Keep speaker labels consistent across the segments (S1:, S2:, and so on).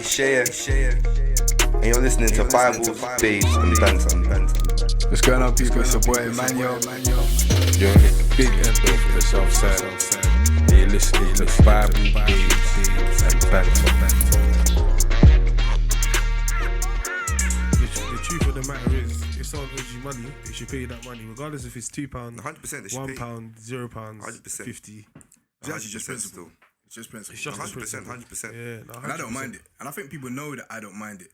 S1: It's Shea, and you're listening to Bible, Babes, and Banter.
S2: What's going on, people? It's your boy Emmanuel. You're on the big end of the South Side. You're listening to Bible, Babes, and Banter.
S3: The truth of the matter is, if someone owes you money, they should pay you that money, regardless if it's £2,
S1: 100%,
S3: £1, £0,
S1: 100%.
S3: 50.
S4: It's actually just principle. It's just principle.
S3: It's just
S1: 100%, 100%.
S3: Yeah, no, 100%.
S4: And I don't mind it. And I think people know that I don't mind it.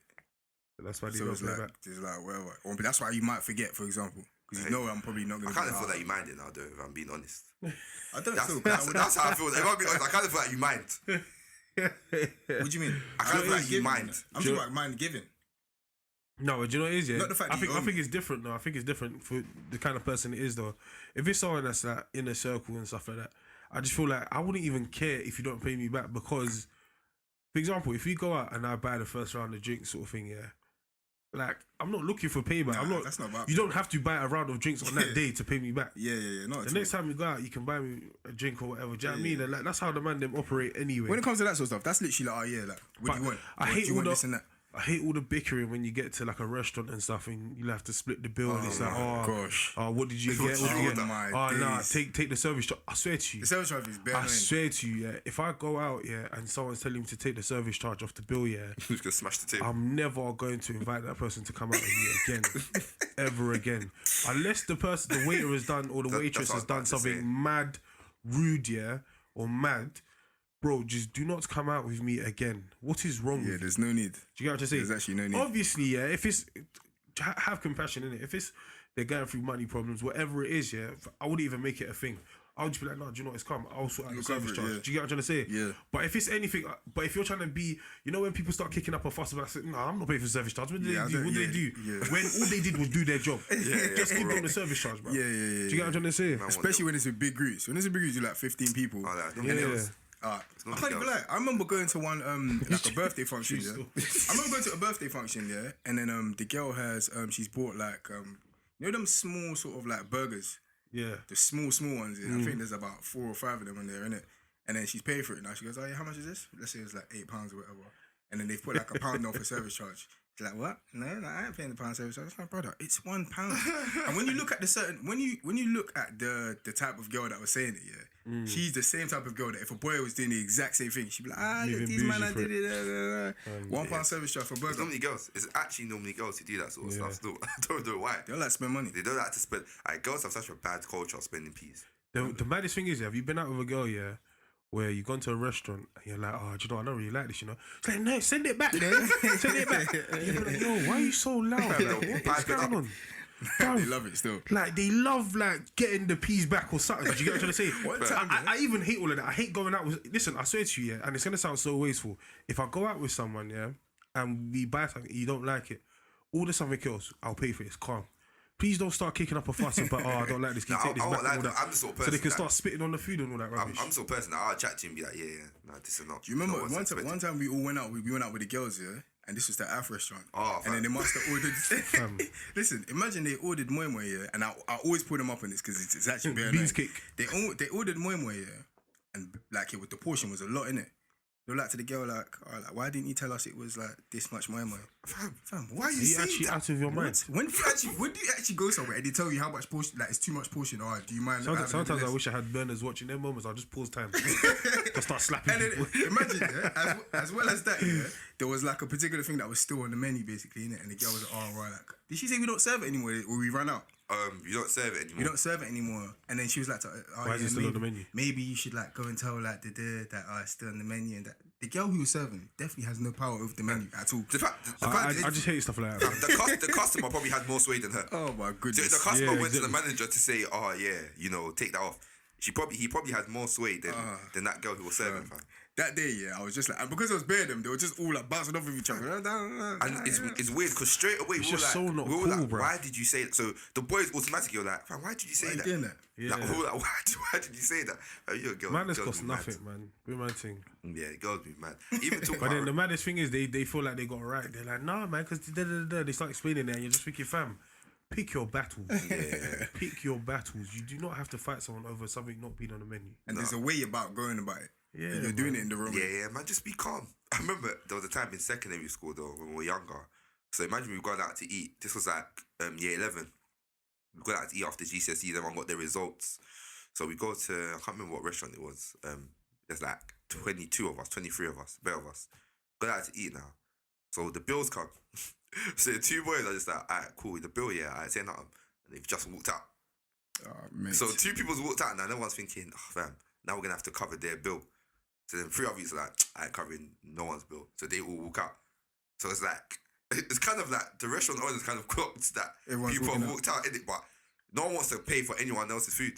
S3: That's why they
S4: So
S3: don't
S4: it's
S3: pay
S4: like,
S3: back.
S4: whatever. Or that's why you might forget, for example. Because you know I'm probably not
S1: I
S4: going to
S1: kind of feel that you mind it now, though, if I'm being honest.
S4: I don't feel
S1: That's how I feel. If I'm being honest, I kind of feel like you mind.
S4: What do you mean?
S1: I kind of feel like you mind.
S4: I'm talking about mind giving.
S3: No, but do you know what it is, yeah?
S4: Not the fact
S3: I
S4: that you
S3: think
S4: owe me.
S3: it's different, though. I think it's different for the kind of person it is, though. If it's someone that's like in a circle and stuff like that, I just feel like I wouldn't even care if you don't pay me back because, for example, if you go out and I buy the first round of drinks sort of thing, yeah, like, I'm not looking for payback.
S4: Nah, that's not about
S3: You don't have to buy a round of drinks on that day to pay me back.
S4: Yeah. No,
S3: The next time you go out, you can buy me a drink or whatever. Do you know what I mean? And like, that's how the man them operate anyway.
S4: when it comes to that sort of stuff, that's literally like, oh yeah, like, what do you want?
S3: I
S4: What
S3: hate
S4: do you
S3: all
S4: want
S3: the
S4: this and that?
S3: I hate all the bickering when you get to like a restaurant and stuff and you have to split the bill and it's like,
S4: my gosh.
S3: what did you
S4: What
S3: get? What did you
S4: oh
S3: get?
S4: my
S3: Nah,
S4: days.
S3: take the service charge. I swear to you.
S4: The service charge is bare
S3: I
S4: annoying.
S3: swear to you, yeah. If I go out, yeah, and someone's telling me to take the service charge off the bill, yeah,
S1: Who's going to smash the table?
S3: I'm never going to invite that person to come out with me again, ever again, unless the waiter has done or the waitress
S1: that's
S3: has
S1: what I
S3: done
S1: was about to
S3: something
S1: say.
S3: mad, rude, yeah, or mad. Bro, just do not come out with me again. What is wrong
S4: Yeah,
S3: with you?
S4: there's no need.
S3: Do you get what I'm saying?
S4: There's actually no need.
S3: Obviously, yeah, if it's have compassion in it. If it's they're going through money problems, whatever it is, yeah, I wouldn't even make it a thing. I would just be like, no, do you know what, it's calm. I'll sort out the
S4: Look
S3: service
S4: over it,
S3: charge.
S4: yeah.
S3: Do you get what I'm trying to say?
S4: Yeah.
S3: But if it's anything, but if you're trying to be, you know, when people start kicking up a fuss about, no, I'm not paying for service charge. What did
S4: Yeah,
S3: they do? What did they do?
S4: yeah.
S3: When all they did was do their job. Just give them the service charge, bro.
S4: Yeah.
S3: Do you get what I'm trying to say?
S4: Especially when it's with big groups. When it's a big groups, you're like 15 people.
S1: Oh, that's not
S3: Yeah.
S1: girls.
S4: I
S1: not
S4: can't even
S1: girls.
S4: lie. I remember going to one like a birthday function. Yeah? I remember going to a birthday function, yeah, and then the girl has she's bought like you know them small sort of like burgers,
S3: Yeah.
S4: the small ones. Yeah? I think there's about 4 or 5 of them in there, innit? And then she's paid for it now. She goes, oh yeah, how much is this? Let's say it's like £8 or whatever. And then they've put like £1 off a service charge. She's like, what? No, I ain't paying the £1 service charge. It's like, brother, it's £1. And when you look at when you look at the type of girl that was saying it, yeah, she's the same type of girl that if a boy was doing the exact same thing, she'd be like, look,
S3: Moving
S4: these man, I
S3: bougie
S4: did it. £1 service charge for a
S1: It's
S4: burger.
S1: normally girls. It's actually normally girls who do that sort of stuff still. I don't know why.
S4: They don't like to spend money.
S1: They don't like to spend. Girls have such a bad culture of spending peas.
S3: The maddest thing is, yeah, have you been out with a girl, yeah, where you've gone to a restaurant and you're like, oh, do you know, I don't really like this, you know? It's like, no, send it back then. Send it back. You're like, no, why are you so loud? Like, what's going on?
S4: They love it still.
S3: Like, they love, like, getting the peas back or something. Do you get what I'm trying to say?
S4: One time,
S3: I even hate all of that. I hate going out with... Listen, I swear to you, yeah, and it's going to sound so wasteful. If I go out with someone, yeah, and we buy something, you don't like it, order something else, I'll pay for it. It's calm. Please don't start kicking up a fuss about, oh, I don't like this, can you take this back and all that.
S1: I'm the sort of
S3: So
S1: person
S3: they can
S1: that-
S3: start spitting on the food and all that rubbish.
S1: I'm the sort of person that I'll chat to you and be like, yeah, no, this is not.
S4: Do you remember
S1: not what's
S4: one time we all went out? We went out with the girls, yeah, and this was the Af restaurant.
S1: Oh,
S4: and then they
S1: fam.
S4: must have ordered. Listen, imagine they ordered moi moi, yeah, and I always put them up on this because it's actually very
S3: Beans
S4: annoying.
S3: cake.
S4: They ordered moi moi, yeah, and like the portion was a lot in it. They're like to the girl like, oh, like, why didn't you tell us it was like this much moi moi? Fam, why are you
S3: Are you
S4: saying
S3: actually
S4: that?
S3: out of your mind?
S4: When do you actually go somewhere and they tell you how much portion, like it's too much portion, or do you mind?
S3: Sometimes I wish I had burners watching them moments. I'll just pause time. Just start slapping
S4: And then,
S3: people.
S4: imagine, yeah, as well as that, yeah, there was like a particular thing that was still on the menu, basically, innit? And the girl was like, oh, right, like, did she say we don't serve it anymore or we ran out?
S1: You don't serve it anymore.
S4: We don't serve it anymore. And then she was like, oh,
S3: Why is it still
S4: maybe,
S3: on the menu?
S4: Maybe you should like go and tell like that it's still on the menu, and that the girl who was serving definitely has no power over the menu at all.
S1: The fact
S3: I
S1: is,
S3: just hate stuff like that.
S1: the customer probably had more sway than her.
S4: Oh my
S1: So
S4: goodness.
S1: the customer
S3: Yeah,
S1: went to the
S3: exactly.
S1: manager to say, oh yeah, you know, take that off. He probably had more sway than that girl who was serving, fam.
S4: That day, yeah, I was just like, and because I was bare them, they were just all like bouncing off of each other.
S1: And it's weird because straight away
S3: It's
S1: we were
S3: just
S1: like,
S3: so not
S1: we were
S3: cool,
S1: like,
S3: bro.
S1: why did you say that? So the boys automatically were like, fam, why did you say
S4: Why you
S1: that?
S4: doing that?
S3: Yeah.
S1: Like, we were like, why did you say that? Like, you're a girl.
S3: Madness
S1: girls
S3: costs
S1: be mad.
S3: nothing, man. Be man thing.
S1: Yeah, girls be mad. Even talking
S3: But then the
S1: about
S3: maddest thing is they feel like they got it right. They're like, nah, man, because they start explaining it and you're just thinking, fam, pick your battles. Pick your battles. You do not have to fight someone over something not being on the menu.
S4: And there's a way about going about it.
S3: Yeah,
S4: You're doing it in the room.
S1: Yeah, man, just be calm. I remember there was a time in secondary school though when we were younger. So imagine we've gone out to eat. This was like year 11. We gone out to eat after GCSE. Everyone got their results. So we go to, I can't remember what restaurant it was. There's like 22 of us, 23 of us, better of us. Got out to eat now. So the bills come. So the two boys are just like, alright, cool, the bill, yeah, alright, say nothing. And they've just walked out.
S4: Mate.
S1: So two people's walked out now, and everyone's thinking, oh, fam, now we're going to have to cover their bill. So then three of you are like, I ain't covering no one's bill. So they all walk out. So it's like, it's kind of like the restaurant owners kind of clocked that
S4: Everyone's
S1: people have
S4: walking
S1: walked out in it, but no one wants to pay for anyone else's food.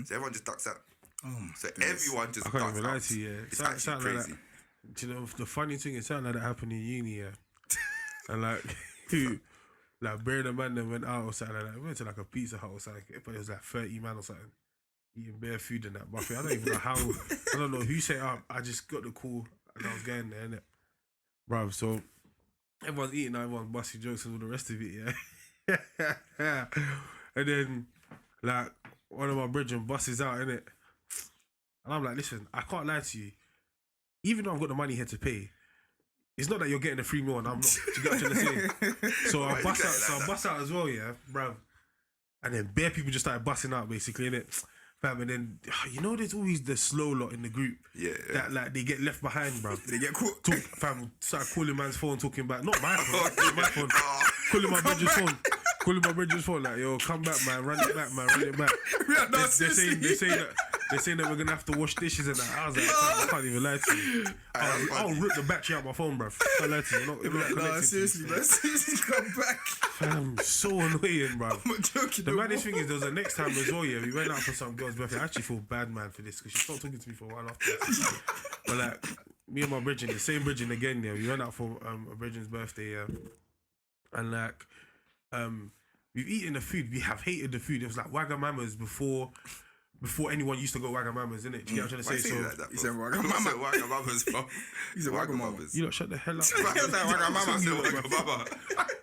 S1: So everyone just ducks out. So everyone just
S3: I can't
S1: ducks
S3: even lie
S1: out.
S3: to you. Yeah.
S1: It's actually
S3: Something
S1: crazy.
S3: like that. Do you know, the funny thing is, something like that happened in uni, yeah. And like, like, Bear and Man then went out or something like that. We went to like a Pizza Hut or something, but it was like 30 man or something. Eating bare food and that buffet. I don't even know how, I don't know who set it up. I just got the call and I was going there, innit? Bruv, so everyone's eating, everyone's busting jokes and all the rest of it, yeah. And then, like, one of my brethren busts out, innit? And I'm like, listen, I can't lie to you. Even though I've got the money here to pay, it's not that you're getting a free meal and I'm not. Do you get what I'm trying to say? So I bust out as well, yeah, bruv. And then bare people just started busting out, basically, innit? Fam, and then, you know, there's always the slow lot in the group.
S1: Yeah.
S3: That, like, they get left behind, bruv.
S4: They get caught.
S3: Fam, start calling man's phone, talking about, not my phone, not my phone. Calling my brother's phone. Calling my brother's phone, like, yo, come back, man, run it back, man, run it back. They're saying that we're gonna have to wash dishes and that. I was like, I can't even lie to you. I'll rip the battery out my phone, bruv. I can't lie to you.
S4: No, seriously, man. Seriously, come back.
S3: Fam, so annoying, bruv.
S4: I'm not joking.
S3: The maddest thing is, there was the next time as well, yeah, we went out for some girl's birthday. I actually feel bad, man, for this, because she stopped talking to me for a while after. But like, me and my brethren, the same brethren again, yeah, we went out for a brethren's birthday, yeah. And like, we've eaten the food, we have hated the food. It was like Wagamama's before anyone used to go Wagamama's, innit? Do you get what I'm trying to say? So,
S1: like that,
S4: He said
S1: Wagamama.
S4: Wagamama.
S1: Wagamama's, bro.
S4: He said Wagamama.
S3: you lot shut the hell up.
S1: Wagamama.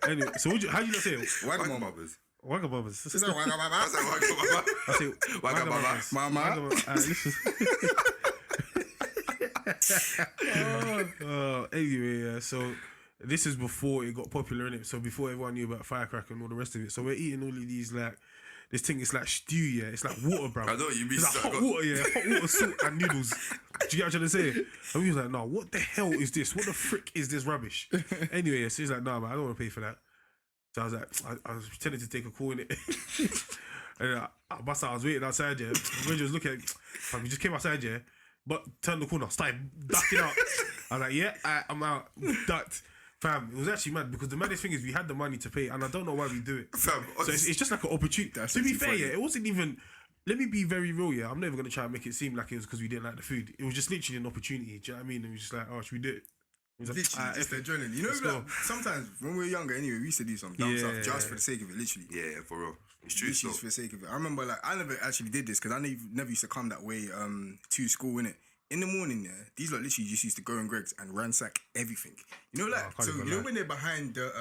S3: Anyway, so how do you not say it?
S1: Wagamama's.
S3: Wagamama's.
S4: He said Wagamama.
S1: I said Wagamama.
S3: I say
S1: Wagamama.
S4: Mama.
S3: Listen. Anyway, yeah, so this is before it got popular, innit? So before everyone knew about firecracker and all the rest of it. So we're eating all of these, like, this thing is like stew, yeah. It's like water, bro.
S1: I know what you mean.
S3: It's like hot water, yeah. Hot water, salt, and noodles. Do you get what I'm trying to say? And we was like, no, what the hell is this? What the frick is this rubbish? Anyway, yeah, so he's like, nah, man, I don't want to pay for that. So I was like, I was pretending to take a call in it. And I was waiting outside, yeah. When was looking at it, we just came outside, yeah. But turned the corner, started ducking out. I was like, yeah, I'm out. Ducked. Fam, it was actually mad because the maddest thing is we had the money to pay and I don't know why we do it.
S1: Fam,
S3: so it's just like an opportunity. To be fair, yeah, it wasn't even, let me be very real, yeah. I'm never going to try and make it seem like it was because we didn't like the food. It was just literally an opportunity. Do you know what I mean? And we was just like, oh, should we do it? It was like,
S4: Literally, just the adrenaline. You know, like, sometimes when we were younger, anyway, we used to do some dumb stuff just for the sake of it, literally.
S1: Yeah, for real. It's true.
S4: Literally just for the sake of it. I remember, like, I never actually did this because I never used to come that way to school, innit? In the morning, yeah, these lot literally just used to go in Greg's and ransack everything. You know, like, so you know when they're behind the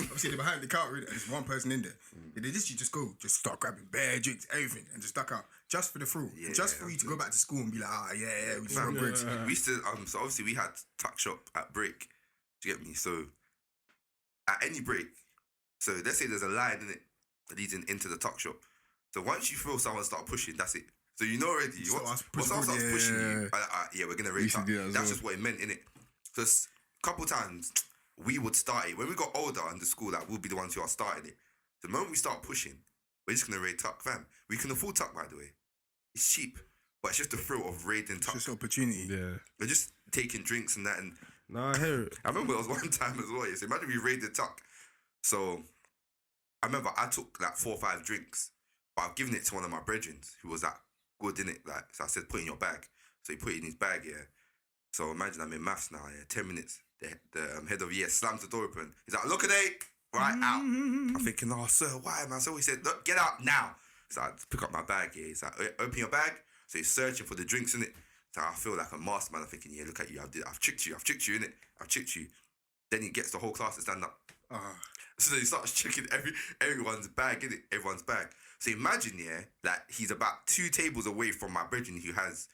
S4: obviously they're behind the counter and there's one person in there. They just go, just start grabbing bare drinks, everything, and just duck out just for the thrill, just for you to go back to school and be like, we just go Greg's.
S1: We used to so obviously we had tuck shop at break. Do you get me? So at any break, so let's say there's a line in it leading into the tuck shop. So once you feel someone start pushing, that's it. So you know already, once someone starts pushing you, yeah, we're gonna rate up. That's just what it meant, innit? Because a couple times we would start it when we got older in the school. Like we'll be the ones who are starting it. The moment we start pushing, we're just gonna raid tuck, fam. We can afford tuck, by the way. It's cheap, but it's just the thrill of raiding tuck.
S4: It's just opportunity.
S3: Yeah,
S1: we're just taking drinks and that. And
S3: I hear it.
S1: I remember it was one time as well. So imagine we raided tuck. So I remember I took like 4 or 5 drinks, but I've given it to one of my brethren who was like good, in it, like, so I said, put it in your bag. So he put it in his bag, yeah. So imagine I'm in maths now, yeah. 10 minutes, the head of year slams the door open. He's like, look at it, right out. I'm thinking, oh sir, why, man? So he said, look, get out now. So I pick up my bag, yeah. He's like, open your bag. So he's searching for the drinks, in it. So I feel like a mastermind. I'm thinking, yeah, look at you, I've tricked you, in it. I've tricked you. Then he gets the whole class to stand up. So he starts checking everyone's bag, innit? Everyone's bag. So imagine, yeah, like he's about 2 tables away from my brethren who has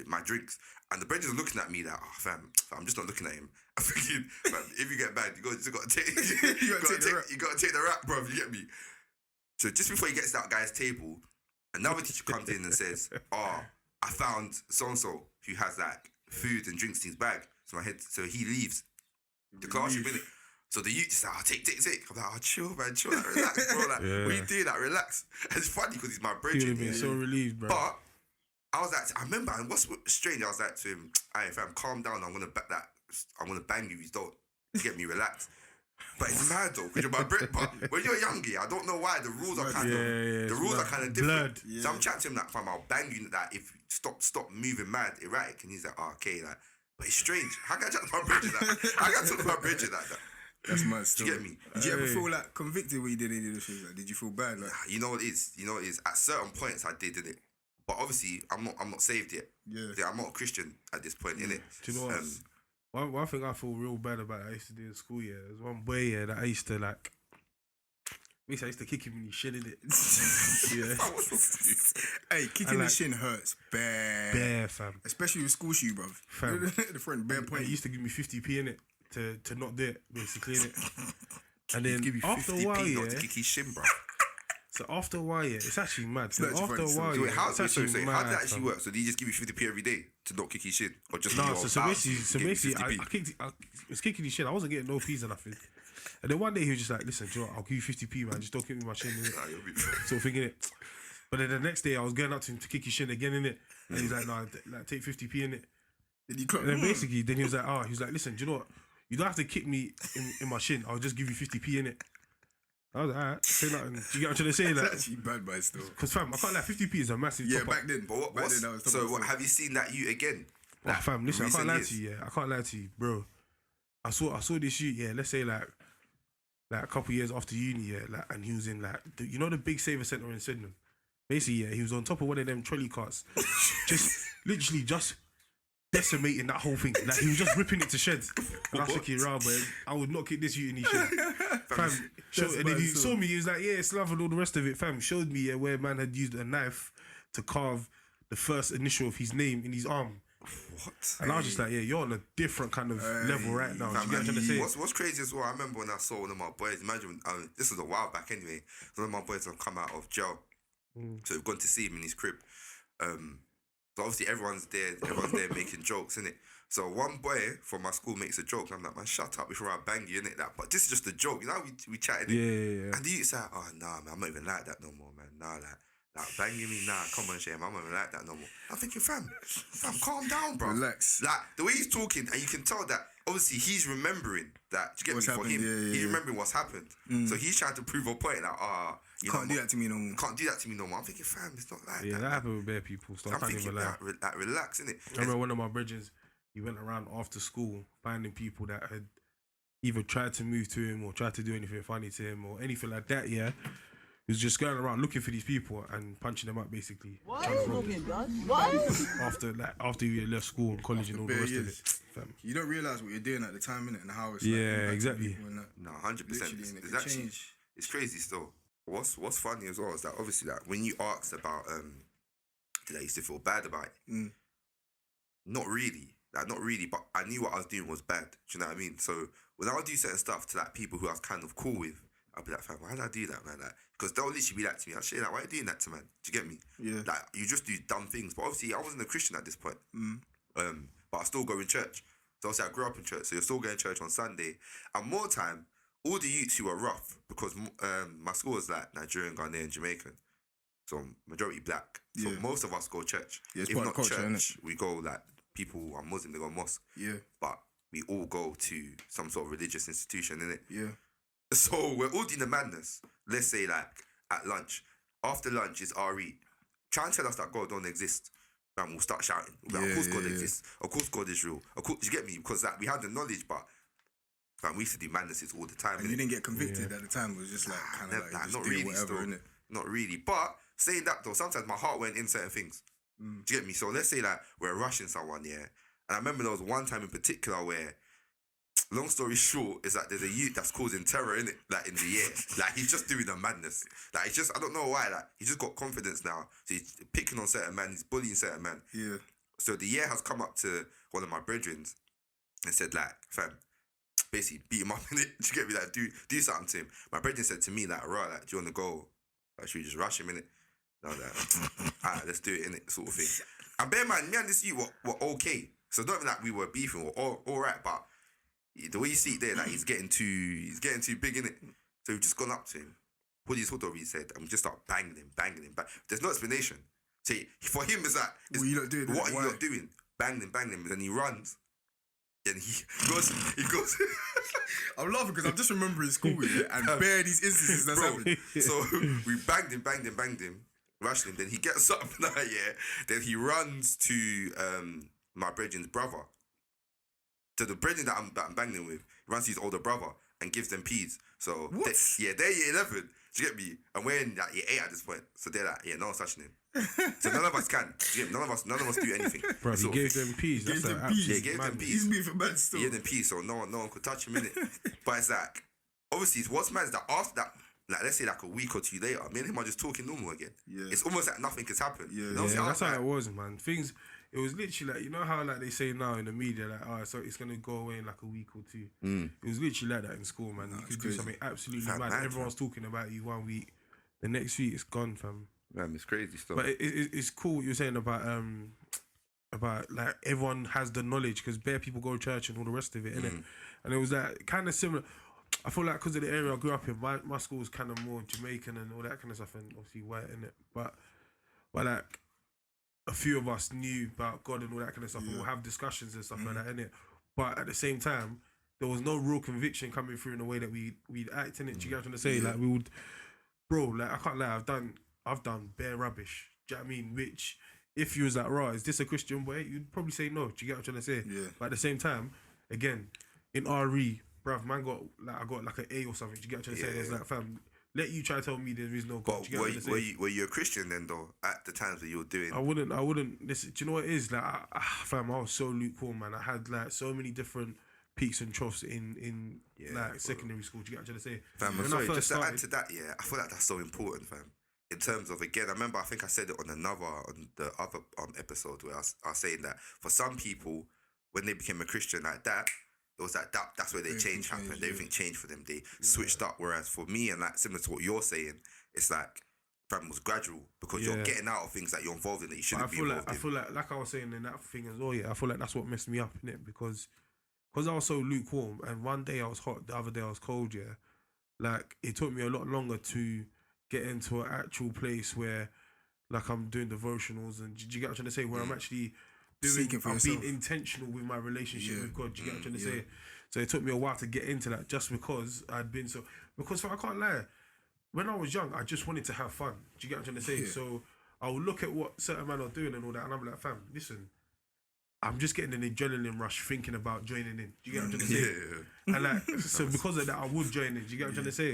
S1: my drinks. And the brethren's looking at me like, oh, fam, I'm just not looking at him. I'm thinking, man, if you get bad, you just got to take, you got to take the rap, bro. You get me? So just before he gets to that guy's table, another teacher comes in and says, oh, I found so-and-so who has like food and drinks in his bag. So he leaves the classroom, innit? So the youth just like, take. I'm like, oh, chill, man, chill, like, relax, bro. Like, what are you doing? Like, relax. And it's funny because he's my brother.
S3: You'd have been so relieved, bro.
S1: But I was like, I remember, and what's strange, I was like to him, hey, fam, calm down. I'm gonna bang you. You don't get me, relax. But it's mad though, because you're my Brit. But when you're younger, I don't know why the rules are kind of different. Yeah. So I'm chatting to him like, fam, I'll bang you that if stop moving mad, erratic. And he's like, oh, okay, like, but it's strange. How can I chat to my bridge like that? How can I talk to my bridge like that?
S4: That's mad still.
S1: Do you get me?
S4: Did you ever feel like convicted when you did any of those things? Like, did you feel bad? Like,
S1: you know what it is. At certain points, I did it. But obviously, I'm not saved yet. Yeah, I'm not a Christian at this point, innit?
S3: Do you know what? One thing I feel real bad about I used to do in school, there's one boy that I used to like. Basically, I used to kick him in his shin, innit?
S4: Hey, kicking the shin hurts bad.
S3: Bare, fam.
S4: Especially with school shoe, bruv.
S3: Fam.
S4: The front bare point.
S3: He used to give me 50p in it to not do it, basically, innit? And then
S1: give you 50p
S3: after a while,
S1: not to kick his shin, bro.
S3: So after a while, it's actually mad. So
S4: It's
S3: after a while,
S1: So wait, how
S3: it's
S1: did
S3: actually mad.
S1: How did that actually work? So did he just give you 50p every day to not kick his shin, or just
S3: No, so basically, I was kicking his shit. I wasn't getting no P's or nothing. And then one day he was just like, "Listen, Joe, I'll give you 50p, man. Just don't kick me in my shin." Sort of thinking it. But then the next day I was going up to him to kick his shin again, innit? And he's like, "No, like take 50p in it." And then basically, then he was like, "Listen, do you know what? You don't have to kick me in my shin. I'll just give you 50p in it." I was like, alright, say nothing. Do you get what I'm trying to say? Like,
S4: That's actually bad, but still.
S3: Because fam, I can't like 50p is a massive top
S4: back then.
S1: But have you seen that you again?
S3: Like, fam, listen, I can't lie
S1: years?
S3: to you. I can't lie to you, bro. I saw this youth. Let's say like a couple years after uni. And he was in like the big Saver Centre in Sydenham. Basically, he was on top of one of them trolley carts, literally decimating that whole thing. Like, he was just ripping it to shreds. And I was thinking, "Rah, boy, I would not kick this youth in his shed." Fam, and then he saw me, he was like, "Yeah, it's love," and all the rest of it. Fam, showed me where a man had used a knife to carve the first initial of his name in his arm.
S1: What?
S3: And I was just like, yeah, you're on a different kind of level right now.
S1: Fam,
S3: Do you get what I'm trying to say?
S1: What's crazy as well, I remember when I saw one of my boys, imagine, this was a while back anyway, one of my boys had come out of jail. So we've gone to see him in his crib. So obviously everyone's there making jokes, innit? So one boy from my school makes a joke, and I'm like, "Man, shut up before I bang you," innit? That, but this is just a joke, you know. We chatted,
S3: Yeah.
S1: and the youth's like, "Oh nah, man, I'm not even like that no more, man. Nah, like banging me, nah, come on, Shame, I'm not even like that no more." I'm thinking, fam, calm down, bro.
S4: Relax.
S1: Like the way he's talking, and you can tell that obviously he's remembering that. Do you get
S4: What's
S1: me? For
S4: happened,
S1: him,
S4: yeah.
S1: he's remembering what's happened. So he's trying to prove a point, like, you
S4: Can't do that to me no more.
S1: Can't do that to me no more. I'm thinking, fam, it's not like that.
S3: Yeah, that happened with bare people. So I
S1: I'm
S3: can't
S1: thinking,
S3: even lie.
S1: like, relax, innit?
S3: I remember one of my bridges, he went around after school finding people that had either tried to move to him or tried to do anything funny to him or anything like that, yeah. He was just going around looking for these people and punching them up, basically.
S5: What? What?
S3: After you left school and college and all the rest of it. Fam.
S4: You don't realise what you're doing at the time, innit? And how it's
S3: Yeah, exactly.
S1: No, 100%. It's actually, it's crazy still. What's funny as well is that obviously that when you asked about did I used to feel bad about it? Not really, but I knew what I was doing was bad. Do you know what I mean? So when I would do certain stuff to like people who I was kind of cool with, I'd be like, "Fam, why did I do that, man?" Like, because they'll literally be like to me, "I'll say, like, why are you doing that to man?" Do you get me?
S4: Yeah.
S1: Like, you just do dumb things. But obviously, I wasn't a Christian at this point. But I still go in church. So obviously, I grew up in church. So you're still going to church on Sunday. And more time, all the youths who were rough, because my school was like Nigerian, Ghanaian, Jamaican. So majority black. So most of us go church.
S4: Yeah, it's
S1: if
S4: part
S1: not
S4: of culture,
S1: church, we go like people who are Muslim, they go mosque.
S4: Yeah.
S1: But we all go to some sort of religious institution, innit?
S4: Yeah.
S1: So we're all doing the madness. Let's say like at lunch. After lunch is RE. Try and tell us that God don't exist. And we'll start shouting. We'll be like, of course God exists. Of course God is real. Of course, do you get me? Because like, we had the knowledge, but we used to do madnesses all the time.
S4: And you didn't get convicted at the time. It was just like kind of like
S1: not really
S4: whatever,
S1: still.
S4: innit?
S1: Not really. But saying that though, sometimes my heart went in certain things. Do you get me? So let's say like we're rushing someone, yeah. And I remember there was one time in particular where long story short, is that there's a youth that's causing terror in it, like in the year. Like he's just doing a madness. Like it's just, I don't know why. Like he's just got confidence now. So he's picking on certain men. He's bullying certain men.
S4: Yeah.
S1: So the year has come up to one of my brethren and said, like, fam, basically beat him up in it. Do you get me? Like, do something to him. My brethren said to me, like, right, like, do you want to go? Like, should we just rush him in it? And I was like, alright, let's do it in it, sort of thing. And bear in mind, me and this youth were okay. So not even like we were beefing, we're all right, but the way you see it there, like he's getting too big in it. So we've just gone up to him, put his hood over his head, and we just start banging him. There's no explanation. So for him, it's like,
S4: What are you not doing?
S1: What are you not doing? Bang him. Then he runs. Then he goes.
S4: I'm laughing because I'm just remembering school and bare these instances that's happened.
S1: So we banged him, rushed him. Then he gets up now, yeah. Then he runs to my brethren's brother. So the brethren that I'm banging with, he runs to his older brother and gives them peas. So they're year 11. Do you get me? And we're in like year 8 at this point. So they're like, yeah, no one's touching him. So none of us can. Do you get me? None of us do anything.
S3: Bro, he gave them peas.
S4: Gave them peas.
S1: Yeah, he gave them peas.
S4: He's moving mad still.
S1: He gave them peas, so no one could touch him in it. But it's like, obviously, what's mad is that after that, like let's say like a week or two later, me and him are just talking normal again.
S4: Yeah.
S1: It's almost like nothing has happened.
S4: Yeah,
S1: You know what I'm saying?
S3: that's
S1: I
S3: how
S1: was
S3: it was, man. Things, it was literally like, you know how like they say now in the media, like, oh, so it's gonna go away in like a week or two. It was literally like that in school, man. You could do something absolutely
S1: Fam,
S3: mad.
S1: mad,
S3: Everyone's talking about you 1 week, the next week it's gone, fam.
S1: Man, it's crazy stuff.
S3: But it's cool what you're saying about like everyone has the knowledge because bare people go to church and all the rest of it, innit? And it was like kind of similar. I feel like because of the area I grew up in, my school was kind of more Jamaican and all that kind of stuff, and obviously white, innit? But like a few of us knew about God and all that kind of stuff, and we'll have discussions and stuff like that, innit? But at the same time, there was no real conviction coming through in the way that we'd act in it. Do you get what I'm trying to say? Like we would, bro. Like I can't lie, I've done bare rubbish. Do you know what I mean? Which, if you was like, right, is this a Christian boy? You'd probably say no. Do you get what I'm trying to say?
S4: Yeah.
S3: But at the same time, again, in RE, bruv, man I got like an A or something. Do you get what I'm trying to say? It's like, fam, let you try to tell me there is no God.
S1: But
S3: Do you get what I'm trying to say?
S1: were you a Christian then though? At the times that you were doing,
S3: I wouldn't. Listen, do you know what it is? Like, fam, I was so lukewarm, man. I had like so many different peaks and troughs in like secondary school. Do you get what I'm trying to say?
S1: fam.
S3: When I
S1: Sorry,
S3: first
S1: just to
S3: started-
S1: add to that, yeah, I feel like that's so important, fam. In terms of, again, I remember I think I said it on the other episode where I was saying that for some people, when they became a Christian like that, it was like that's where their change happened. Everything changed for them. They switched up. Whereas for me, and like similar to what you're saying, it's like fam was gradual because you're getting out of things that you're involved in that you shouldn't be involved in.
S3: I feel like I was saying in that thing as well. Yeah, I feel like that's what messed me up in it because I was so lukewarm, and one day I was hot, the other day I was cold. Yeah, like it took me a lot longer to get into an actual place where, like, I'm doing devotionals, and do you get what I'm trying to say? Where I'm actually
S4: Seeking for
S3: I'm
S4: yourself.
S3: being intentional with my relationship with God. Do you get what I'm trying to
S4: Yeah.
S3: say? So it took me a while to get into that, just because I'd been so. Because I can't lie, when I was young, I just wanted to have fun. Do you get what I'm trying to say?
S4: Yeah.
S3: So I would look at what certain men are doing and all that, and I'm like, fam, listen, I'm just getting an adrenaline rush thinking about joining in. Do you get what I'm trying to say?
S1: Yeah.
S3: And like, so because of that, I would join in. Do you get what I'm trying to say?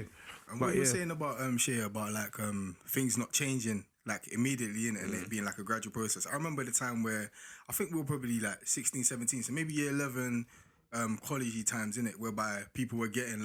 S4: And
S3: But
S4: what you were
S3: yeah.
S4: saying about Shay, about like things not changing like immediately in it and it being like a gradual process. I remember the time where I think we were probably like 16, 17, so maybe year 11 college times in it, whereby people were getting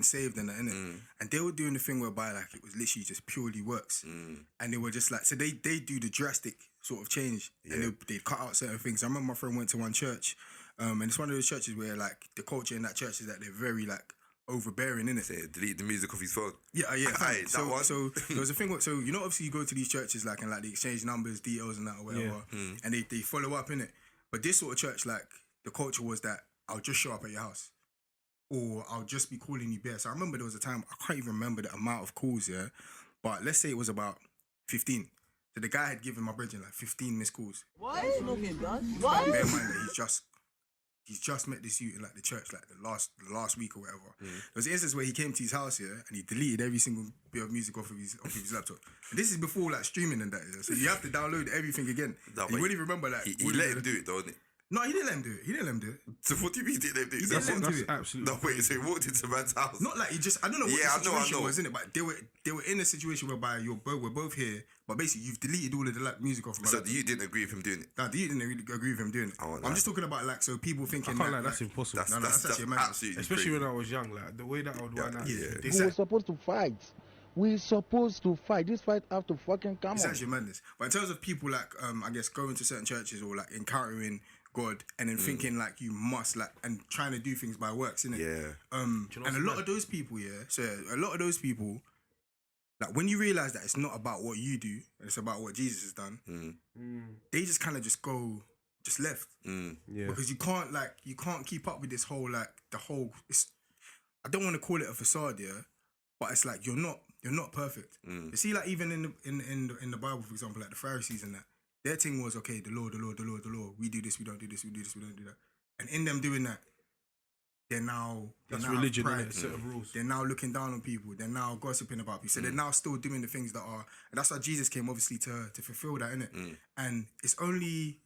S4: saved and that in it, and they were doing the thing whereby like it was literally just purely works, and they were just like, so they do the drastic sort of change, and they cut out certain things. I remember my friend went to one church, and it's one of those churches where like the culture in that church is that they're very like overbearing in it.
S1: Say, delete the music off his phone.
S4: Yeah.
S1: Aye, that one.
S4: So there was a thing. So you know, obviously you go to these churches like and like they exchange numbers, details, and that or whatever, and they follow up in it. But this sort of church, like the culture was that I'll just show up at your house, or I'll just be calling you bear. So I remember there was a time, I can't even remember the amount of calls, but let's say it was about 15. So the guy had given my brethren like 15 missed calls.
S5: What? Smoking, blood.
S4: Bear
S5: What?
S4: in mind that he's just met this youth in like the church like the last week or whatever. There was an instance where he came to his house and he deleted every single bit of music off of his laptop. And this is before like streaming and that, so you have to download everything again.
S1: No,
S4: And
S1: but
S4: you wouldn't even remember that.
S1: He let him do it, though, didn't
S4: No, he didn't let him do it. He didn't let him do it.
S1: So what do you mean didn't they do?
S4: He
S1: So
S4: didn't let him do
S3: That's
S4: it.
S3: absolutely.
S1: no, wait, so he walked into man's house.
S4: Not like he just. I don't know what
S1: Yeah, I
S4: the
S1: know, I
S4: situation
S1: know.
S4: was, innit? But they were in a situation whereby we're both here, but basically you've deleted all of the like music off of my
S1: So
S4: laptop.
S1: you didn't agree with him doing it?
S4: Nah, you didn't really agree with him doing it.
S1: I want
S4: I'm
S1: that.
S4: just talking about like so people thinking
S3: I can't
S4: that,
S3: lie, that's impossible.
S1: That's,
S4: No,
S1: that's,
S4: that's
S1: that's
S4: actually madness.
S1: absolutely
S3: Especially
S1: crazy.
S3: when I was young, like the way that I would run out.
S1: yeah.
S3: is
S6: We
S3: ridiculous.
S6: were supposed to fight. We supposed to fight. This fight have to fucking come
S4: It's
S6: on.
S4: actually madness. But in terms of people like I guess going to certain churches or like encountering God and then thinking like you must like and trying to do things by works, innit?
S1: Yeah.
S3: Do you know
S4: And
S3: what's
S4: a lot
S3: mad?
S4: of those people, yeah. So a lot of those people, like when you realize that it's not about what you do, and it's about what Jesus has done, they just kind of just go just left.
S3: Yeah.
S4: Because you can't keep up with this whole like the whole. I don't want to call it a facade, yeah, but it's like you're not perfect. You see, like even in the Bible, for example, like the Pharisees and that, their thing was okay, the law. We do this, we don't do this, we do this, we don't do that. And in them doing that, they're now
S3: That's
S4: now
S3: religion,
S4: pride.
S3: innit? A set of rules.
S4: They're now looking down on people. They're now gossiping about people. So they're now still doing the things that are, and that's why Jesus came obviously to fulfill that, innit? And it's only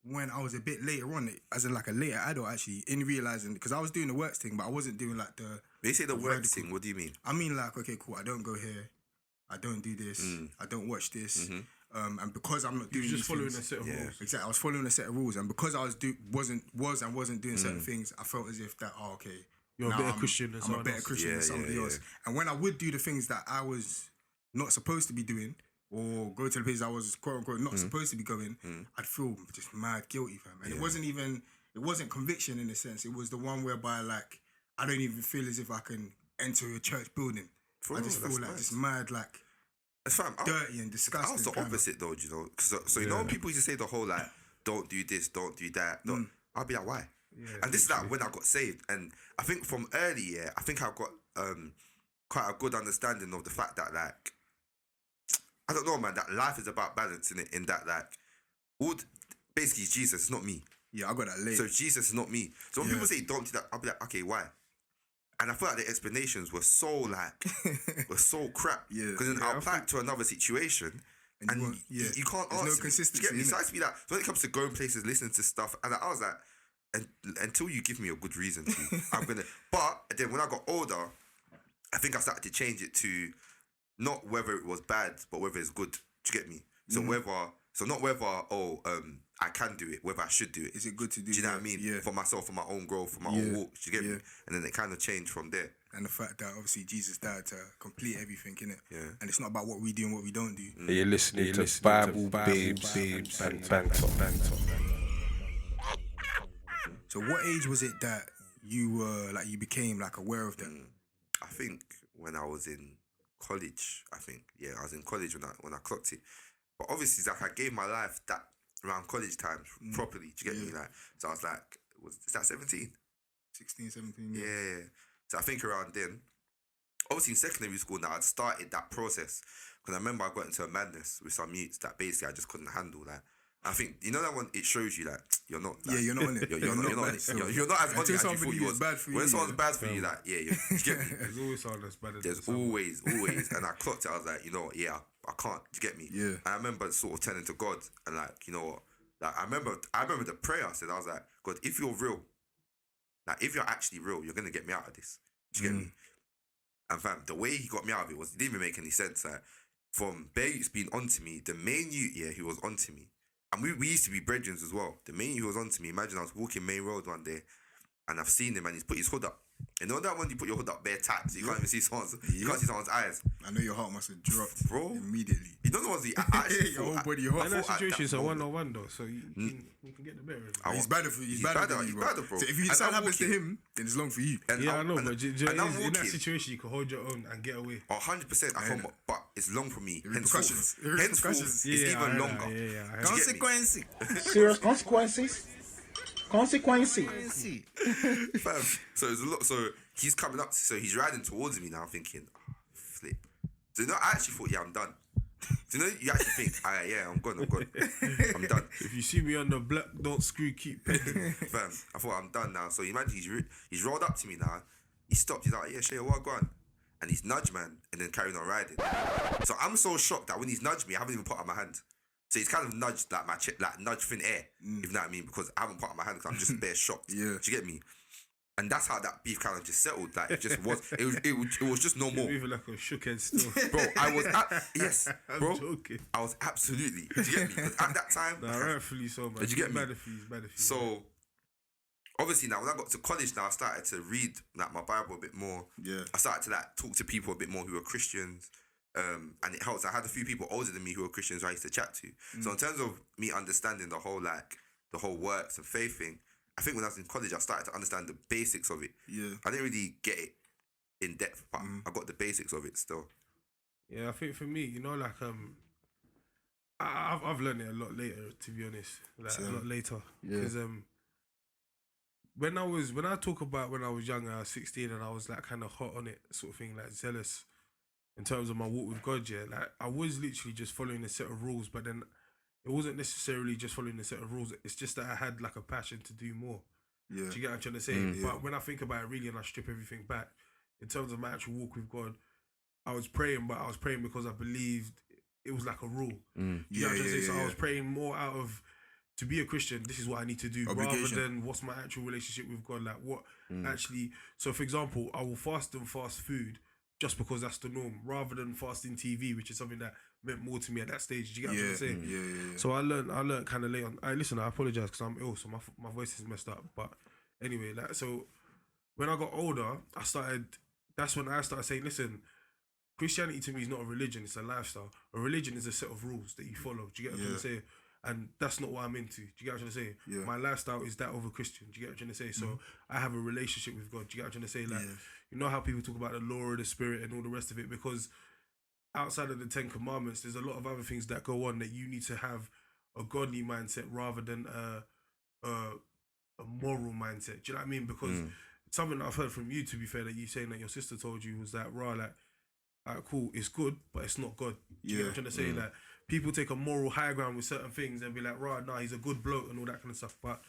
S4: when I was a bit later on, as in like a later adult actually, in realizing, because I was doing the works thing, but I wasn't doing like the.
S1: When you say the work
S4: radical-
S1: thing, what do you mean?
S4: I mean like, okay, cool, I don't go here, I don't do this, I don't watch this, and because I'm not
S3: You
S4: doing
S3: was just
S4: these
S3: following
S4: things,
S3: a set of rules.
S4: exactly, I was following a set of rules, and because I wasn't doing certain things, I felt as if that okay,
S3: You're a
S4: now
S3: better Christian than
S4: I'm a
S3: someone
S4: better
S3: else.
S4: Christian than somebody else. And when I would do the things that I was not supposed to be doing, or go to the places I was quote unquote not supposed to be going, I'd feel just mad guilty, fam. And it wasn't conviction in a sense. It was the one whereby like I don't even feel as if I can enter a church building.
S1: For
S4: I
S1: real,
S4: just feel
S1: that's
S4: like
S1: nice.
S4: just mad, like
S1: It's fam,
S4: dirty and disgusting.
S1: I was the
S4: kind of.
S1: opposite though, you know. So you know when people used to say the whole like, don't do this, don't do that. Don't, I'll be like, why? And this is like when I got saved, and I think from early, yeah, I think I got quite a good understanding of the fact that like, I don't know, man, that life is about balance in it. In that like, basically Jesus, it's not me.
S4: Yeah, I got that late.
S1: So Jesus is not me. So when people say don't do that, I'll be like, okay, why? And I feel like the explanations were so like, were so crap.
S4: Yeah.
S1: Because then
S4: Yeah,
S1: I'll apply it to another situation. And
S4: you won't- yeah.
S1: you can't
S4: There's
S1: answer
S4: no
S1: me.
S4: consistency,
S1: Do you get me? So
S4: innit?
S1: I used to be like, so when it comes to going places, listening to stuff, and I was like, until you give me a good reason to, I'm gonna. But then when I got older, I think I started to change it to not whether it was bad, but whether it's good. Do you get me? So not whether I can do it, whether I should do it.
S4: Is it good to do?
S1: Do you know what I mean?
S4: Yeah.
S1: For myself, for my own growth, for my own walk. Do you get me?
S4: Yeah.
S1: And then it kind of changed from there.
S4: And the fact that obviously Jesus died to complete everything, innit?
S1: Yeah.
S4: And it's not about what we do and what we don't do.
S2: You're listening to Bible Babes and Banter.
S4: So what age was it that you were like you became like aware of that?
S1: I think when I was in college, I was in college when I clocked it. But obviously, it's like I gave my life that around college times properly. Do you get me? Like, so I was like, is that 17?
S4: 16, 17
S1: Yeah.
S4: years.
S1: So I think around then, obviously in secondary school now, I'd started that process. Because I remember I got into a madness with some youths that basically I just couldn't handle that. I think, you know that one, it shows you that you're not... Like,
S4: Yeah, you're not on it.
S1: You're
S4: You're
S1: not
S4: not
S1: on
S4: bad
S1: it.
S4: still.
S1: You're not as
S4: Until
S1: on it as you
S4: somebody
S1: thought you
S4: is
S1: was.
S4: bad for you,
S1: When someone's
S4: yeah.
S1: bad for you, like, yeah, you get me?
S3: There's always someone that's better.
S1: There's
S3: than someone.
S1: always. And I clocked it. I was like, you know what? Yeah, I can't. Do you get me?
S4: Yeah.
S1: And I remember sort of turning to God and like, you know what? Like I remember the prayer I said. I was like, God, if you're real, like if you're actually real, you're gonna get me out of this. Do you get me? And fam, the way he got me out of it didn't even make any sense. Like from Bear Youth's being onto me, the main youth, yeah, who was onto me, and we used to be brethren as well. The main youth who was onto me. Imagine I was walking Main Road one day, and I've seen him, and he's put his hood up. You know that when you put your hood up bare tight, so you can't even see someone's, you can't see someone's eyes,
S4: I know your heart must have dropped,
S1: bro.
S4: immediately.
S1: You don't know what I actually
S4: Your whole
S1: thought.
S4: body, your heart.
S3: In that
S1: thought at
S3: situation, it's
S1: that
S3: a
S1: moment-
S3: 1-on-1 though, so you can get the better of it.
S1: I
S4: He's
S1: wa-
S4: better for you. He's
S1: he's
S4: better
S1: better,
S4: than you,
S1: he's
S4: bro.
S1: better, bro.
S4: So if you
S1: And
S4: something
S1: I'm
S4: happens to
S1: walking-
S4: him, then it's long for you.
S1: And
S3: Yeah, I
S1: I'm-
S3: know,
S1: and-
S3: but
S1: and I'm
S3: in that
S1: walking.
S3: situation, you can hold your own and get away.
S1: 100%. I come, but it's long for me.
S4: repercussions.
S1: Henceforth,
S4: Repercussions.
S1: it's
S3: I
S1: even
S3: heard
S1: longer.
S3: that, yeah, I heard
S1: Do you get me?
S4: Consequence.
S6: Serious consequences. Consequences.
S1: Fam, so it's a lot. So he's coming up. So he's riding towards me now, thinking, oh, flip. So you know, I actually thought, yeah, I'm done. So you know, you actually think, yeah, I'm gone. I'm done.
S3: If you see me on the block, don't screw, keep pegging.
S1: Fam, I thought I'm done now. So imagine he's rolled up to me now. He stopped. He's like, yeah, Shay, what go on? And he's nudged, man, and then carrying on riding. So I'm so shocked that when he's nudged me, I haven't even put out my hand. So it's kind of nudged like my nudged thin air, if you know what I mean, because I haven't put up my hand because I'm just bare shocked.
S4: Yeah.
S1: Do you get me? And that's how that beef kind of just settled. Like it just was. It was just no more.
S3: Moving like a shook head still.
S1: Bro, I was yes,
S3: I'm
S1: bro.
S3: joking.
S1: I was absolutely. Do you get me? 'Cause at that time,
S3: Nah, rightfully so, man.
S1: Did you get me?
S3: Mad if he's.
S1: so obviously now when I got to college, now I started to read like my Bible a bit more.
S4: Yeah.
S1: I started to like talk to people a bit more who were Christians. And it helps. I had a few people older than me who were Christians who I used to chat to. So in terms of me understanding the whole works and faith thing, I think when I was in college, I started to understand the basics of it.
S4: Yeah.
S1: I didn't really get it in depth, but I got the basics of it still.
S3: Yeah, I think for me, you know, like I've learned it a lot later, to be honest. Like a lot later.
S4: Yeah.
S3: Because when I talk about when I was younger, I was 16 and I was like kind of hot on it, sort of thing, like zealous in terms of my walk with God. Yeah, like I was literally just following a set of rules, but then it wasn't necessarily just following a set of rules. It's just that I had like a passion to do more.
S4: Yeah.
S3: Do you get what I'm trying to say? But when I think about it really and I strip everything back, in terms of my actual walk with God, I was praying, but I was praying because I believed it was like a rule. Do you get what I'm trying to say? So I was praying more out of, to be a Christian, this is what I need to do,
S4: Obligation.
S3: rather than what's my actual relationship with God. Like what actually, so for example, I will fast food just because that's the norm, rather than fasting TV, which is something that meant more to me at that stage. Do you get what I'm saying?
S4: Yeah.
S3: So I learned kind of late on. I apologize because I'm ill, so my voice is messed up. But anyway, like so, when I got older, that's when I started saying, listen, Christianity to me is not a religion; it's a lifestyle. A religion is a set of rules that you follow. Do you get what I'm trying to say? And that's not what I'm into. Do you get what I'm trying to say?
S4: Yeah.
S3: My lifestyle is that of a Christian. Do you get what I'm trying to say? So I have a relationship with God. Do you get what I'm trying to say? Like, you know how people talk about the law of the spirit and all the rest of it, because outside of the 10 Commandments, there's a lot of other things that go on that you need to have a godly mindset rather than a moral mindset. Do you know what I mean? Because something that I've heard from you, to be fair, that you saying that your sister told you was that, like, cool, it's good, but it's not God. Do you get what I'm trying to say? Like, people take a moral high ground with certain things and be like, he's a good bloke and all that kind of stuff, but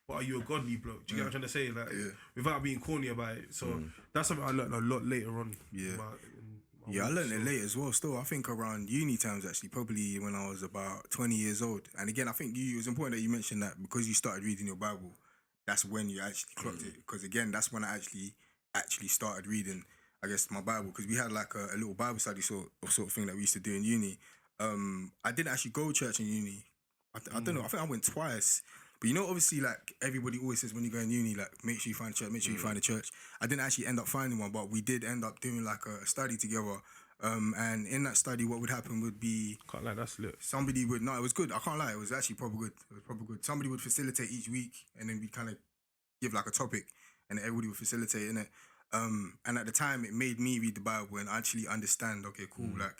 S3: are you a godly bloke? Do you get what I'm trying to say? Like, without being corny about it. So that's something I learned a lot later on.
S4: I learned it late as well. Still, I think around uni times, actually, probably when I was about 20 years old. And again, I think it was important that you mentioned that because you started reading your Bible, that's when you actually clocked it. Because again, that's when I actually started reading, I guess, my Bible. Because we had like a little Bible study sort of thing that we used to do in uni. I didn't actually go to church in uni. I don't know. I think I went twice. But you know, obviously, like everybody always says when you go in uni, like make sure you find a church, make sure you find a church. I didn't actually end up finding one, but we did end up doing like a study together. And in that study, what would happen would be
S3: Can't lie, that's lit.
S4: somebody would, no, it was good. I can't lie, it was actually proper good. It was proper good. Somebody would facilitate each week, and then we'd kind of give like a topic, and everybody would facilitate in it. And at the time, it made me read the Bible and actually understand, okay, cool, like,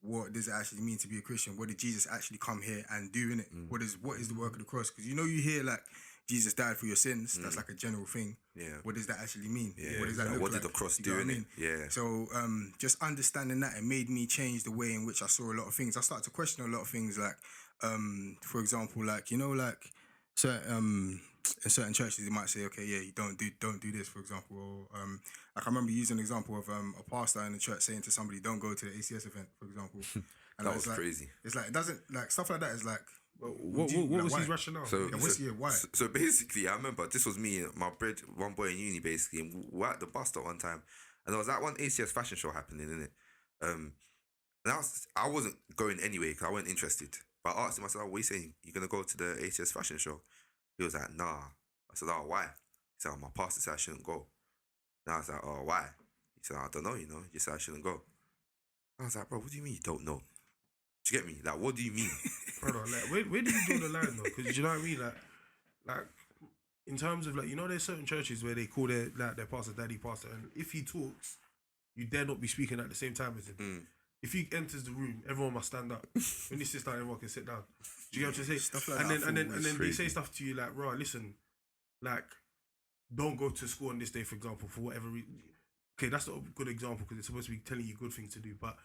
S4: what does it actually mean to be a Christian? What did Jesus actually come here and do in it? What is the work of the cross? Because you hear like Jesus died for your sins. That's like a general thing. Yeah. What does that actually mean?
S1: Yeah.
S4: What does that
S1: Like,
S4: look
S1: what
S4: like?
S1: did the cross
S4: You
S1: do
S4: know what
S1: in
S4: I
S1: it?
S4: mean?
S1: Yeah.
S4: So just understanding that, it made me change the way in which I saw a lot of things. I started to question a lot of things, like for example, like in certain churches, they might say, okay, yeah, you don't do this, for example. Or like I remember using an example of a pastor in the church saying to somebody, don't go to the ACS event, for example. And
S1: That was
S4: like,
S1: crazy.
S4: It's like, it doesn't, like, stuff like that is like,
S3: What was
S4: why?
S3: his rationale?
S4: Why?
S1: So basically, I remember this was me and my one boy in uni, basically, and we were at the bus stop one time, and there was that one ACS fashion show happening, innit? And I wasn't going anyway because I wasn't interested. But I asked him, I said, what are you saying? You gonna go to the ACS fashion show? He was like, nah. I said, oh, why? He said, my pastor said I shouldn't go. And I was like, oh, why? He said, I don't know, he said I shouldn't go. I was like, bro, what do you mean you don't know? Do you get me? Like, what do you mean?
S3: Brother, like, where do you draw the line though? Because you know what I mean? Like, in terms of like, there's certain churches where they call their pastor daddy pastor, and if he talks, you dare not be speaking at the same time as him. If he enters the room, everyone must stand up. When he sits down, everyone can sit down. Do you get what I'm saying?
S4: Stuff like
S3: and
S4: that
S3: then they
S1: crazy.
S3: say stuff to you like, "Right, listen, like, don't go to school on this day, for example, for whatever reason." Okay, that's not a good example because it's supposed to be telling you good things to do, but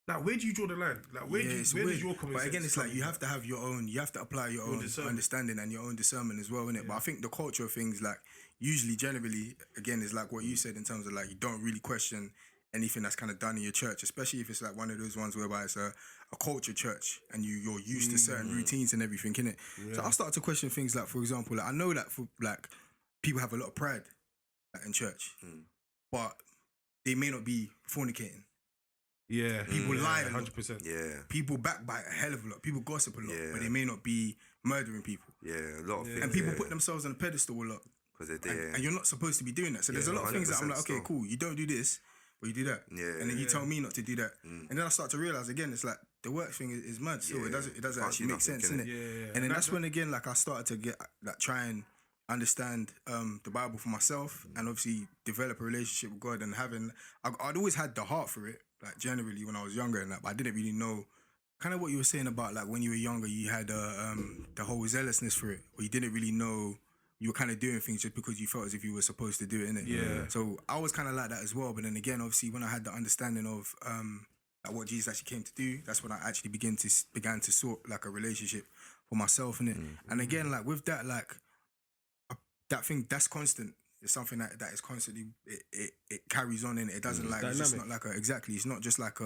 S3: like, where do you draw the line? Like, where does your common
S4: But again,
S3: sense
S4: it's like
S3: come
S4: you
S3: in?
S4: have to have your own. You have to apply your own
S3: discernment.
S4: understanding and your own discernment as well, innit? But I think the culture of things, like, usually, generally, again, is like what you said in terms of like you don't really question anything that's kind of done in your church, especially if it's like one of those ones whereby it's a culture church and you're used to certain routines and everything, innit? So I started to question things like, for example, like I know that for like people have a lot of pride like, in church, but they may not be fornicating.
S3: Yeah.
S4: People lie a lot.
S3: 100%.
S1: Yeah.
S4: People backbite a hell of a lot. People gossip a lot,
S1: Yeah.
S4: but they may not be murdering people.
S1: Yeah, a lot of things.
S4: And people put themselves on a pedestal a lot.
S1: Because they're
S4: And you're not supposed to be doing that. So there's a lot of things that I'm like, okay,
S1: 100%
S4: cool, you don't do this, but you do that.
S1: Yeah.
S4: And then you tell me not to do that. And then I start to realise again, it's like the work thing is mad. So it doesn't
S1: Can't
S4: actually
S1: do
S4: make
S1: nothing,
S4: sense,
S1: can
S4: innit?
S1: it?
S3: Yeah.
S4: And then that's when again, like I started to get like try and understand the Bible for myself and obviously develop a relationship with God and I'd always had the heart for it, like generally when I was younger and that, but I didn't really know kind of what you were saying about like when you were younger, you had the whole zealousness for it, where you didn't really know you were kind of doing things just because you felt as if you were supposed to do it, innit?
S3: Yeah.
S4: So I was kind of like that as well. But then again, obviously, when I had the understanding of like what Jesus actually came to do, that's when I actually began to sort like a relationship for myself, innit? And again, like with that, like that thing, that's constant. It's something that is constantly it carries on in it. It doesn't like it's just not like exactly. It's not just like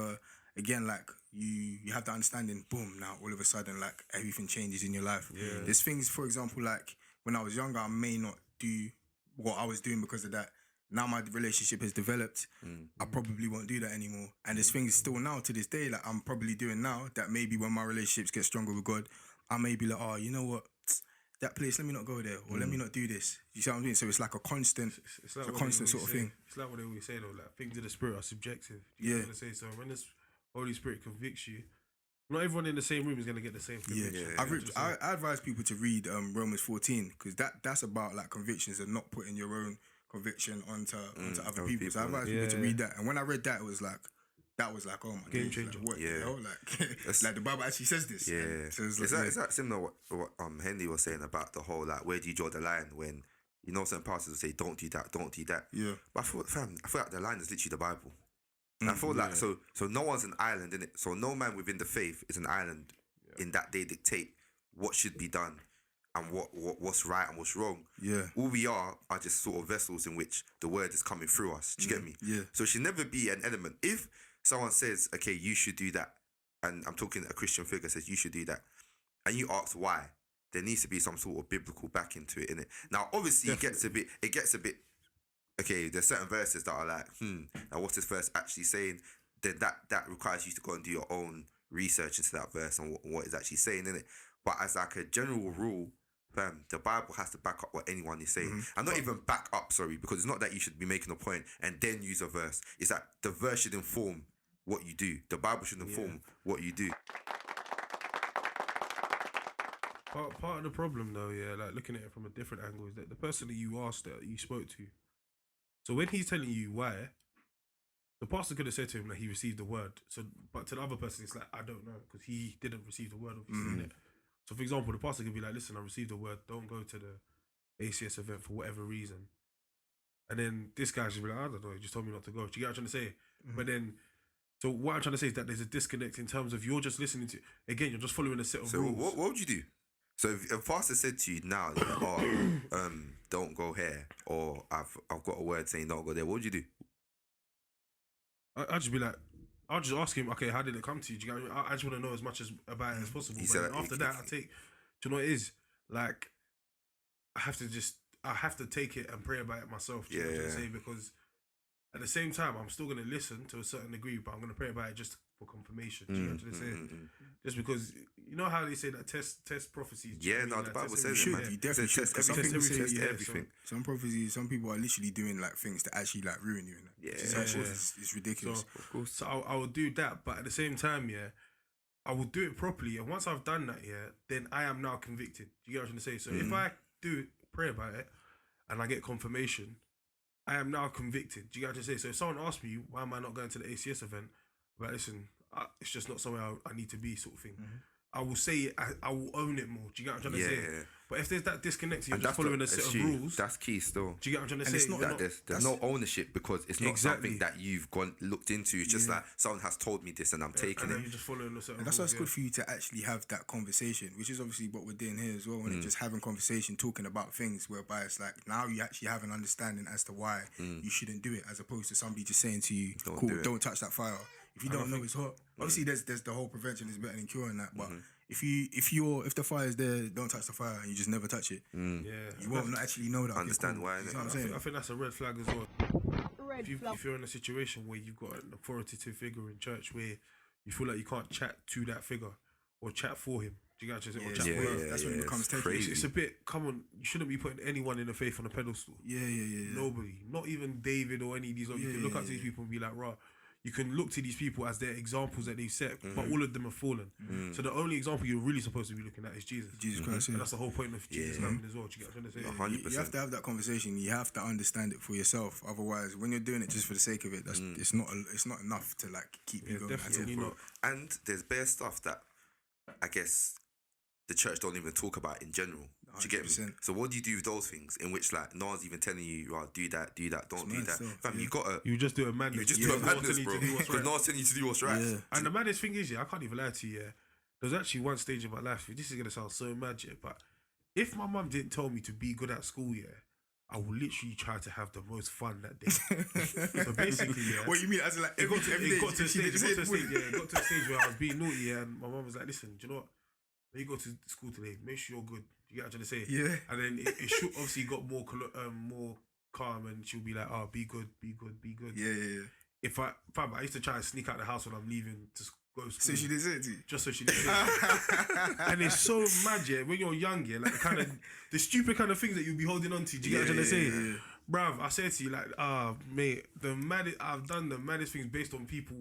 S4: again like you have the understanding. Boom! Now all of a sudden like everything changes in your life.
S3: Yeah.
S4: There's things, for example, like when I was younger, I may not do what I was doing because of that. Now my relationship has developed. I probably won't do that anymore. And there's things still now to this day like I'm probably doing now that maybe when my relationships get stronger with God, I may be like, oh, you know what? That place, let me not go there, or let me not do this. You see what I'm saying? So it's like a constant,
S3: It's like
S4: a
S3: what
S4: constant
S3: they
S4: sort of
S3: always say.
S4: thing.
S3: It's like what they always say though, like things of the spirit are subjective. You know what I'm saying? So when this Holy Spirit convicts you, not everyone in the same room is gonna get the same conviction.
S4: I advise people to read Romans 14 because that's about like convictions and not putting your own conviction onto other people. So I advise people to read that. And when I read that, it was like, oh my
S3: Game
S4: days,
S3: changer.
S4: Like, what the
S1: Yeah.
S4: hell? Like the Bible actually says this.
S1: Yeah.
S4: And so it's
S1: Is
S4: like,
S1: that similar to what Henry was saying about the whole, like, where do you draw the line when, you know, certain pastors will say, don't do that, don't do that.
S4: Yeah.
S1: But I feel like the line is literally the Bible. And I feel like, so no one's an island, innit? So no man within the faith is an island in that they dictate what should be done and what's right and what's wrong.
S4: Yeah.
S1: All we are just sort of vessels in which the word is coming through us. Do you get me?
S4: Yeah.
S1: So it should never be an element. If someone says, okay, you should do that, and I'm talking a Christian figure says you should do that, and you ask why, there needs to be some sort of biblical backing to it, innit? Now, obviously, it gets a bit, okay, there's certain verses that are like, now what's this verse actually saying? Then that requires you to go and do your own research into that verse and what it's actually saying, innit? But as like a general rule, the Bible has to back up what anyone is saying. And not even back up, sorry, because it's not that you should be making a point and then use a verse. It's that the verse should inform what you do. The Bible should inform what you do.
S3: Part of the problem though, like looking at it from a different angle, is that the person that you asked, that you spoke to, so when he's telling you why, the pastor could have said to him that he received the word. So, but to the other person, it's like, I don't know, because he didn't receive the word, obviously, innit? So, for example, the pastor could be like, listen, I received the word, don't go to the ACS event for whatever reason. And then this guy should be like, I don't know, he just told me not to go. Do you get what I'm trying to say? But then, so what I'm trying to say is that there's a disconnect in terms of you're just listening to, again, you're just following a set of
S1: So
S3: rules.
S1: what would you do? So if a pastor said to you now, don't go here, or I've got a word saying don't go there, what would you do?
S3: I'd just be like, I'll just ask him, okay, how did it come to you? Do you get what I mean? I just want to know as much about it as possible.
S1: He
S3: But
S1: said
S3: then after that, do you know what it is? Like, I have to take it and pray about it myself. Do you know what I'm trying to say? Because at the same time, I'm still going to listen to a certain degree, but I'm going to pray about it just for confirmation. Do you know what I'm trying to say? Just because, you know how they say that test prophecies.
S1: Yeah, no, the Bible says it, man.
S4: You definitely should.
S1: Test
S4: Some
S1: everything.
S4: people
S1: Test
S4: say,
S1: everything.
S4: Some prophecies, some people are literally doing like things to actually like ruin you. It's ridiculous.
S3: So I will do that, but at the same time, I will do it properly. And once I've done that, then I am now convicted. Do you get what I'm trying to say? So if I do pray about it and I get confirmation, I am now convicted. Do you get what I'm trying to say? So if someone asks me, why am I not going to the ACS event? But listen, it's just not somewhere I need to be, sort of thing. I will say it. I will own it more. Do you get what I'm trying to say?
S1: Yeah.
S3: But if there's that disconnect, you're
S1: And
S3: just following a set of rules.
S1: That's key still.
S3: Do you get what I'm trying to
S4: And
S3: say?
S4: it's not
S3: You're
S1: That there's
S4: that's-
S1: no ownership because it's not
S3: Exactly.
S1: something that you've looked into. It's just like someone has told me this and I'm taking
S3: and then
S1: it.
S3: you're just following a set of
S4: And that's why
S3: rules.
S4: it's good for you to actually have that conversation, which is obviously what we're doing here as well. When it's just having conversation, talking about things whereby it's like now you actually have an understanding as to why you shouldn't do it, as opposed to somebody just saying to you,
S1: Don't
S4: "Cool,
S1: do it."
S4: don't touch that fire." If you don't know it's hot, obviously there's the whole prevention is better than curing that. But if the fire is there, don't touch the fire, and you just never touch it.
S3: Yeah.
S4: You won't actually know that.
S1: Understand
S4: cool.
S1: why,
S4: You
S1: innit?
S4: know what I'm
S3: I
S4: saying?
S3: think that's a red flag as well.
S5: Red
S3: If
S5: flag.
S3: you're in a situation where you've got an authoritative figure in church where you feel like you can't chat to that figure or chat for him, do you get what I'm saying? Or chat
S1: Yeah,
S3: for her.
S4: That's when it becomes
S1: it's
S4: techie.
S1: crazy.
S3: It's a bit. Come on, you shouldn't be putting anyone in the faith on a pedestal.
S4: Yeah.
S3: Nobody, not even David or any of these. You can look up to these people and be like, "Right." You can look to these people as their examples that they've set, but all of them have fallen. So the only example you're really supposed to be looking at is Jesus.
S4: Jesus Christ.
S3: And
S4: Yeah.
S3: that's the whole point of Jesus coming as well. Do you get what I'm trying to say?
S1: 100%.
S4: You have to have that conversation. You have to understand it for yourself. Otherwise, when you're doing it just for the sake of it, that's it's not enough to like keep you going.
S3: Definitely not.
S1: And there's bare stuff that I guess the church don't even talk about in general. Do you get me?
S4: 100%.
S1: So what do you do with those things in which like no one's even telling you, oh, do that, don't do
S4: mad
S1: that.
S4: still,
S1: Fam, you gotta
S3: You just do a madness.
S1: you just
S3: Because
S1: do a
S3: no one's
S1: madness,
S3: telling
S1: bro.
S3: you to do what's
S1: Because
S3: right.
S1: no one's telling you to do what's right.
S4: Yeah.
S3: And the maddest thing is, I can't even lie to you, there's actually one stage in my life, this is going to sound so mad, but if my mum didn't tell me to be good at school, I will literally try to have the most fun that day. So basically,
S4: What you mean? As in, like
S3: it got to a
S4: she
S3: stage
S4: did
S3: where I was being naughty, and my mum was like, "Listen, do you know what? When you go to school today, make sure you're good." You get what I'm trying to say?
S4: Yeah.
S3: And then it should obviously got more calm, and she'll be like, "Oh, be good."
S4: Yeah.
S3: If I used to try and sneak out the house when I'm leaving to go to school.
S4: So she did it to you.
S3: Just so she didn't. And it's so mad, when you're young, like the stupid kind of things that you'll be holding on to. Do you get what I'm trying to say?
S4: Yeah.
S3: Bruv, I said to you, like, mate, I've done the maddest things based on people,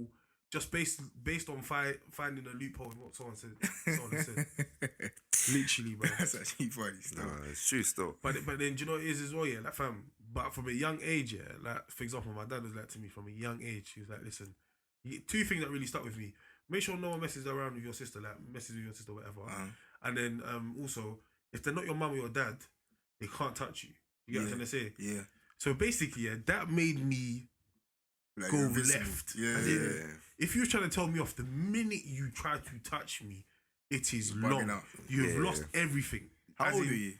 S3: just based on finding a loophole in what someone said. Literally, bro.
S4: That's actually funny stuff.
S1: Nah, it's true still.
S3: But then, do you know what it is as well, like, fam? But from a young age, like, for example, my dad was like to me from a young age, he was like, listen, two things that really stuck with me. Make sure no one messes around with your sister, whatever. And then also, if they're not your mum or your dad, they can't touch you. You get what I'm trying to say?
S4: Yeah.
S3: So basically, that made me
S4: Like,
S3: go
S4: you're invincible.
S3: left.
S4: Yeah.
S3: As in, if you were trying to tell me off, the minute you try to touch me, it is
S4: bugging
S3: long.
S4: out.
S3: You have
S1: Yeah.
S3: lost everything.
S4: How
S3: As
S4: old
S3: in,
S4: are you?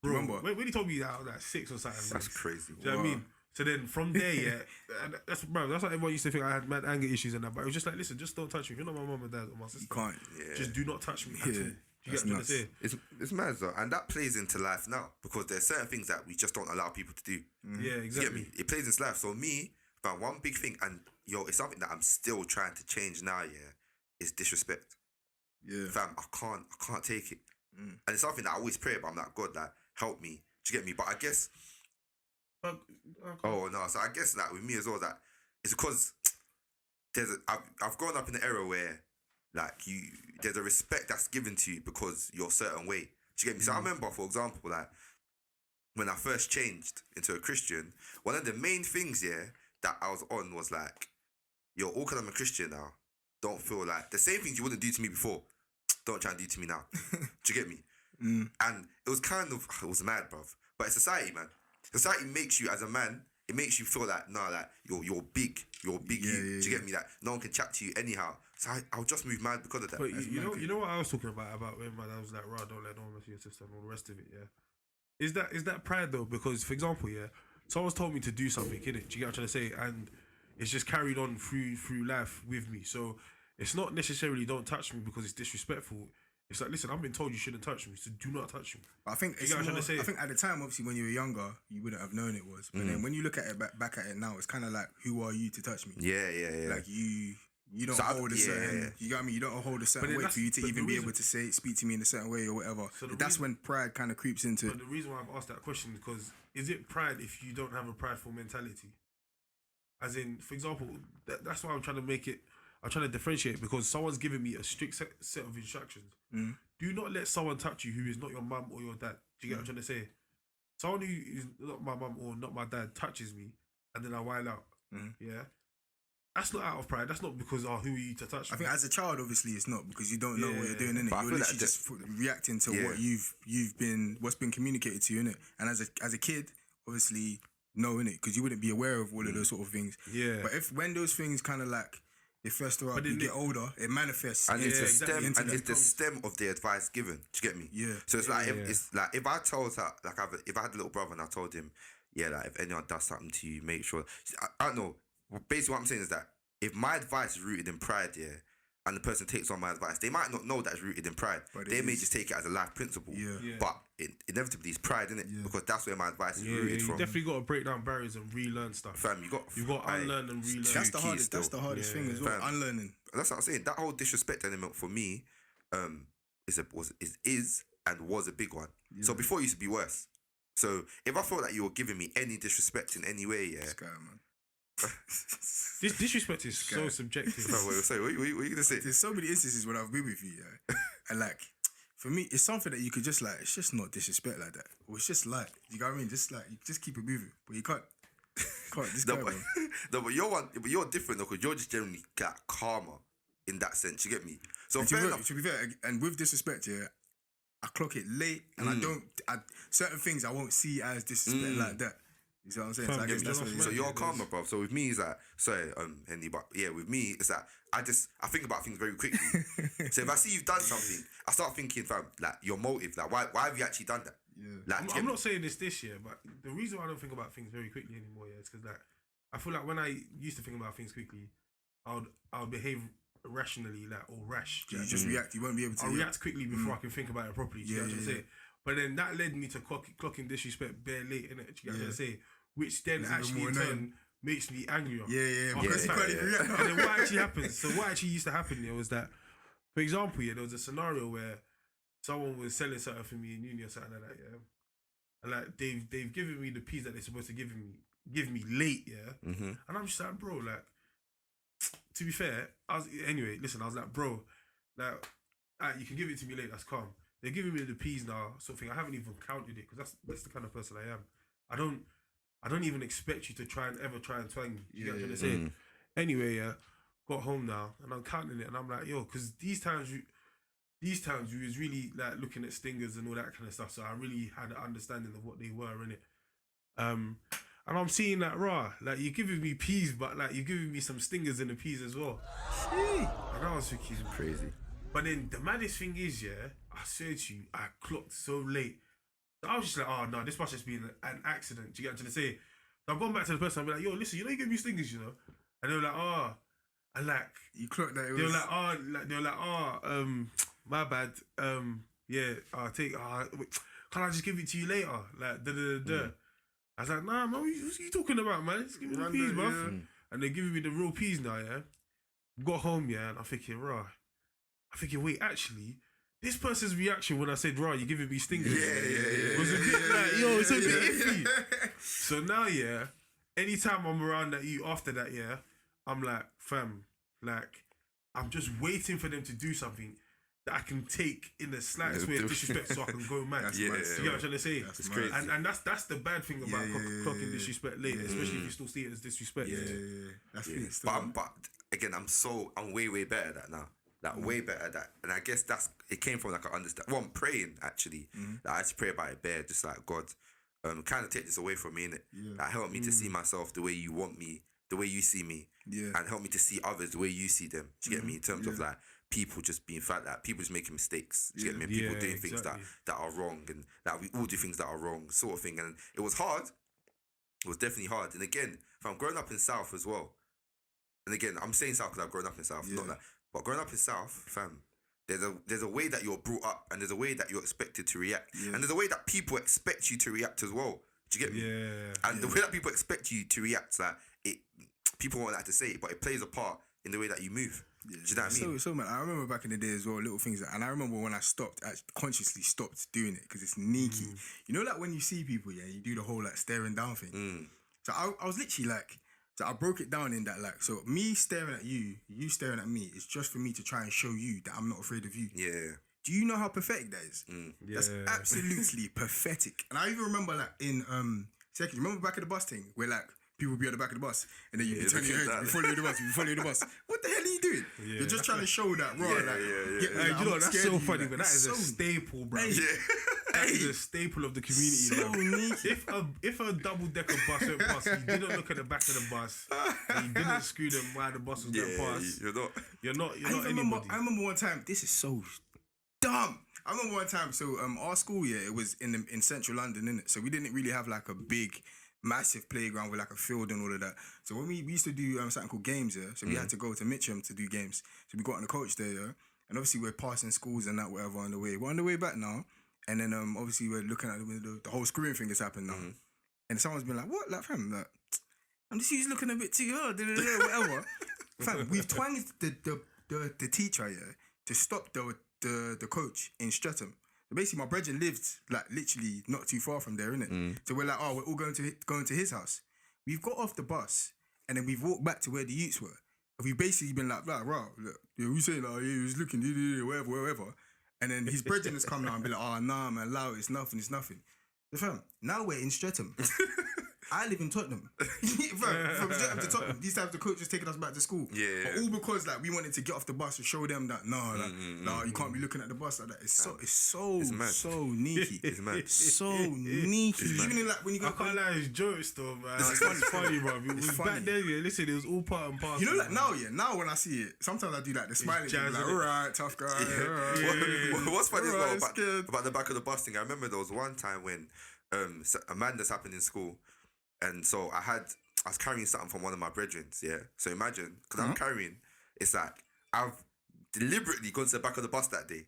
S3: bro?
S4: Remember?
S3: When he told me that I was like 6 or something.
S1: That's crazy.
S3: Do you know what I mean? So then from there, and that's why everyone used to think I had mad anger issues and that. But it was just like, listen, just don't touch me. If you're not my mum and dad or my sister,
S4: You can't.
S3: just do not touch me at all.
S4: Yeah.
S3: Do you get
S4: That's
S3: what I'm trying
S4: nuts.
S3: to say?
S1: It's mad though, and that plays into life now because there's certain things that we just don't allow people to do.
S3: Yeah,
S1: You get
S3: exactly.
S1: me? It plays into life. So me, but one big thing, and it's something that I'm still trying to change now. Is disrespect.
S4: Yeah.
S1: Fam, I can't take it, and it's something that I always pray about. I'm like, God, like, help me. Do you get me? But I guess,
S3: But,
S1: oh no, so I guess that with me as well, that it's because I've grown up in an era where like there's a respect that's given to you because you're a certain way. Do you get me? So I remember, for example, like when I first changed into a Christian, one of the main things that I was on was like, yo, all because I'm a Christian now, don't feel like the same things you wouldn't do to me before, don't try and do to me now. Do you get me? And it was mad, bruv. But it's society, man. Society makes you as a man, it makes you feel like, nah, like you're big. Do you get me? That no one can chat to you anyhow. So I'll just move mad because of that.
S3: But you know what I was talking about when my dad was like, "Rah, don't let no one mess with your sister," and all the rest of it. Is that pride though? Because for example, someone's told me to do something, innit? Do you get what I'm trying to say? And it's just carried on through life with me. So it's not necessarily don't touch me because it's disrespectful. It's like, listen, I've been told you shouldn't touch me, so do not touch me.
S4: But I think
S3: You get what I'm trying to say?
S4: I think at the time, obviously, when you were younger, you wouldn't have known it was. But then when you look at it back at it now, it's kind of like, who are you to touch me?
S1: Yeah.
S4: Like you don't
S1: So
S4: hold a certain. You got me. You don't hold a certain
S3: then
S4: way for you to
S3: but
S4: even
S3: the
S4: be
S3: reason-
S4: able to speak to me in a certain way or whatever.
S3: So the
S4: That's
S3: reason-
S4: when pride kind of creeps into it.
S3: But the reason why I've asked that question is because is it pride if you don't have a prideful mentality? As in, for example, that's why I'm trying to make it. I'm trying to differentiate because someone's giving me a strict set of instructions. Do not let someone touch you who is not your mum or your dad. Do you get what I'm trying to say? Someone who is not my mum or not my dad touches me, and then I wild out. Yeah, that's not out of pride. That's not because who are you to touch?
S4: I think as a child, obviously, it's not because you don't know what you're doing, innit?
S1: But I
S4: You're
S1: feel
S4: literally
S1: like
S4: just reacting to what what's been communicated to you, innit? And as a kid, obviously, no, innit? Because you wouldn't be aware of all of those sort of things.
S3: Yeah.
S4: But when those things kind of like they fester up, you get older, it manifests.
S1: And it's the
S3: exactly.
S1: stem, and it's the stem of the advice given. Do you get me?
S4: Yeah.
S1: So it's if I told her, like, if I had a little brother and I told him, yeah, like if anyone does something to you, make sure. I don't know. Basically, what I'm saying is that if my advice is rooted in pride, and the person takes on my advice, they might not know that it's rooted in pride.
S4: But
S1: they may just take it as a life principle.
S4: Yeah.
S1: But inevitably, it's pride, innit?
S4: Yeah.
S1: Because that's where my advice is rooted
S3: You
S1: from.
S3: definitely got to break down barriers and relearn stuff.
S1: Fam, you got
S3: to unlearn and relearn.
S4: That's the
S1: keys
S4: hardest.
S1: still.
S4: That's the hardest thing as well.
S1: Fam.
S4: Unlearning.
S1: That's what I'm saying. That whole disrespect element for me, is and was a big one. So before it used to be worse. So if I felt like you were giving me any disrespect in any way,
S4: This guy, man.
S3: This disrespect is so subjective.
S1: Sorry, what are you gonna say?
S4: There's so many instances when I've been with you, and like, for me, it's something that you could just like. It's just not disrespect like that. Or it's just like, you know what I mean? Just like, you just keep it moving, but you can't. This guy, man.
S1: No, but you're different though, because you're just generally calmer in that sense. You get me? So
S4: And
S1: fair enough.
S4: to be fair, and with disrespect, I clock it late, and certain things I won't see as disrespect like that. You see what I'm saying? So I guess that's what it is.
S1: So you're calmer, bro. So with me, it's like, sorry, Henry, but yeah, with me, it's like I think about things very quickly. So if I see you've done something, I start thinking, fam, like your motive, like why have you actually done that?
S4: Yeah.
S1: Like,
S3: I'm not saying this year, but the reason why I don't think about things very quickly anymore, is because like I feel like when I used to think about things quickly, I would behave rationally, like, or rash.
S4: You just react. You won't be able to.
S3: I'll react quickly before I can think about it properly. Do you know what I'm saying? But then that led me to clocking disrespect bare late, innit? Do you get what I'm saying? Which then actually in turn makes me angrier.
S4: Yeah. Because you can't even react.
S3: And then what actually happens? So what actually used to happen there was that, for example, there was a scenario where someone was selling something for me in uni or something like that, and like they've given me the piece that they're supposed to give me late, and I'm just like, bro, like, to be fair, I was like, bro, like, you can give it to me late, that's calm. They're giving me the peas now, sort of thing. I haven't even counted it because that's the kind of person I am. I don't even expect you to try and twang me. You get what I'm trying to say? Anyway, got home now and I'm counting it and I'm like, yo, because these times you was really like looking at stingers and all that kind of stuff. So I really had an understanding of what they were, innit? And I'm seeing that like you're giving me peas, but like you're giving me some stingers in the peas as well. And I was thinking,
S1: crazy.
S3: But then the maddest thing is, I said to you, I clocked so late. So I was just like, oh no, this must just be an accident. Do you get what I'm trying to say? So I've gone back to the person, I'm like, yo, listen, you give me stingers, And they were like, and like,
S4: you clocked that.
S3: They were like, my bad. Wait, can I just give it to you later? Like, I was like, nah, man, what you talking about, man? Just give me the peas, bruv. And they're giving me the real peas now, Got home, and I'm thinking, wait, actually, this person's reaction when I said, you're giving me stingers, was a bit like, yo, it's a bit iffy. So now, anytime I'm around you after that, I'm like, fam, like, I'm just waiting for them to do something that I can take in the slightest way of disrespect so I can go mad. You get what I'm trying to say?
S1: It's crazy.
S3: And that's the bad thing about clocking disrespect late, especially if you still see it as disrespect.
S4: That's
S1: But again, I'm way better at that now. Like way better at that. And I guess it came from like I understand. Well, I'm praying actually. Like, I just pray about it bare, just like, God, kind of take this away from me, innit? Like, help me to see myself the way you want me, the way you see me. And help me to see others the way you see them. Do you get me? In terms of like people just being fat, like people just making mistakes. Do you get me? And people doing things that are wrong, and like we all do things that are wrong, sort of thing. And it was hard. It was definitely hard. And again, if I'm growing up in South as well, and again, I'm saying South because I've grown up in South, not that. But growing up in South, fam, there's a way that you're brought up, and there's a way that you're expected to react, and there's a way that people expect you to react as well. Do you get me? And the way that people expect you to react, like people won't like to say it, but it plays a part in the way that you move. Do you know what I mean?
S4: So man, I remember back in the day as well, little things, and I remember when I consciously stopped doing it because it's sneaky. You know, like when you see people, you do the whole like staring down thing. So I was literally like, so I broke it down in that, like, so me staring at you staring at me is just for me to try and show you that I'm not afraid of you. Do you know how pathetic that is? That's absolutely pathetic. And I even remember like in second, remember back at the bus thing where like people would be at the back of the bus, and then you'd be
S1: Yeah,
S4: turning your head,
S1: look at
S4: you
S1: that.
S4: follow the bus, you follow the bus. What the hell are you doing?
S3: Yeah.
S4: You're just trying to show that, raw.
S1: Yeah,
S4: like,
S1: yeah.
S4: get me,
S3: Hey,
S4: I'm
S3: you know
S4: not
S3: that's
S4: scared
S3: so
S4: of you,
S3: funny,
S4: like,
S3: but that
S4: it's
S3: is a
S4: so-
S3: staple, bro.
S4: Hey,
S3: That
S4: hey,
S3: is a staple of the community.
S4: so
S3: bro.
S4: neaky.
S3: If a double decker bus went past, you didn't look at the back of the bus. And you didn't screw them while the bus was going past.
S1: You're not.
S3: You're not
S4: I
S3: anybody.
S4: remember one time. This is so dumb. I remember one time. So our school, it was in central London, innit? So we didn't really have like a big, massive playground with like a field and all of that. So when we used to do something called games, so we had to go to Mitcham to do games. So we got on the coach there, and obviously we're passing schools and that whatever on the way. We're on the way back now, and then obviously we're looking at the whole screwing thing has happened now, and someone's been like, "What, like fam? Like, I'm just he's looking a bit too hard, whatever." Fam, we've twanged the teacher to stop the coach in Streatham. So basically, my brethren lived like literally not too far from there, innit? So we're like, oh, we're all going to his house. We've got off the bus and then we've walked back to where the youths were. And we've basically been like, look, we saying, oh, yeah, he was looking, whatever. And then his brethren has come now and be like, oh, nah, man, allow it, it's nothing. So fam, now we're in Streatham. I live in Tottenham. From Streatham to Tottenham. These times the coach was taking us back to school.
S1: Yeah.
S4: But all because like we wanted to get off the bus and show them that no, you can't be looking at the bus like that. It's so
S1: mad.
S4: so sneaky.
S1: It's mad.
S4: So sneaky. Even in like when you
S3: I
S4: go
S3: can't lie, it's jokes though, man.
S4: It's
S3: It's funny, bro. It was
S4: funny.
S3: back then, yeah. Listen, it was all part and parcel.
S4: you know, like
S3: man.
S4: now when I see it, sometimes I do like the smiling thing,
S3: jazz,
S4: like,
S3: innit?
S4: alright, tough guy. alright.
S1: What's funny as well
S4: Alright, scared.
S1: about the back of the bus thing? I remember there was one time when a madness happened in school, and so I was carrying something from one of my brethren. Yeah, so imagine because I'm carrying. It's like I've deliberately gone to the back of the bus that day,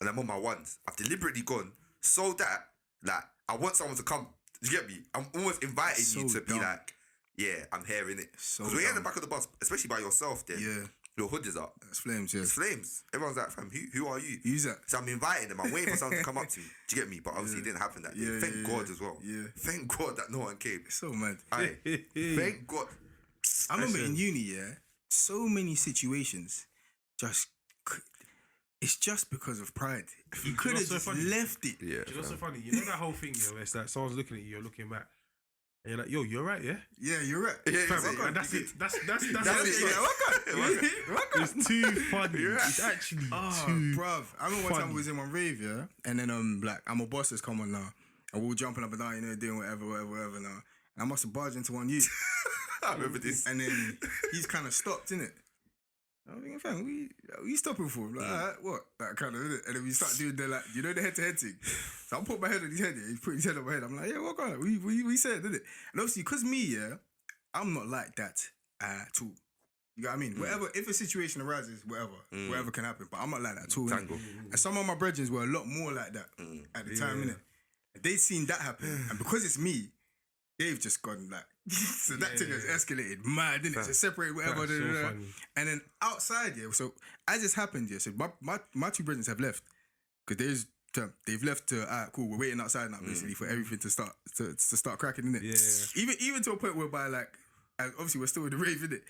S1: and I'm on my ones. I've deliberately gone so that like I want someone to come. Do you get me? I'm almost inviting you
S4: So
S1: to be
S4: dumb.
S1: like, yeah, I'm here innit?
S4: So
S1: Because when you're in the
S4: dumb.
S1: back of the bus, especially by yourself, then
S4: Yeah.
S1: your hood is up.
S4: It's flames,
S1: It's
S4: yeah.
S1: flames. Everyone's like, fam, who are you?
S4: Use that.
S1: So I'm inviting them. I'm waiting for someone to come up to me. Do you get me? But obviously it didn't happen that day.
S4: Yeah,
S1: Thank
S4: yeah,
S1: God
S4: yeah.
S1: as well.
S4: Yeah.
S1: Thank God that no one came.
S4: It's so mad.
S1: Aye. Thank God.
S4: I remember in uni, so many situations it's just because of pride. You could have
S3: so
S4: just
S3: funny?
S4: left it.
S1: Yeah.
S3: You know what's so funny? You know that whole thing, where it's like someone's looking at you, you're looking back, and you're like, "Yo, you're right, yeah."
S4: Yeah, you're right.
S1: Yeah,
S3: Fam,
S1: exactly.
S3: and that's it. That's
S1: That's
S3: it.
S1: it. Yeah,
S3: It's too funny.
S1: You're right.
S3: It's actually
S4: Oh,
S3: too.
S4: bruv. I remember one time
S3: funny.
S4: we was in one rave, and then like I'm a boss has come on now, and we were jumping up and down, doing whatever now. And I must have barged into one youth,
S1: I remember this.
S4: and then he's kind of stopped, innit? I'm thinking, fam, we stopping for? I'm like, alright, what? That kind of, innit? And then we start doing the like, the head-to-head thing. So I'm putting my head on his head, he put his head on my head. I'm like, yeah, what going on? We said, did it? And obviously, because me, I'm not like that at all. You know what I mean? Whatever, if a situation arises, whatever can happen. But I'm not like that at all. innit?
S1: Tango.
S4: And some of my brethren were a lot more like that at the time, innit? And they'd seen that happen. And because it's me, they've just gone like, so that thing has escalated mad, innit? So separate whatever.
S3: That's so
S4: da, da, da.
S3: funny.
S4: And then outside, so as this happened, so my two brethren have left. Because they've left to, cool, we're waiting outside now, basically, for everything to start cracking, innit?
S3: Yeah.
S4: Even to a point whereby, like, and obviously we're still in the rave, innit?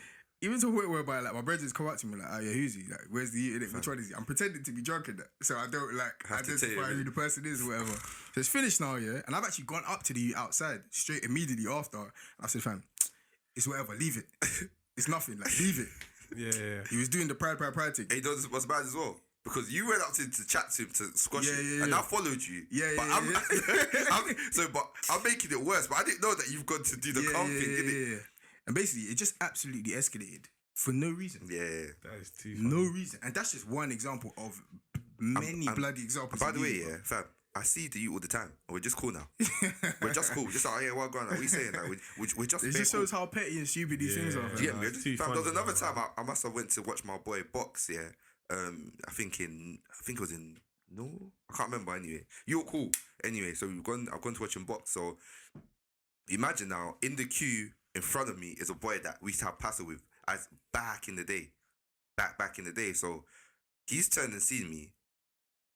S4: Even to a point whereby, like, my brothers come up to me, like, oh yeah, who's he? Like, where's the innit? Which one is he? I'm pretending to be drunk in that. So I don't, like,
S1: Have to tell you,
S4: identify who
S1: innit?
S4: the person is or whatever. So it's finished now, yeah? And I've actually gone up to the outside straight immediately after. I said, fam, it's whatever, leave it. It's nothing, like, leave it.
S3: Yeah.
S4: He was doing the pride thing.
S1: He does what's bad as well. Because you went up to chat to him to squash
S4: Yeah,
S1: him,
S4: yeah,
S1: and
S4: yeah.
S1: I followed you.
S4: Yeah,
S1: but
S4: yeah,
S1: but I'm making it worse. But I didn't know that you've gone to do the calm thing, innit?
S4: yeah. And basically, it just absolutely escalated for no reason.
S1: Yeah.
S3: That is too funny.
S4: No reason. And that's just one example of many bloody examples.
S1: By the
S4: of
S1: way,
S4: these, bro.
S1: fam, I see you all the time. And we're just cool now. We're just cool. Just like, oh yeah, what going on? What are you saying? Like, we're just.
S4: It
S1: bare
S4: just
S1: cool.
S4: shows how petty and stupid these things are.
S3: Yeah.
S4: fam.
S1: Yeah,
S3: It's too
S1: fam, there was
S3: funny,
S1: another
S3: man.
S1: time I must have went to watch my boy box. Yeah, I think it was in I can't remember. Anyway, you were cool. Anyway, so I've gone to watch him box. So imagine now in the queue in front of me is a boy that we used to have pasta with as back in the day, back in the day. So he's turned and seen me,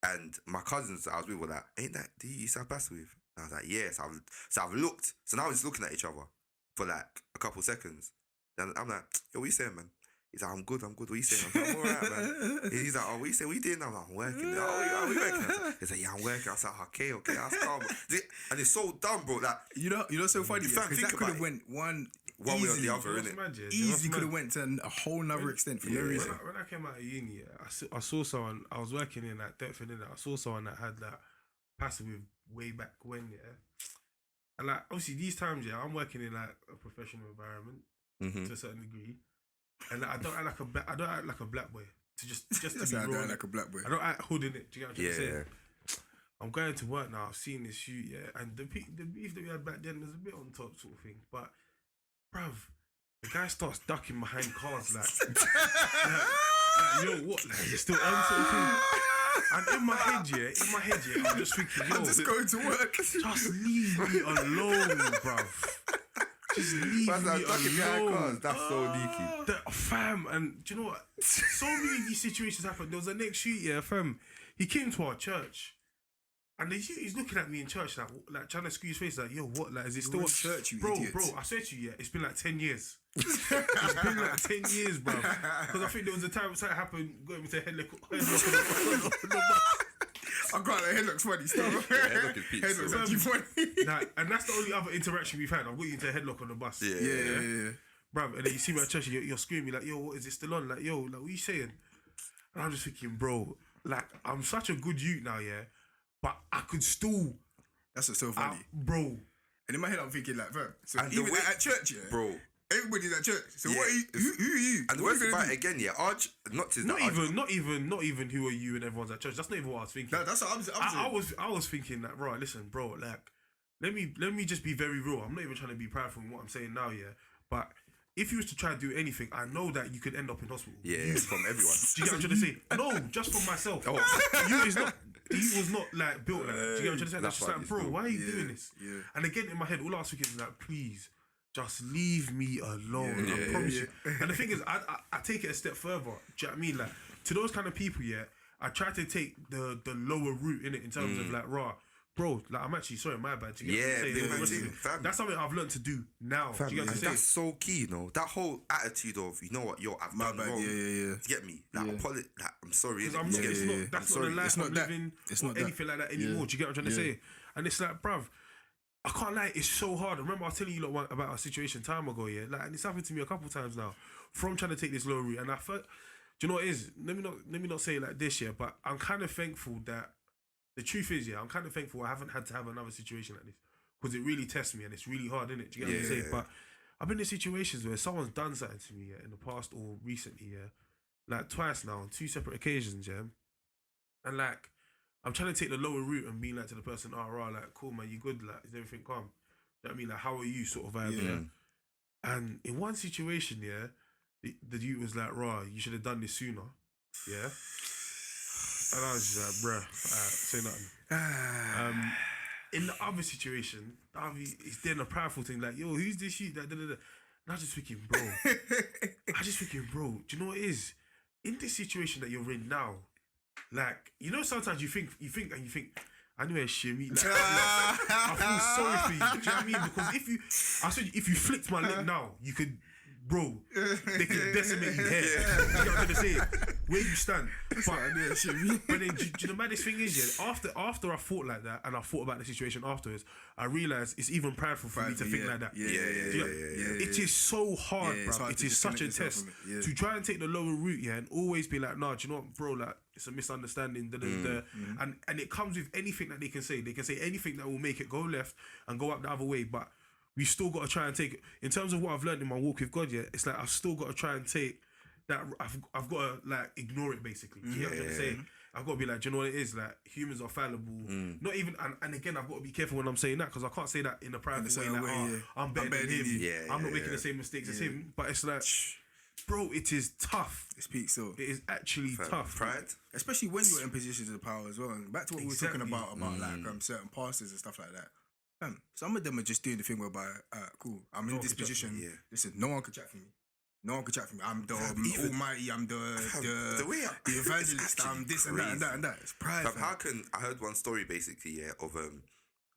S1: and my cousins I was with were like, "Ain't that the you used to have pasta with?" And I was like, "Yes." So I've looked. So now we're just looking at each other for like a couple seconds. Then I'm like, "Yo, what you saying, man?" He's like, I'm good. What are you saying? I'm like, I'm alright, man. He's like, oh, what you saying? What you doing? I'm like, I'm working. Oh, you working? He's like, yeah, I'm working. I was like, okay, that's calm. And it's so dumb, bro. Like,
S4: You know, so funny.
S1: Fam,
S4: Because
S1: think
S4: that could
S1: about
S4: have
S1: it.
S4: went
S1: one way or the
S4: Easily.
S1: other,
S3: What's
S1: innit?
S3: mad, yeah?
S4: Easily
S3: What's
S4: could have
S3: mad?
S4: went to a whole nother extent for no
S1: Yeah.
S4: reason.
S3: When I came out of uni, I saw someone. I was working in that Deptford, in I saw someone that had that passive way back when, yeah. And like obviously these times, yeah, I'm working in like a professional environment
S1: Mm-hmm.
S3: to a certain degree, and like, I don't act like a black boy to just to
S4: That's
S3: be
S4: how I
S3: real.
S4: don't like a black boy.
S3: I don't act hood in it. Do you get what I'm
S1: Yeah,
S3: trying to
S1: yeah.
S3: say? I'm going to work now. I've seen this shoot, yeah, and the beef that we had back then was a bit on top, sort of thing. But, bruv, the guy starts ducking behind cars, like yo, what? Like, you're still on, sort of thing. And in my head, yeah, I'm just thinking, yo,
S4: I'm just going to work.
S3: just leave me alone, bruv. Just leave
S1: Man's like
S3: me
S1: ducking behind
S3: alone.
S1: cars. That's so leaky.
S3: Fam, and do you know what? So many of these situations happened. There was a next shoot, yeah, fam. He came to our church, and he's looking at me in church, like trying to screw his face, like, yo, what? Like, is it still
S4: in church, you
S3: bro?
S4: idiot.
S3: Bro, I swear to you, yeah, it's been like 10 years. It's been like 10 years, bro. Because I think there was a time something happened, got him to headlock on the bus.
S4: I got it. Head looks funny still.
S1: Headlock is peak
S4: Head
S1: still.
S4: looks actually funny.
S3: Nah, and that's the only other interaction we've had. I've got you into a headlock on the bus.
S1: Yeah.
S3: Bruv, and then you see me at church, you're screaming like, yo, what is it still on? Like, yo, like, what are you saying? And I'm just thinking, bro, like, I'm such a good youth now, yeah, but I could still,
S4: That's what's so funny.
S3: bro.
S4: And in my head, I'm thinking like, bro. So
S1: And the
S4: even
S1: way-
S4: at church, yeah,
S1: Bro.
S4: everybody's at church. So
S1: Yeah,
S4: what? Are you, who are you?
S1: And the
S4: What
S1: worst
S4: are you
S1: about
S4: gonna
S1: it again, yeah, not
S3: Not even who are you and everyone's at church. That's not even what I was thinking.
S4: do? That's what I'm saying.
S3: I was thinking that, right, listen, bro, like, let me just be very real. I'm not even trying to be proudful in what I'm saying now, yeah. But if you was to try to do anything, I know that you could end up in hospital.
S1: Yeah, it's from everyone.
S3: Do you get what I'm trying to say? No, just for myself.
S1: Oh.
S3: You was not like built like that. Do you get what I'm trying to say?
S1: That's
S3: That's just
S1: why
S3: like,
S1: it's
S3: bro,
S1: built.
S3: why are you doing this?
S4: Yeah.
S3: And again, in my head, all I was thinking is like, please, just leave me alone.
S1: Yeah,
S3: I
S1: yeah,
S3: promise you. And the thing is, I take it a step further. Do you know what I mean? Like, to those kind of people, yeah, I try to take the lower route in it in terms of like, raw. Bro, like, I'm actually sorry, my bad. Do you get what I'm saying?
S1: big man
S3: Honestly,
S1: thing, fam.
S3: that's something I've learned to do now. Do you get what I'm
S1: And
S3: saying?
S1: that's so key, you know. That whole attitude of, you know what, yo, I've
S4: My
S1: done
S4: bad,
S1: wrong.
S4: yeah.
S1: You get me? Like, like, I'm sorry.
S3: Because
S1: innit?
S3: I'm
S1: You
S3: not,
S1: get
S3: it's
S1: me?
S3: not,
S1: I'm
S3: that's not
S1: sorry.
S3: the life
S4: It's not
S3: I'm
S4: that.
S3: living
S4: It's
S3: or
S4: not that.
S3: anything like that anymore.
S6: Yeah.
S3: Do you get what I'm trying to say? And it's like, bruv, I can't lie, it's so hard. I remember I was telling you lot about a situation time ago, yeah? Like, and it's happened to me a couple times now from trying to take this low route. And I felt, do you know what it is? Let me not say it like this, yeah, but I'm kind of thankful that the truth is, yeah, I'm kind of thankful I haven't had to have another situation like this because it really tests me and it's really hard, innit? Do you get what I'm saying?
S1: Yeah.
S3: But I've been in situations where someone's done something to me, yeah, in the past or recently, yeah, like twice now on 2 separate occasions, yeah, and like I'm trying to take the lower route and being like to the person, oh, right, like, cool, man, you good, like, is everything calm? You know what I mean? Like, how are you, sort of vibe, yeah. And in one situation, yeah, the dude was like, raw, you should have done this sooner, yeah. And I was just like, bruh, say nothing. In the other situation, he's doing a prideful thing, like, yo, who's this shit? And I was just thinking, bro, do you know what it is? In this situation that you're in now, like, you know, sometimes you think, I knew a shimmy. Like, I feel sorry for you. Do you know what I mean? Because if you flicked my lip now, you could, bro, they could decimate you here. You know what I'm trying to say? Where you stand. But then, do you know, the maddest thing is, yeah, after I thought like that and I thought about the situation afterwards, I realised it's even prideful for me to think like that. It is so hard,
S4: Yeah, it's
S3: bro.
S4: hard
S3: It
S4: to
S3: is such a
S4: disconnect
S3: test
S4: yourself from it, yeah.
S3: to try and take the lower route, yeah, and always be like, nah, do you know what, bro, like, it's a misunderstanding. And it comes with anything that they can say. They can say anything that will make it go left and go up the other way, but we still got to try and take it. In terms of what I've learned in my walk with God, yeah, it's like I've still got to try and take that. I've got to like ignore it basically. Do you know what I'm trying to say? I've got to be like, do you know what it is? Like, humans are fallible. Not even, and again, I've got to be careful when I'm saying that because I can't say that in a private way.
S4: certain
S3: Like,
S4: way,
S3: oh,
S4: yeah.
S3: I'm better than him. I'm not making
S1: yeah.
S3: the same mistakes as him. But it's like, bro, it is tough.
S4: It's peak so.
S3: It is actually tough.
S1: Pride.
S4: Especially when you're in positions of power as well. And back to what we were talking about like certain pastors and stuff like that. Some of them are just doing the thing whereby, cool, I'm in this position. Listen, no one can chat for me. No one can chat for me. I'm the almighty. I'm the evangelist. I'm this and that and that and that. It's pride.
S1: I heard one story basically, yeah, of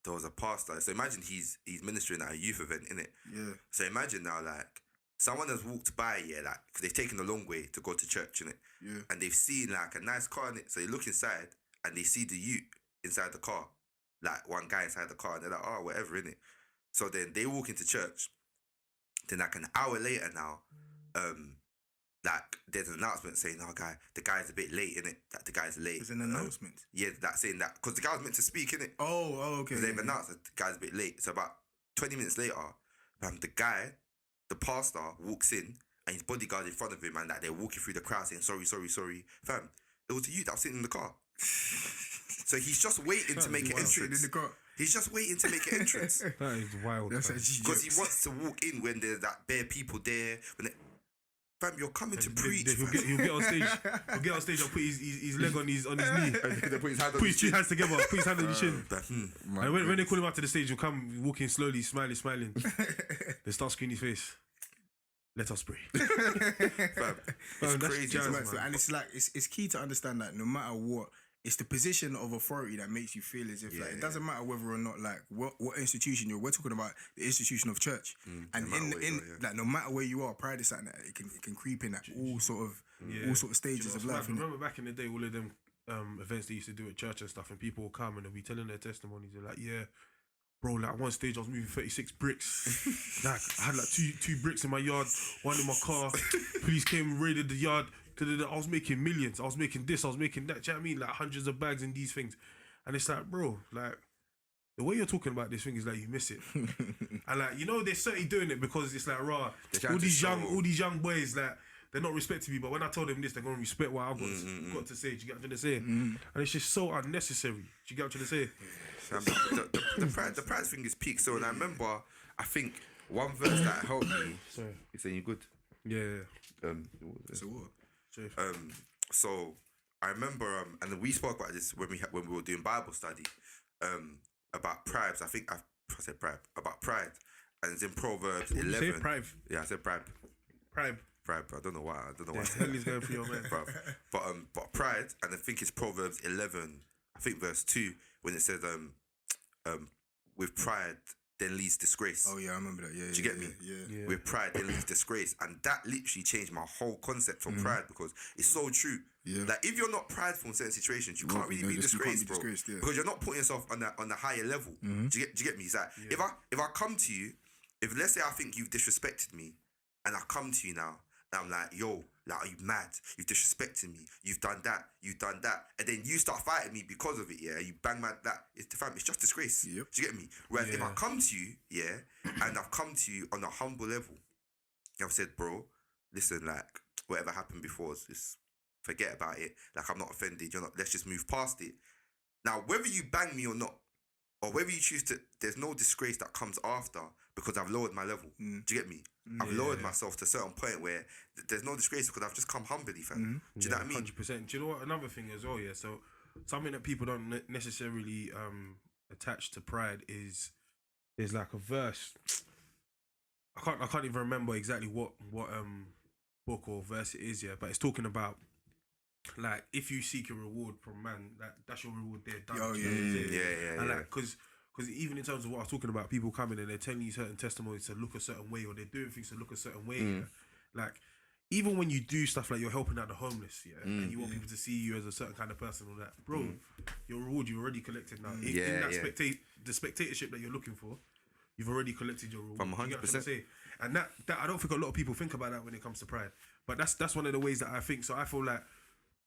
S1: there was a pastor. So imagine he's ministering at a youth event, innit?
S4: Yeah.
S1: So imagine now, like, someone has walked by, yeah, like, because they've taken a long way to go to church, innit?
S4: Yeah.
S1: And they've seen, like, a nice car, innit? So they look inside and they see the youth inside the car. Like, one guy inside the car, and they're like, oh, whatever, innit? So then they walk into church. Then like an hour later now, like there's an announcement saying, "Oh, the guy's a bit late, innit? That the guy's late."
S4: There's an announcement.
S1: Yeah, that saying that because the guy was meant to speak, innit?
S4: Oh, okay.
S1: They've announced that the guy's a bit late. So about 20 minutes later, the pastor walks in and his bodyguard in front of him, and that they're walking through the crowd saying, "Sorry, sorry, sorry." Fam, it was you that was sitting in the car. So he's just waiting to make an
S4: Sitting
S1: entrance.
S4: in the car.
S1: He's just waiting to make an entrance.
S3: That is wild.
S4: That's
S3: fam.
S4: actually
S1: Because he
S4: jokes.
S1: wants to walk in when there's that bare people there. Fam, you're coming to preach.
S3: He'll get on stage. He'll get on stage and put his leg on his knee.
S1: They put his hand on
S3: Put
S1: his
S3: his two hands together. Put his hand on his chin.
S1: But,
S3: And when they call him out to the stage, he'll come walking slowly, smiling. They start screening his face. Let us pray.
S1: fam, it's
S3: that's
S1: crazy.
S3: jazz,
S1: man.
S3: man.
S4: And it's like it's key to understand that no matter what, it's the position of authority that makes you feel as if like it doesn't matter whether or not like what institution you're. We're talking about the institution of church, and
S1: no matter where you are,
S4: like no matter where you are, pride is something that it can creep in at all sort of stages of life.
S3: I remember back in the day, all of them events they used to do at church and stuff, and people would come and they'll be telling their testimonies. They're like, "Yeah, bro, like at one stage I was moving 36 bricks. Like I had like two bricks in my yard, one in my car. Police came and raided the yard. I was making millions. I was making this. I was making that. Do you know what I mean? Like hundreds of bags in these things. And it's like, bro, like the way you're talking about this thing is like you miss it. And like they're certainly doing it because it's like raw. All these young boys like they're not respecting me. But when I tell them this, they're gonna respect what I've got to say. Do you get what I'm trying to say? And it's just so unnecessary. Do you get what I'm trying to say?
S1: The pride thing is peak. So, and I remember, I think one verse that helped me.
S3: Sorry.
S1: You saying you good?
S3: Yeah.
S4: So what?
S1: So I remember, and then we spoke about this when we were doing Bible study, about pride. I think I said pride about pride, and it's in Proverbs 11.
S3: You say pride.
S1: Yeah, I said pride.
S3: Pride.
S1: I don't know why.
S3: Hell is going through your man.
S1: Bruv. But pride, and I think it's Proverbs 11. I think verse 2 when it says with pride then leads disgrace.
S4: Oh yeah, I remember that. Yeah,
S1: Do you get me?
S4: Yeah.
S1: With pride then leads disgrace, and that literally changed my whole concept from pride because it's so true.
S4: Yeah.
S1: Like if you're not prideful in certain situations, you can't
S4: won't be
S1: really be
S4: noticed, you can't
S1: disgraced,
S4: be
S1: bro.
S4: disgraced, yeah.
S1: Because you're not putting yourself on the higher level. Do you get me? It's like if I come to you, if let's say I think you've disrespected me, and I come to you now, and I'm like, yo, like, are you mad? You've disrespected me. You've done that. And then you start fighting me because of it, yeah? You bang man that. It's just disgrace.
S4: Yep.
S1: Do you get me? Whereas if I come to you, yeah, and I've come to you on a humble level, I've said, bro, listen, like, whatever happened before, just forget about it. Like, I'm not offended. Let's just move past it. Now, whether you bang me or not, or whether you choose to, there's no disgrace that comes after because I've lowered my level. Do you get me? I've lowered myself to a certain point where there's no disgrace because I've just come humbly, fam. Do you know what I mean?
S3: 100%. Do you know what? Another thing as well, yeah. So something that people don't necessarily attach to pride is there's like a verse. I can't even remember exactly what book or verse it is, yeah. But it's talking about like if you seek a reward from man, that's your reward there. Done.
S4: Oh,
S3: Do you know what I'm saying?
S1: Yeah.
S3: And like because even in terms of what I was talking about, people coming and they're telling you certain testimonies to look a certain way, or they're doing things to look a certain way. Yeah? Like, even when you do stuff like you're helping out the homeless, and you want people to see you as a certain kind of person, or that, bro, your reward you've already collected now. In that the spectatorship that you're looking for, you've already collected your reward.
S1: From 100%.
S3: You get what I'm trying to say? And that I don't think a lot of people think about that when it comes to pride. But that's one of the ways that I think. So I feel like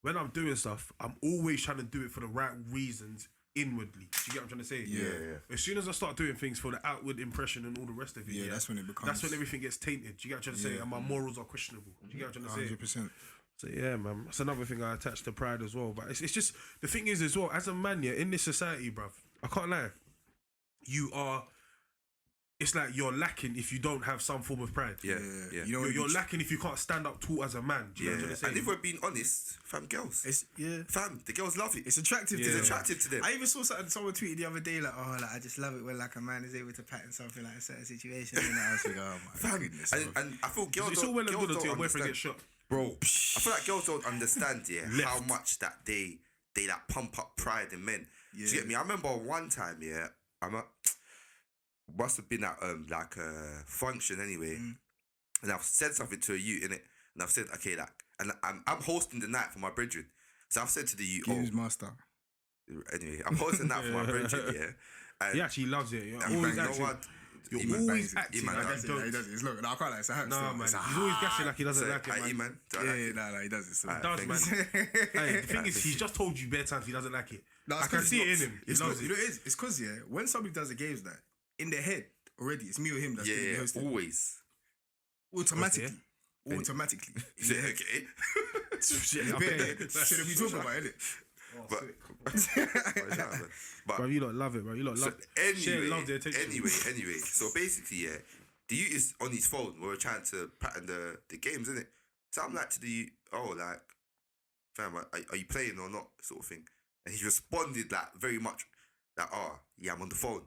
S3: when I'm doing stuff, I'm always trying to do it for the right reasons inwardly. Do you get what I'm trying to say?
S4: Yeah.
S3: As soon as I start doing things for the outward impression and all the rest of it,
S4: that's when it becomes.
S3: that's when everything gets tainted. Do you get what I'm trying to say? And my morals are questionable. Do you get what I'm trying to say?
S4: 100%.
S3: So yeah, man, that's another thing I attach to pride as well. But it's just the thing is as well, as a man, yeah, in this society, bruv, I can't lie. It's like you're lacking if you don't have some form of pride.
S1: Yeah.
S3: You're lacking if you can't stand up tall as a man. Do you know what I'm trying to say?
S1: And if we're being honest, fam, girls. Fam, the girls love it.
S4: It's attractive to them.
S1: It's attractive to them.
S4: I even saw someone tweeted the other day like, oh, like I just love it when like a man is able to pattern something like a certain situation. And I was like, oh my goodness.
S1: And I feel girls
S3: It's all well and good until your
S1: don't
S3: boyfriend
S1: understand.
S3: gets shot.
S1: Bro, I feel like girls don't understand, how much that they like pump up pride in men. Do you get me? I remember one time, must have been at like a function anyway, and I've said something to a youth in it, and I've said, okay, like, and I'm hosting the night for my brethren, so I've said to the youth,
S4: Games master.
S1: Anyway, I'm hosting that for my brethren, and
S3: He actually loves it. You're
S1: and
S3: always
S1: you know
S3: acting.
S1: what?
S3: You're
S1: E-man
S3: always
S1: bangs it.
S3: acting
S1: E-man
S3: like
S1: does
S3: you
S4: He
S3: don't.
S4: does it. It's look. No, I can't like. It's a hack.
S3: Nah,
S4: still.
S3: man.
S4: It's a
S3: He's always gassing like he doesn't
S1: So,
S3: like it, man.
S1: E-man.
S4: Yeah, he does it. Still.
S3: He does, man. Hey, the thing is, he's just told you bare times he doesn't like it. I can see it in him. He
S4: It's
S3: loves
S4: cause, you know
S3: it.
S4: it is. It's because when somebody does the games like in their head already, it's me or him that's doing the
S1: Yeah,
S4: hosting.
S1: always.
S4: Automatically. In their head.
S1: Okay.
S4: It's better. Shouldn't we talk about it?
S1: But, but
S3: Bro, you lot love it, bro. You lot love share love the attention.
S1: Anyway. So basically, yeah, the youth is on his phone. We're trying to pattern the games, innit? So I'm like to the like, fam, are you playing or not? Sort of thing. And he responded like very much like, oh yeah, I'm on the phone.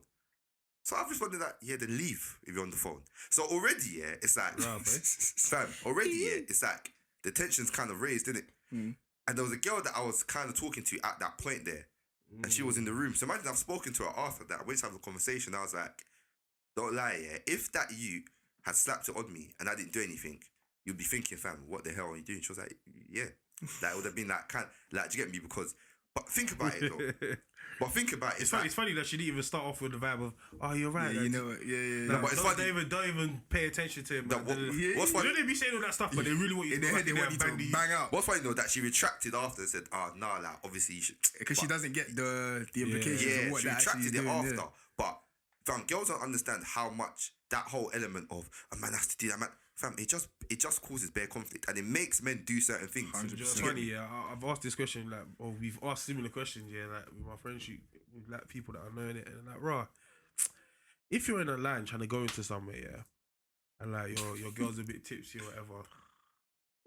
S1: So I've responded that, yeah, then leave if you're on the phone. So already, yeah, it's like, fam, already, yeah, it's like the tension's kind of raised, innit? And there was a girl that I was kind of talking to at that point there, and she was in the room. So imagine I've spoken to her after that. I went to have a conversation. I was like, don't lie, yeah. If that you had slapped it on me and I didn't do anything, you'd be thinking, fam, what the hell are you doing? She was like, yeah. That would have been like, do you get me? Because, but think about it though. But think about it.
S3: It's funny that she didn't even start off with the vibe of, oh, you're right.
S4: Yeah, you know it. Yeah.
S3: No,
S1: but it's
S3: don't
S1: funny.
S3: even pay attention to him.
S1: No,
S3: Man.
S1: what's
S3: You
S1: funny?
S3: know they be saying all that stuff, but they really want you
S4: In
S3: to
S4: their
S3: go
S4: head,
S3: back
S4: they
S3: in
S4: want you
S3: there and
S4: to
S3: bang
S4: bang out.
S1: What's funny though, that she retracted after and said, nah, like, obviously you should.
S4: Because she doesn't get the implications
S1: Yeah,
S4: of what
S1: she
S4: that actually is
S1: retracted it
S4: doing.
S1: after. But fam, girls don't understand how much that whole element of a man has to do that. Man, fam, it just causes bare conflict and it makes men do certain things.
S3: It's funny, yeah. I've asked this question, like, or we've asked similar questions, yeah, like with my friendship, with like people that I know in it, and like, rah, if you're in a line trying to go into somewhere, yeah, and like your girl's a bit tipsy or whatever,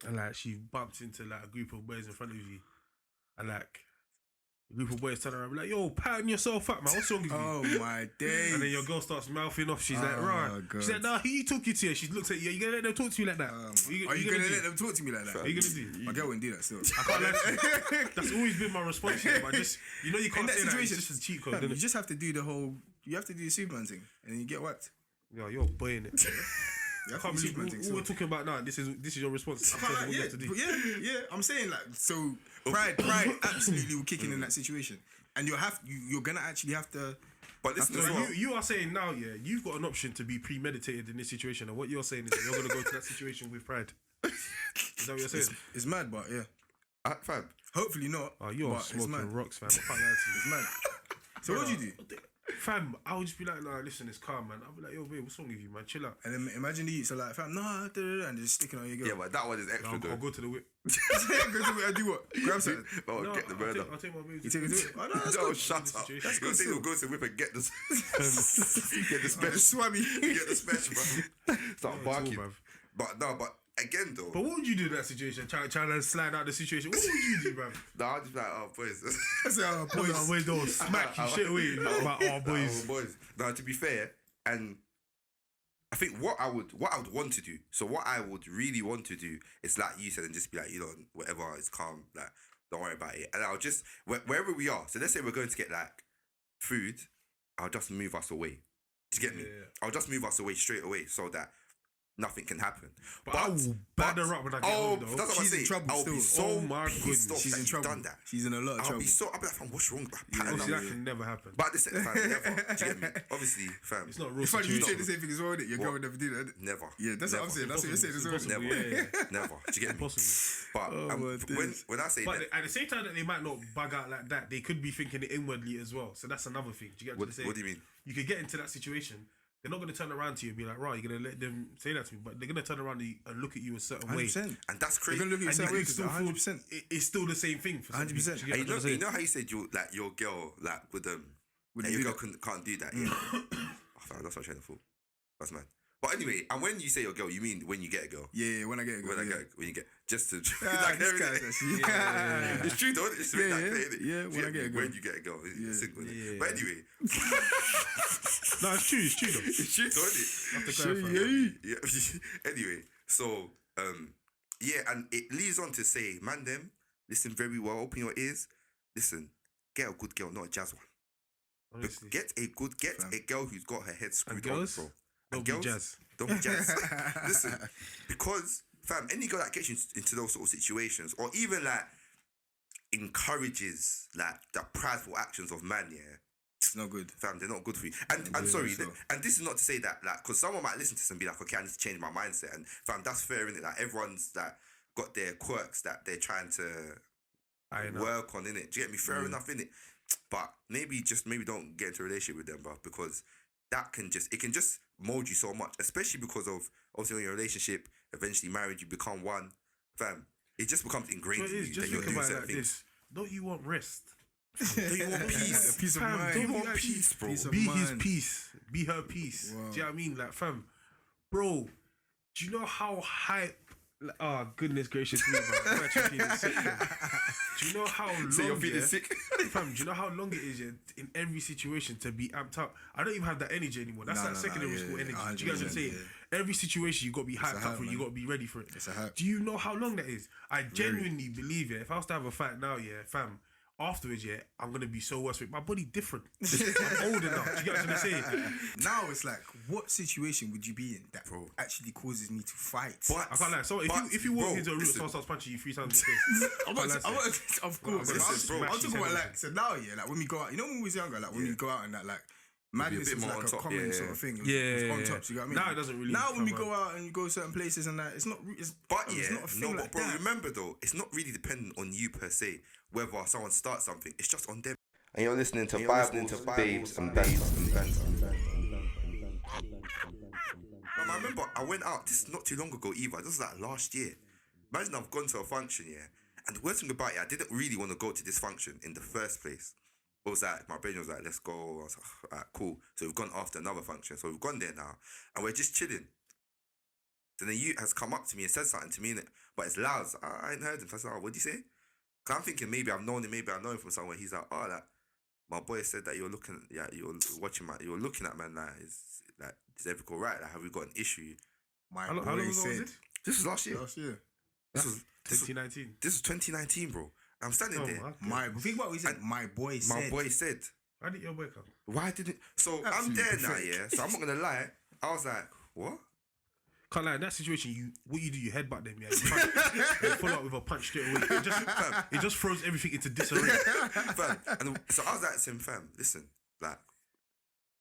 S3: and like she bumps into like a group of boys in front of you, and like a group of boys turn around and be like, yo, pattern yourself up, man. What's wrong with you?
S4: Oh my days.
S3: And then your girl starts mouthing off. She's like,
S4: Oh,
S3: right.
S4: God.
S3: She's like, nah, who you talking to? She looks at you. Are you gonna let them talk to you like that?
S4: Are you gonna let them talk to me like that?
S3: What are you gonna do?
S4: My girl wouldn't do that still.
S3: I can't lie to you. That's always been my response to it, but just, you know, you can't
S4: In that
S3: say that.
S4: situation,
S3: It's just a cheat code,
S4: fam, you
S3: isn't it?
S4: just have to do the whole. You have to do the Superman thing, and then you get whacked.
S3: Yo, you're boying it.
S4: You
S3: I
S4: have
S3: can't
S4: to do the
S3: believe
S4: Superman thing.
S3: all
S4: still.
S3: we're talking about now. This is your response.
S4: I can't,
S3: What you have to do.
S4: yeah. I'm saying like so. Pride absolutely will kick in that situation, and you're gonna actually have to.
S1: But listen,
S3: So
S1: as well,
S3: you are saying now, yeah, you've got an option to be premeditated in this situation, and what you're saying is that you're gonna go to that situation with pride. Is that what you're saying?
S4: It's mad, but yeah.
S1: fam,
S4: Hopefully not.
S3: Oh, you're
S4: but it's
S3: smoking
S4: mad.
S3: rocks, fam. I can't lie to you.
S4: It's mad. So what do you do?
S3: Fam, I would just be like, nah, listen, it's calm, man. I'll be like, yo, babe, what's wrong with you, man? Chill out.
S4: And then imagine the youths are like, fam, nah, and just sticking on your girl.
S1: yeah, but that one is extra
S3: I'll
S1: though.
S3: go to the whip.
S4: Go to it and do what? Grab something.
S1: Oh,
S3: No,
S1: get the murder.
S3: I'll take my baby.
S4: You take it to it. Oh, no, that's
S1: No,
S4: good.
S1: shut up.
S3: situation.
S1: That's good. You'll go to whip and get the get the
S4: Oh,
S1: special.
S4: swabby.
S1: Get the special, bro. Start
S3: It's all,
S1: barking.
S3: bruv.
S1: But no, but again though,
S3: But what would you do in that situation? Trying to slide out the situation. What would you do, bruv?
S1: no, I'll just be like, oh boys.
S4: That's how
S3: Boys,
S4: boys.
S3: boys don't smack you straight away. Like, oh, boys.
S1: Oh, boys. No, to be fair, and I think what I would want to do. So what I would really want to do is like you said, and just be like, you know, whatever is calm, like don't worry about it. And I'll just wherever we are. So let's say we're going to get like food. I'll just move us away. Do you get me?
S3: Yeah.
S1: I'll just move us away straight away so that nothing can happen.
S3: But I will bad her up when I get home, though.
S1: That's what I'm
S4: She's in
S1: saying.
S4: trouble
S1: I'll be so
S4: still.
S3: Oh my
S1: pissed
S3: goodness.
S1: off
S4: She's
S1: that
S4: in
S1: you've
S4: trouble.
S1: done that.
S4: She's in a lot of
S1: I'll
S4: trouble.
S1: be so. I'll be like, fam, what's wrong?
S3: Obviously, that can never happen.
S1: But at the same time, never. Do you get me? Obviously, fam.
S3: It's not a real
S4: It's funny you say
S3: situation.
S4: the same thing as well, innit? Your girl would never do that. innit?
S1: Never.
S4: Yeah, that's what I'm saying. That's what you're saying as well.
S3: Impossible.
S1: Never.
S3: Yeah.
S1: Never. Do you get me?
S3: Impossible.
S1: But
S4: Oh, my days.
S1: when I say
S3: But
S1: that,
S3: at the same time that they might not bug out like that, they could be thinking it inwardly as well. So that's another thing. Do you get what I'm saying?
S1: what do you mean?
S3: You could get into that situation. They're not going to turn around to you and be like, right, you're going to let them say that to me. But they're going to turn around and look at you a certain way.
S4: 100%.
S1: And that's
S4: You're
S1: crazy.
S4: gonna look at
S3: And
S4: yourself
S3: you
S4: way
S3: can still feel
S4: 100%.
S3: it's still the same thing for some
S4: 100%.
S3: people. Do
S1: And
S3: you get what I'm saying?
S1: you know how you said your girl like with
S4: Wouldn't
S1: your
S4: do
S1: girl
S4: that.
S1: can't do that. Yeah. Oh, that's what I'm trying to thought. That's mad. But anyway, and when you say your girl, you mean when you get a girl.
S4: Yeah, when I get a girl.
S1: When you get just to
S4: Ah,
S1: like
S4: this
S1: there,
S4: guy's
S1: innit?
S4: actually-
S1: It's true though. It's really
S4: Yeah,
S1: like
S4: yeah.
S1: that, innit?
S4: Yeah,
S1: Do
S4: when
S1: you
S4: I get a
S1: me?
S4: girl.
S1: When you get a girl, it's
S4: Yeah.
S1: single. innit?
S3: Yeah.
S1: But anyway,
S3: No, it's true. It's true though.
S1: it's true though, innit?
S3: Have to clarify that.
S1: Yeah. Anyway, so yeah, and it leads on to say, man, them listen very well. Open your ears. Listen, get a good girl, not a jazz one.
S3: Honestly.
S1: Get a girl who's got her head screwed on,
S3: girls?
S1: bro.
S3: Don't be jazz.
S1: Don't be jazz. Listen, because fam, any girl that gets you into those sort of situations, or even like encourages like the prideful actions of man, yeah,
S4: It's not good.
S1: Fam, they're not good for you. And sorry, and this is not to say that, like, because someone might listen to this and be like, okay, I need to change my mindset. And fam, that's fair, innit? Like, everyone's like got their quirks that they're trying to work on, innit? Do you get me? Fair enough, innit? But maybe don't get into a relationship with them, bro, because it can just mold you so much, especially because of obviously when you're in a relationship, eventually married, you become one. Fam, it just becomes ingrained in you
S3: just
S1: that you're
S3: think
S1: doing
S3: about it
S1: certain
S3: like
S1: things.
S3: this. Don't you want rest?
S1: Don't you want peace?
S4: Peace of
S3: Fam,
S4: mind.
S3: don't
S1: You
S3: you
S1: want
S3: actually
S1: peace, bro.
S4: Peace of
S3: Be his
S4: mind.
S3: peace. Be her peace.
S4: Wow.
S3: Do you know what I mean? Like, fam, bro, do you know how hype? Like, oh, goodness gracious me, man. I'm actually feeling sick, man. Do you know how long?
S1: So you're feeling sick?
S3: Fam, do you know how long it is in every situation to be amped up? I don't even have that energy anymore. That's like secondary school energy. Do you guys what I'm saying? Every situation you got to be hyped up for it. You got to be ready for it.
S4: It's a hype.
S3: Do you know how long that is? I genuinely believe it. If I was to have a fight now, fam, afterwards, I'm gonna be so worse with it. My body different. I'm older now. Do you get what I'm saying?
S4: Now it's like, what situation would you be in that actually causes me to fight?
S1: But
S3: I can't lie. So if you walk into a room and someone starts punching you 3 times in the face,
S4: Of course.
S1: Listen, bro,
S4: I'm talking about like, so now, like when we go out, you know when we was younger, like when we go out and that, like, madness
S1: bit
S4: was
S1: more
S4: like
S1: on
S4: a
S1: top,
S4: common
S1: yeah,
S4: sort of thing. It was
S3: Yeah.
S4: on top, so you got what I mean?
S3: Now it doesn't really
S4: Now when we
S3: come
S4: go out and you go certain places and that, it's not. It's not a thing like
S1: bro,
S4: that.
S1: remember though, it's not really dependent on you per se. Whether someone starts something, it's just on them. And you're listening to Bible, Babes and Banter. I remember I went out. This is not too long ago either. This was like last year. Imagine I've gone to a function, and the worst thing about it, I didn't really want to go to this function in the first place. It was like, my brain was like, let's go. I was like, alright, cool. So we've gone after another function. So we've gone there now, and we're just chilling. Then the youth has come up to me and said something to me, but it's loud. So I ain't heard him. So I said, oh, what'd you say? Cause I'm thinking maybe I've known him, maybe I know him from somewhere. He's like, oh, like, my boy said that you're looking at man, like, is everything right? Like, have we got an issue?
S4: My
S3: how long
S4: boy
S3: ago was
S4: said.
S3: this?
S1: This was last year.
S4: Last year.
S1: This was
S3: 2019.
S1: This was 2019, bro. I'm standing there.
S4: Think about what he said. My boy said.
S1: My boy said,
S3: Why didn't your boy come?
S1: why didn't? So I'm
S4: Absolutely
S1: there now,
S4: pathetic.
S1: So I'm not gonna lie. I was like, what?
S3: Can't lie, in that situation, what you do, you headbutt them, You follow up with a punch straight away. It just throws everything into disarray.
S1: Fam. And so I was like to him, fam, listen, like,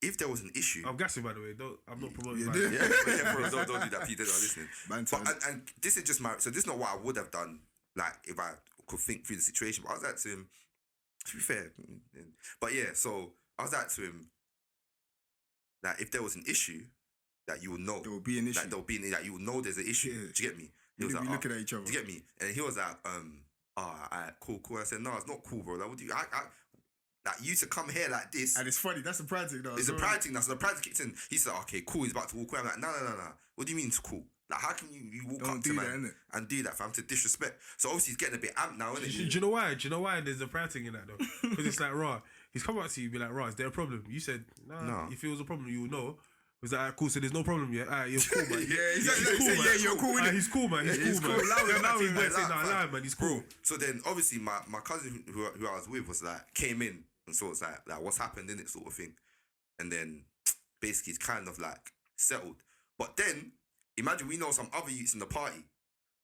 S1: if there was an issue,
S3: I'm gassing, by the way. I'm not promoting.
S1: bro, don't do that. People don't listening.
S4: Banter.
S1: But, and this is just so this is not what I would have done. Like if I could think through the situation. But I was like to him, to be fair, but yeah. So I was like to him, like if there was an issue, that you will know.
S4: There will be an issue.
S1: Like you will know there's an issue.
S4: Yeah.
S1: Do you get me? He
S4: You'll
S1: was
S4: be
S1: like,
S4: looking at each other.
S1: Do you get me? And he was like, cool. I said, no, it's not cool, bro. Like, what do you? Like you to come here like this.
S4: And it's funny. That's the pride thing, though.
S1: It's a pride thing. That's the pride kicked in. He said, okay, cool. He's about to walk away. I'm like, no. What do you mean it's cool? Like, how can you walk
S4: Don't
S1: up
S4: do
S1: to
S4: that,
S1: man
S4: innit?
S1: and do that, fam, to disrespect? So obviously he's getting a bit amped now, isn't
S3: Do
S1: he?
S3: you know why? Do you know why there's a pride thing in that though? Because it's like, raw. He's come up to you, be like, raw, is there a problem? You said, nah. If it was a problem, you would know. Was like, alright, cool. So there's no problem yet. Alright, you're cool, man.
S4: You're cool.
S3: He's cool, man. He's cool, man. Now he's there saying, nah, man. He's cool.
S1: So then obviously my cousin who I was with was like came in and so it's like what's happened in it sort of thing, and then basically it's kind of like settled. But then imagine we know some other youths in the party.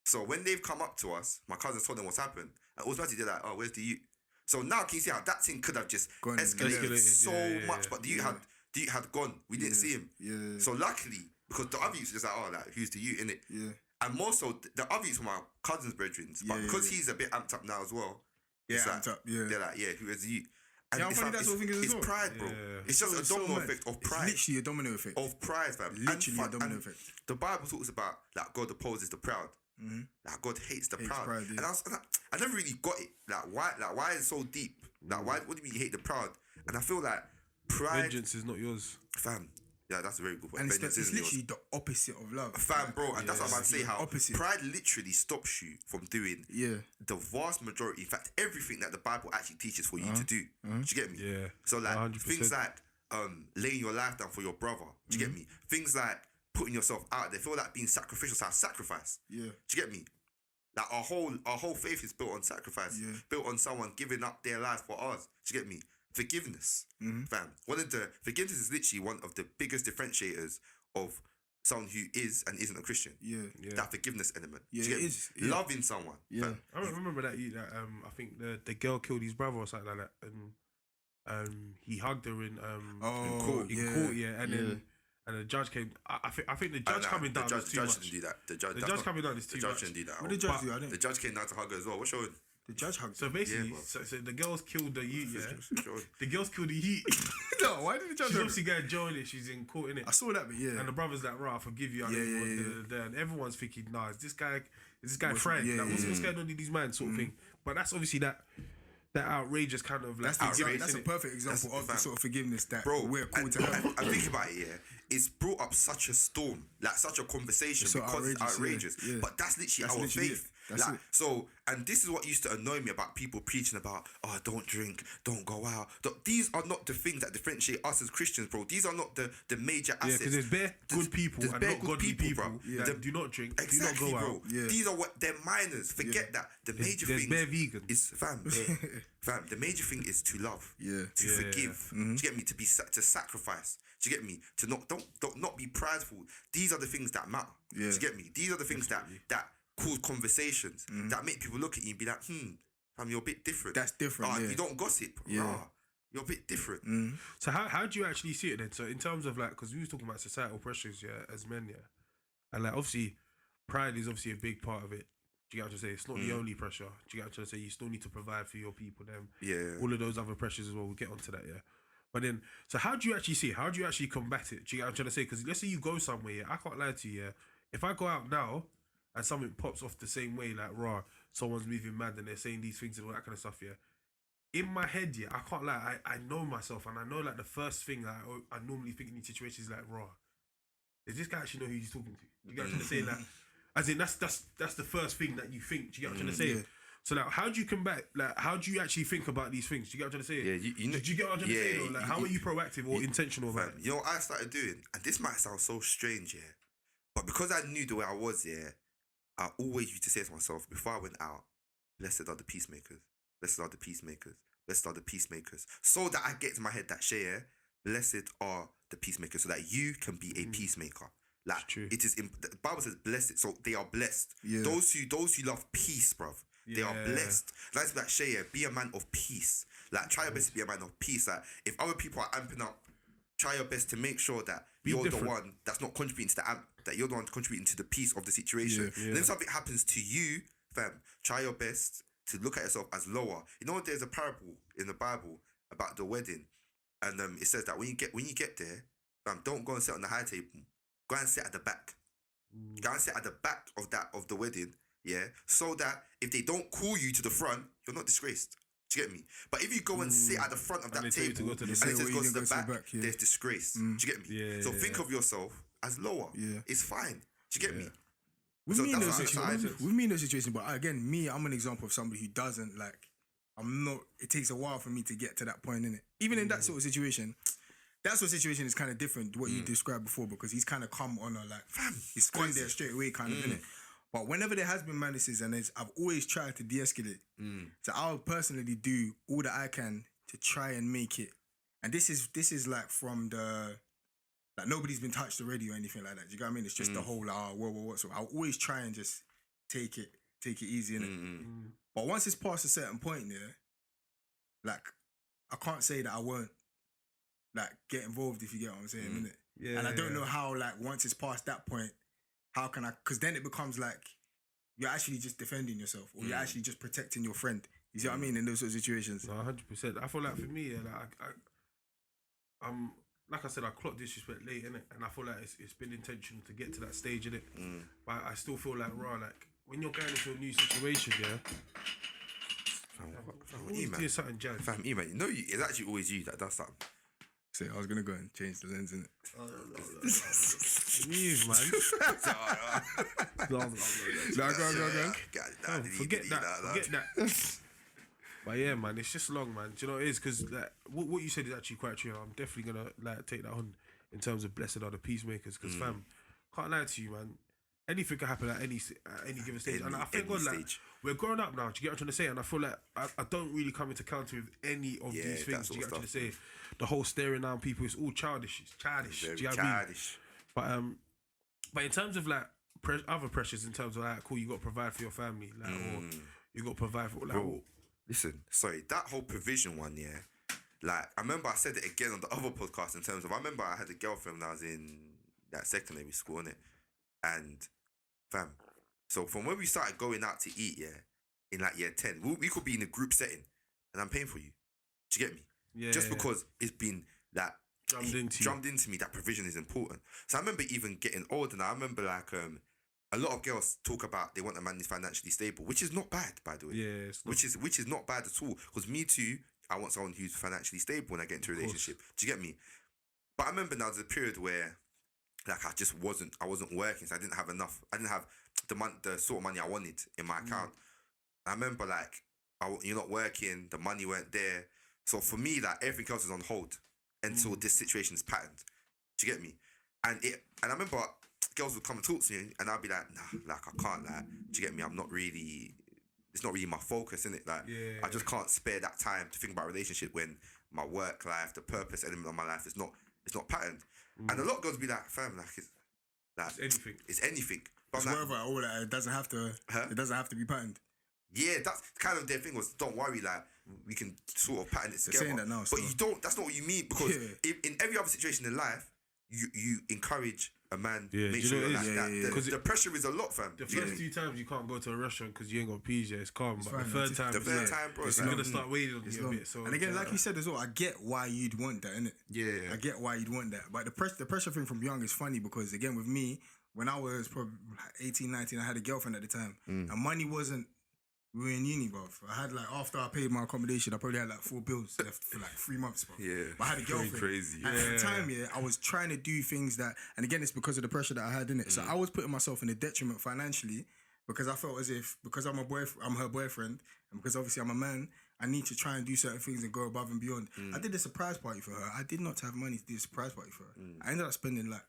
S1: So when they've come up to us, my cousin told them what's happened, and automatically they're like, oh, where's the youth? So now can you see how that thing could have just escalated so much, but the youth had gone. We didn't see him.
S4: Yeah.
S1: So luckily, because the other youths are just like, oh, like, who's the youth, innit?
S4: Yeah.
S1: And more so, the other youths were my cousin's brethren. But because he's a bit amped up now as well, it's like,
S4: amped up, yeah.
S1: They're like, yeah, who is the youth? And
S4: Yeah, I'm funny, that's what I think is as
S1: it's
S4: well.
S1: pride, bro.
S3: Yeah.
S1: It's just
S4: So
S1: a domino
S4: mad.
S1: effect of
S4: It's
S1: pride.
S4: literally a domino effect.
S1: Of pride, fam.
S4: Literally a domino
S1: and
S4: effect.
S1: The Bible talks about like God opposes the proud.
S4: Mm-hmm.
S1: Like God hates the
S4: Hates
S1: proud.
S4: pride, yeah.
S1: And I never really got it. Why is it so deep? Like why? What do you mean you hate the proud? And I feel like pride,
S3: Vengeance is not yours.
S1: fam. Yeah, that's a very good point.
S4: And it's
S1: Vengeance isn't yours.
S4: literally the opposite of love.
S1: Fam, bro, and that's what I'm about to say. How
S4: opposite.
S1: pride literally stops you from doing the vast majority, in fact, everything that the Bible actually teaches for you to do. Do you get me?
S3: Yeah.
S1: So like
S3: 100%.
S1: things like laying your life down for your brother. Do you get me? Things like putting yourself out there. Feel like being sacrificial. So sacrifice.
S4: Yeah.
S1: Do you get me? Like our whole faith is built on sacrifice.
S4: Yeah.
S1: Built on someone giving up their life for us. Do you get me? Forgiveness, fam. Forgiveness is literally one of the biggest differentiators of someone who is and isn't a Christian.
S4: Yeah.
S1: That forgiveness element.
S4: Yeah,
S1: Do you
S4: it
S1: get me?
S4: is. Yeah.
S1: Loving someone.
S4: Yeah.
S1: Fam.
S3: I remember that I think the girl killed his brother or something like that, and he hugged her in
S4: court,
S3: yeah, and then and the judge came. I think the judge coming down is too much.
S1: Didn't do that. The judge
S3: coming down is too
S1: The
S3: much.
S1: judge didn't do that.
S4: What did the judge do? I
S1: The
S4: didn't.
S1: judge came down to hug her as well. What's showing?
S4: The judge hugged.
S3: So basically,
S1: bro.
S3: so the girls killed the youth, yeah.
S1: Showing.
S3: The girls killed the youth.
S4: No, why did the judge?
S3: She's obviously going to join it. She's in court, innit?
S4: I saw that, but yeah.
S3: And the brother's like, right, I forgive you. And everyone's thinking, nah, is this guy Frank?
S4: yeah,
S3: Like, what's going on with these man sort of thing? But that's obviously that outrageous kind of like
S4: That's
S3: outrageous,
S4: a
S3: innit?
S4: perfect example of the sort of forgiveness that
S1: Bro,
S4: we're called to
S1: and
S4: have.
S1: think about it, yeah. It's brought up such a storm, like such a conversation
S4: It's so
S1: because it's outrageous.
S4: yeah.
S1: But that's literally
S4: That's
S1: our
S4: literally
S1: faith.
S4: it. That's
S1: Like,
S4: it.
S1: so, and this is what used to annoy me about people preaching about, oh, don't drink, don't go out. These are not the things that differentiate us as Christians, bro. These are not the major
S3: Yeah,
S1: assets.
S3: because there's bare good people
S1: There's
S3: and
S1: bare
S3: not
S1: good
S3: godly people
S1: bro.
S3: that do not drink,
S1: Exactly,
S3: do not go
S1: bro.
S3: out.
S4: Yeah.
S1: These are what they're minors. Forget that. The major
S3: There's
S1: thing
S3: bare vegans.
S1: is fam. The major thing is to love.
S4: Yeah.
S1: To forgive. Do you get me? To sacrifice. Do you get me? To not be prideful. These are the things that matter.
S4: Yeah.
S1: Do you get me? These are the things that cause conversations that make people look at you and be like, fam, you're a bit different.
S4: That's different, yeah.
S1: You don't gossip.
S4: Yeah.
S1: Rah, you're a bit different.
S3: So how do you actually see it then? So in terms of like, because we was talking about societal pressures, yeah, as men, yeah, and like obviously pride is obviously a big part of it. Do you get what I'm trying to say? It's not the only pressure. Do you get what I'm trying to say? You still need to provide for your people, them.
S1: Yeah.
S3: All of those other pressures as well. We'll get onto that, yeah. But then, so how do you actually see it? How do you actually combat it? Do you get what I'm trying to say? Because let's say you go somewhere, yeah, I can't lie to you, yeah. If I go out now and something pops off the same way, like, raw, someone's moving mad and they're saying these things and all that kind of stuff, yeah. In my head, yeah, I can't lie, I know myself and I know like the first thing that I normally think in these situations is like, raw, does this guy actually know who he's talking to? You get what I'm trying to say? Like, as in, that's the first thing that you think. Do you get what I'm trying to say?
S4: Yeah.
S3: So like, how do you combat? Like, how do you actually think about these things? Do you get what I'm trying to say?
S1: Yeah, you know.
S3: Do you get what I'm trying to say? Though? Like, how are you proactive or intentional about
S1: Fam,
S3: it?
S1: you know what I started doing? And this might sound so strange, yeah. But because I knew the way I was, yeah, I always used to say to myself, before I went out, blessed are the peacemakers. Blessed are the peacemakers. Blessed are the peacemakers. So that I get to my head that shit, yeah, blessed are the peacemakers, so that you can be a peacemaker. Like,
S3: true.
S1: it is, the Bible says blessed, so they are blessed.
S4: Yeah.
S1: Those who love peace, bruv. They are
S3: Yeah.
S1: blessed. Like, like Shay, yeah, be a man of peace. Like, try your best to be a man of peace. Like, if other people are amping up, try your best to make sure that you're
S3: different.
S1: the one that's not contributing to the amp, that you're the one contributing to the peace of the situation.
S3: Yeah.
S1: And then something happens to you, fam, try your best to look at yourself as lower. You know, there's a parable in the Bible about the wedding, and it says that when you get there, fam, don't go and sit on the high table. Go and sit at the back. Go and sit at the back of the wedding, yeah, so that if they don't call you to the front, you're not disgraced. Do you get me? But if you go and sit at the front of
S3: And
S1: that
S3: they tell you to
S1: table
S3: go to
S1: and
S3: the
S1: it
S3: side.
S1: says go to the back,
S4: yeah.
S1: there's disgrace. Do you get me?
S3: Yeah,
S1: So
S3: yeah,
S1: think
S3: yeah.
S1: of yourself as lower.
S4: Yeah.
S1: It's fine. Do you get me?
S4: With
S1: So
S4: me in
S1: that's
S4: those
S1: what I
S4: situations,
S1: said.
S4: with me in those situations, but again, I'm an example of somebody who doesn't like. I'm not. It takes a while for me to get to that point, innit? Even in that sort of situation, that sort of situation is kind of different to what you described before, because he's kind of come on a like, he's gone there straight away, kind of, innit? But whenever there has been malices, and I've always tried to de-escalate. So I'll personally do all that I can to try and make it. And this is like from the. Like nobody's been touched already or anything like that. Do you get what I mean? It's just the whole what. So I'll always try and just take it easy, innit? But once it's past a certain point, yeah, like I can't say that I won't like get involved, if you get what I'm saying, innit?
S3: Yeah,
S4: And I don't
S3: yeah.
S4: know how, like, once it's past that point, how can I? Because then it becomes like you're actually just defending yourself, or you're actually just protecting your friend. You see what I mean? In those sort of situations.
S3: No, 100%. I feel like for me, yeah, like I'm like I said, I clocked disrespect late, innit? And I feel like it's been intentional to get to that stage, innit? But I still feel like, raw, like when you're going into a new situation, yeah. Always do something jazz.
S1: Fam, man, you know, it's actually always you that does something.
S4: So I was gonna go and change the lens, innit?
S3: Move, man.
S4: No, go.
S3: Forget that. But yeah, man, it's just long, man. Do you know what it is? Because like, what you said is actually quite true. I'm definitely gonna like take that on in terms of blessed are the peacemakers. Because fam, can't lie to you, man. Anything can happen at any given stage. And I think God, like, we're growing up now. Do you get what I'm trying to say? And I feel like I don't really come into counter with any of these things. Do you get what I'm trying to say? The whole staring down people, it's all childish. It's childish.
S1: Very
S3: do you get what I mean?
S1: childish.
S3: But in terms of like other pressures, in terms of like, cool, you got to provide for your family, like, or you got to provide for like.
S1: Bro, listen, sorry, that whole provision one, yeah, Like, I remember I said it again on the other podcast in terms of, I remember I had a girlfriend when I was in that secondary school, innit? And, fam, so from when we started going out to eat, in like year 10, we could be in a group setting and I'm paying for you. Do you get me?
S3: Yeah,
S1: Just because it's been that
S3: drummed into
S1: me that provision is important. So I remember even getting older now. I remember like a lot of girls talk about they want a man who's financially stable, which is not bad, by the way.
S3: Yeah, it's not.
S1: Which is not bad at all. Because me too, I want someone who's financially stable when I get into a relationship. Do you get me? But I remember now there's a period where like I wasn't working, so I didn't have enough. I didn't have the sort of money I wanted in my account. I remember like you're not working, the money weren't there. So for me, like everything else is on hold until this situation is patterned. Do you get me? And I remember girls would come and talk to me, and I'd be like, nah, like I can't. Like, do you get me? It's not really my focus, innit? Like, I just can't spare that time to think about a relationship when my work life, the purpose element of my life is not patterned. And a lot of girls be like, fam, like it's
S3: anything.
S1: It's anything. But
S4: It's
S1: I'm
S4: whatever. All that. It doesn't have to. It doesn't have to be patterned.
S1: yeah, that's kind of their thing was, don't worry, like we can sort of pattern it
S4: They're
S1: together.
S4: saying that now,
S1: but
S4: still.
S1: you don't. That's not what you mean, because in every other situation in life, you encourage a man.
S3: Yeah,
S1: make
S3: do you
S1: sure
S3: know what it
S1: that,
S3: is?
S1: that
S3: Because
S1: the pressure is a lot, fam.
S3: The
S1: Do you
S3: first
S1: get me?
S3: 2 times you can't go to a restaurant because you ain't got peas, it's calm. But
S4: fine,
S3: the third time,
S1: The
S3: it's
S1: third
S3: like,
S1: time, bro.
S3: it's
S1: It's
S3: gonna start waiting on
S4: It's
S3: you a
S4: long.
S3: bit. So
S4: And again, like you said as well, I get why you'd want that, innit?
S1: Yeah.
S4: I get why you'd want that. But the pressure thing from young is funny because, again, with me, when I was probably like 18, 19, I had a girlfriend at the time. And money wasn't, we were in uni, bro. I had like, after I paid my accommodation, I probably had like 4 bills left for like 3 months, bro.
S1: Yeah.
S4: But I had a girlfriend.
S1: Crazy.
S4: And at the time, I was trying to do things that, and again, it's because of the pressure that I had in it. So I was putting myself in a detriment financially because I felt as if, because I'm her boyfriend, and because obviously I'm a man, I need to try and do certain things and go above and beyond. I did a surprise party for her. I did not have money to do a surprise party for her. I ended up spending like,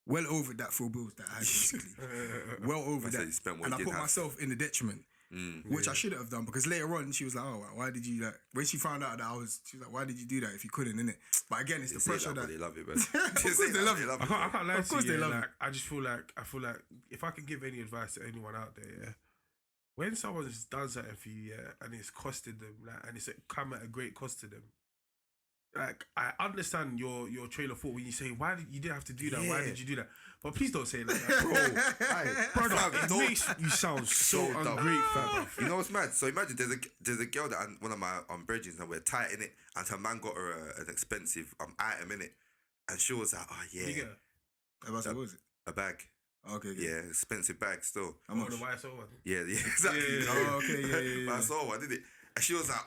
S4: well over that 4 bills that I had basically. Well over
S1: said
S4: that.
S1: you spent what
S4: And
S1: you
S4: I
S1: didn't
S4: put
S1: have.
S4: myself in the detriment. Which I should have done, because later on she was like, "Oh, why did you like?" When she found out that she was like, "Why did you do that if you couldn't?" Innit? But again, it's
S1: They
S4: the
S1: say
S4: pressure
S1: that, but
S4: that.
S1: they love it, man.
S4: Of course they love it.
S3: I can't lie
S4: Of
S3: to
S4: course
S3: you.
S4: they love
S3: Like,
S4: it.
S3: I feel like if I can give any advice to anyone out there, when someone's done something for you, and it's costed them, like, and it's come at a great cost to them. Like, I understand your train of thought when you say, "Why did you didn't have to do that? Why
S1: Yeah.
S3: did you do that?" But please don't say it like that, bro. Brother, it makes you sound so
S1: dumb.
S3: ungrateful.
S1: You know what's mad? So imagine there's a girl that one of my brethren, and we're tight in it, and her man got her an expensive item in it, and she was like, "Oh
S3: You
S1: yeah,
S3: get it?
S4: What was it?
S1: a bag,
S4: Okay, good.
S1: yeah, expensive bag still,
S4: How much?
S3: The YSL one.
S1: yeah, exactly."
S3: Yeah.
S4: Oh, okay, yeah.
S1: But I saw one, did it? And she was like,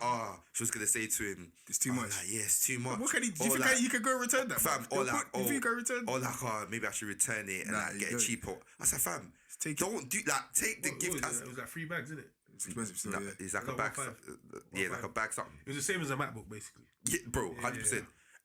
S1: she was gonna say to him,
S4: It's too much.
S1: Like, yeah, it's too much.
S4: What can he? Do you
S1: Or
S4: think
S1: like,
S4: you could go return that?
S1: fam,
S4: bro?
S1: or like,
S4: you think you can return?
S1: or like, maybe I should return it and
S4: Nah,
S1: like,
S4: you
S1: get a
S4: don't.
S1: cheaper. I said, fam,
S4: Take it.
S1: don't do like take the
S3: What
S1: gift
S3: was
S1: as
S3: it? It was like 3 bags, isn't it?
S4: It's expensive still,
S1: nah,
S4: yeah.
S1: it's like
S3: It's
S1: a
S3: like
S1: bag,
S3: 1.5.
S1: yeah, like a bag something.
S3: It was the same as a MacBook, basically.
S1: Yeah, bro, 100%.
S3: yeah.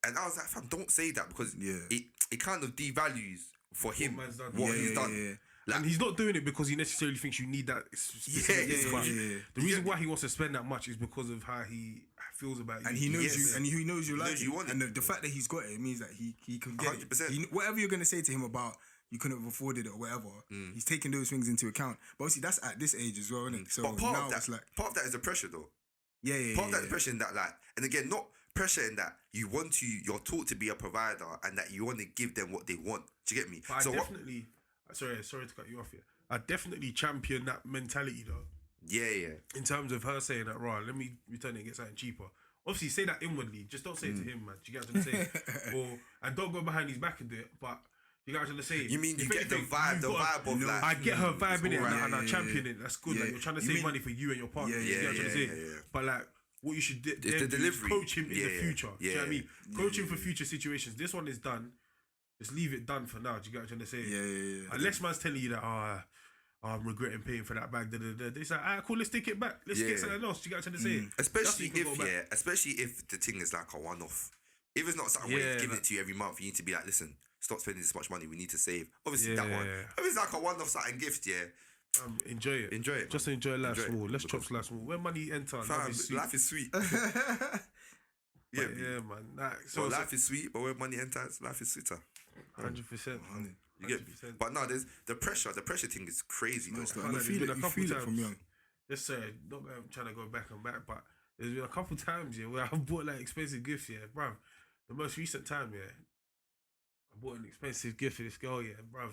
S1: And I was like, fam, don't say that because
S4: Yeah.
S1: it kind of devalues for him
S3: man's done.
S1: what
S4: Yeah,
S1: he's
S4: yeah,
S1: done.
S4: yeah.
S1: Like,
S3: And he's not doing it because he necessarily thinks you need that. specific
S1: Yeah,
S3: much.
S4: yeah.
S3: The reason why he wants to spend that much is because of how he feels about you.
S4: And he knows
S1: Yes.
S4: you, and he knows you like
S1: knows you want
S4: and
S1: it.
S4: the fact that he's got it means that he can get
S1: 100%.
S4: it. Whatever you're gonna say to him about you couldn't have afforded it or whatever, he's taking those things into account. But obviously that's at this age as well, isn't it? So
S1: but part
S4: now
S1: of that,
S4: it's like
S1: part of that is the pressure though.
S4: yeah.
S1: Part of that is pressure in that, like, and again, not pressure in that you're taught to be a provider and that you want to give them what they want. Do you get me?
S3: But
S1: So
S3: I
S1: what?
S3: definitely, sorry to cut you off here. I definitely champion that mentality though.
S1: Yeah.
S3: In terms of her saying that, right, let me return it and get something cheaper. Obviously, say that inwardly. Just don't say it to him, man. Do you get what I'm saying? And don't go behind his back and do it. But you get what I'm saying?
S1: You mean you
S3: If
S1: get the
S3: anything,
S1: vibe,
S3: you've
S1: the
S3: got
S1: vibe of like.
S3: I get her vibe in it,
S1: alright.
S3: and I
S4: Yeah,
S3: champion it. That's good.
S4: Yeah.
S3: Like, you're trying to
S4: You
S3: save
S4: mean-
S3: money for you and your partner.
S4: Yeah,
S3: you get what I'm trying to say?
S1: yeah.
S3: But like, what you should do
S1: the
S3: is
S1: delivery.
S3: coach him in the
S1: Yeah,
S3: future. Do you know what I
S1: yeah.
S3: mean? Coach him for future situations. This one is done. Just leave it done for now. Do you get what I'm trying to say?
S4: Yeah.
S3: Unless man's telling you that, I'm regretting paying for that bag. It's like, alright, cool, let's take it back. Let's
S1: Yeah.
S3: get something else. Do you get what I'm trying to say?
S1: Especially
S3: That's when you can go back.
S1: especially if the thing is like a one-off. If it's not something where he's giving it to you every month, you need to be like, listen, stop spending this much money. We need to save. Obviously, that one.
S3: Yeah.
S1: If it's like a one-off something gift,
S3: Enjoy it.
S1: Enjoy it,
S3: Just
S1: man.
S3: enjoy life
S1: Enjoy it.
S3: small. Let's chop life small. When money enters,
S1: fam,
S3: life is sweet.
S1: life is sweet.
S3: Yeah,
S1: yeah,
S3: man. Nah,
S1: so life is sweet, but when money enters, life is sweeter.
S3: 100%.
S1: You get me?
S3: 100%.
S1: But no, there's the pressure. The pressure thing is crazy. Though.
S4: It's like,
S3: Like,
S4: you
S3: there's
S4: feel
S3: been
S4: it.
S3: a
S4: You
S3: couple
S4: feel it from
S3: times.
S4: young.
S3: Just not trying to go back and back, but There's been a couple times, yeah, where I've bought like expensive gifts, yeah, bruv. The most recent time, yeah, I bought an expensive gift for this girl, yeah, bruv.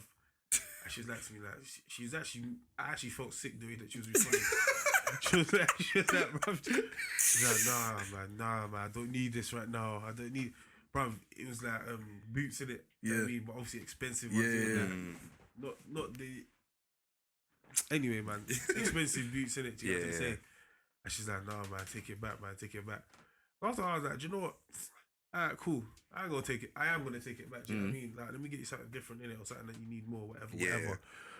S3: And she's like to me, like, she's actually, I actually felt sick the way that she was responding. she was like, bruv, she's like, nah, man, I don't need this right now. I don't need, bruv. It was like boots in it, you know what I mean, but obviously expensive ones.
S4: Yeah.
S3: Not the. Anyway, man, expensive boots in it. Do you know what I'm saying? And she's like, nah, man, take it back, man, take it back. After I was like, do you know what? Alright, cool. I ain't gonna take it. I am gonna take it back. Do you know what I mean? Like, let me get you something different in it or something that you need more, whatever.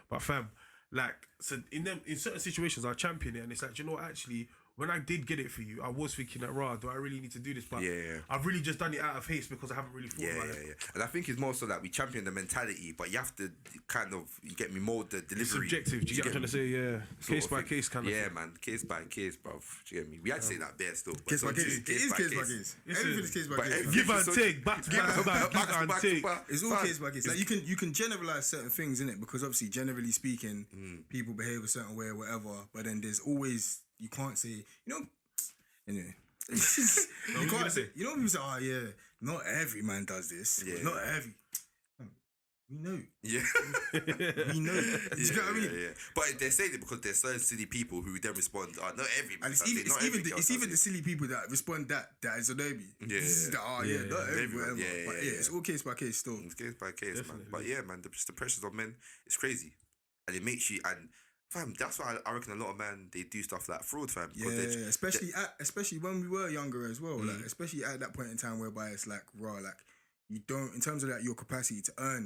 S3: But fam, like, so in certain situations, I champion it, and it's like, do you know what? Actually, when I did get it for you, I was thinking that, rah, do I really need to do this? But I've really just done it out of haste because I haven't really thought about it.
S1: Yeah. And I think it's more so that we champion the mentality, but you have to kind of, you get me, mold the delivery.
S3: It's subjective. Do you get what I'm trying to say? Yeah. Case by case kind of
S1: Yeah,
S3: thing.
S1: man. Case by case, bruv. Do you get me? We had to say that bare still. but
S4: Case by
S1: sometimes
S4: case.
S1: it's
S4: It is case by case. Everything is case by
S1: But
S4: case.
S1: every-
S3: Give and
S1: so-
S3: take, back to back, give and take.
S4: It's all case by case. Like you can generalize certain things in it because obviously, generally speaking, people behave a certain way or whatever. But then there's always you can't say anyway. You can't say. You know people say, oh yeah, not every man does this.
S1: Yeah.
S4: Not every. We know.
S1: Yeah.
S4: We know. Do you know what I mean?
S1: Yeah. But they're saying it because there's certain silly people who then respond, not every man
S4: And it's
S1: does it, not every girl
S4: it's
S1: does
S4: even
S1: it.
S4: the silly people that respond that is a baby.
S1: Yeah.
S4: This is the not every
S1: Everyone,
S4: whatever.
S1: yeah,
S4: But
S1: yeah.
S4: it's all case by case still.
S1: It's case by case, man.
S3: Definitely.
S1: But yeah, man, the pressures on men, it's crazy. And it makes you, and fam, that's why I reckon a lot of men, they do stuff like fraud, fam.
S4: Yeah, especially when we were younger as well. Like especially at that point in time whereby it's like raw, like you don't in terms of like your capacity to earn,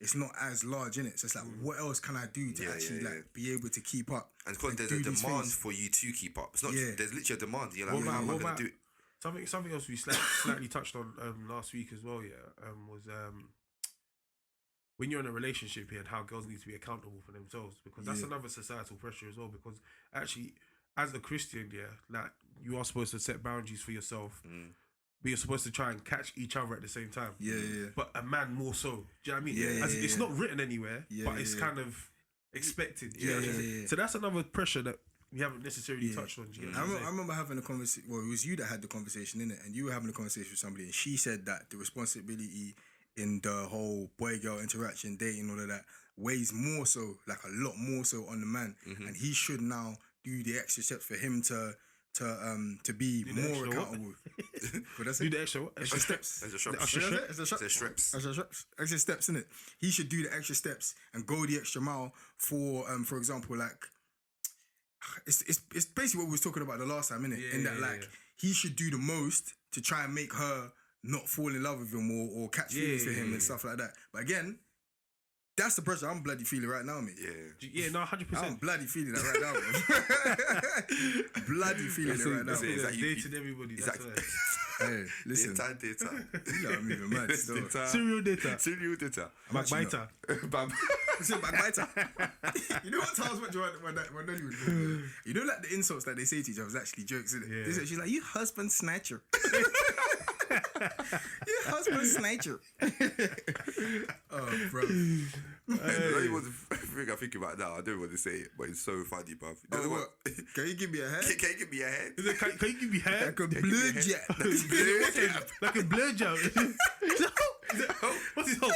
S4: it's not as large in it. So it's like, what else can I do to actually be able to keep up?
S1: And because there's
S4: do
S1: a
S4: these
S1: demand
S4: things?
S1: for you to keep up. It's not.
S4: Yeah.
S1: There's literally a demand. You're like,
S3: What
S1: how am I
S3: about-
S1: gonna do it?
S3: Something else we slightly touched on last week as well, was when you're in a relationship here and how girls need to be accountable for themselves, because that's another societal pressure as well, because actually as a Christian, like you are supposed to set boundaries for yourself, but you're supposed to try and catch each other at the same time. But a man more so. Do you know what I mean? It's not written anywhere, but it's kind of expected. Do you know what I'm saying? So that's another pressure that we haven't necessarily touched on. Do you get what I'm saying?
S4: I remember having a conversation. Well, it was you that had the conversation in it, and you were having a conversation with somebody, and she said that the responsibility in the whole boy-girl interaction, dating, all of that, weighs more so, like a lot more so on the man, and he should now do the extra steps for him to be
S3: the
S4: more
S3: extra what?
S4: accountable. What
S3: Do the extra what?
S4: extra steps.
S1: There's a
S4: The
S1: shop.
S4: extra steps.
S1: There's strips.
S4: Extra steps in it. He should do the extra steps and go the extra mile for example, like it's basically what we was talking about the last time, innit? He should do the most to try and make her not fall in love with him or catch feelings for him and stuff like that. But again, that's the pressure I'm bloody feeling right now, mate.
S3: Yeah, no, 100%.
S4: I'm bloody feeling that right now, man. Bloody feeling it right now.
S1: That's it.
S4: man.
S1: It's like you-
S3: Dating everybody.
S1: Exactly.
S3: That's
S4: Hey, listen.
S1: Daytime.
S4: You know I'm even mad still.
S3: serial data.
S1: Serial data.
S3: Backbiter.
S1: Bam.
S4: It's a backbiter. You know what times when Nelly would do? You know, like the insults that they say to each other is actually jokes, isn't it?
S3: Yeah.
S4: She's like, you husband snatcher. You husband snatcher. Oh, bro.
S1: The only one thing I think about now, I don't want to say it, but it's so funny, bruv.
S4: Oh, what? Can you give me a hand?
S1: Can you give me a hand?
S3: Can you give me hair?
S4: Like a blood jet.
S3: Like a blur job. What's his hope?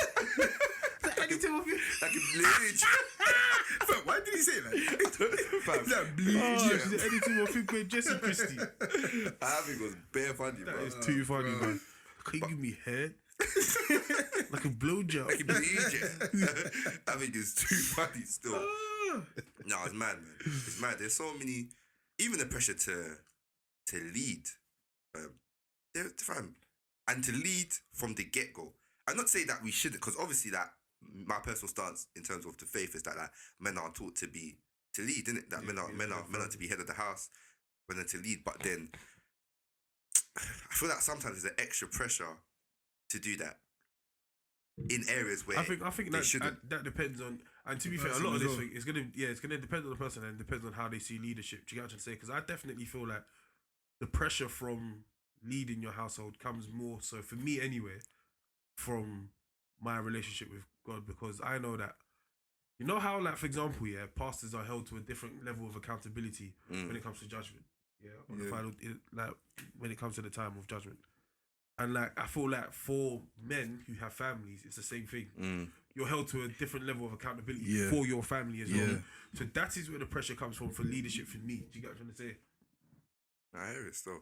S3: Anything of you?
S1: Like a blade.
S4: Fam, why did he say that?
S1: Fam,
S4: That bleed
S3: Oh,
S4: jet.
S3: she's anything of you with Jesse Christie.
S1: I think it was bare funny, bro.
S3: It's too funny, man. Can you give me head? Like a blowjob.
S1: Like a blade. I think it's too funny still. No, it's mad, man. It's mad. There's so many, even the pressure to lead. Fam, and to lead from the get-go. I'm not saying that we shouldn't, because obviously that my personal stance in terms of the faith is that like, men are taught to lead, isn't it? That men are to be head of the house, men are to lead. But then I feel like sometimes there's an extra pressure to do that in areas where
S3: I think
S1: they shouldn't.
S3: that depends on, and to be
S4: The
S3: fair, a
S4: person
S3: lot of
S4: as
S3: this
S4: well.
S3: thing it's gonna depend on the person and depends on how they see leadership. Do you get what I'm saying? Because I definitely feel like the pressure from leading your household comes more so for me anyway from my relationship with God, because I know that, you know how, like, for example, pastors are held to a different level of accountability when it comes to judgment. Yeah, on the final, like when it comes to the time of judgment. And like I feel like for men who have families, it's the same thing. You're held to a different level of accountability for your family as well. So that is where the pressure comes from for leadership for me. Do you get what I'm trying to say?
S1: I hear it still.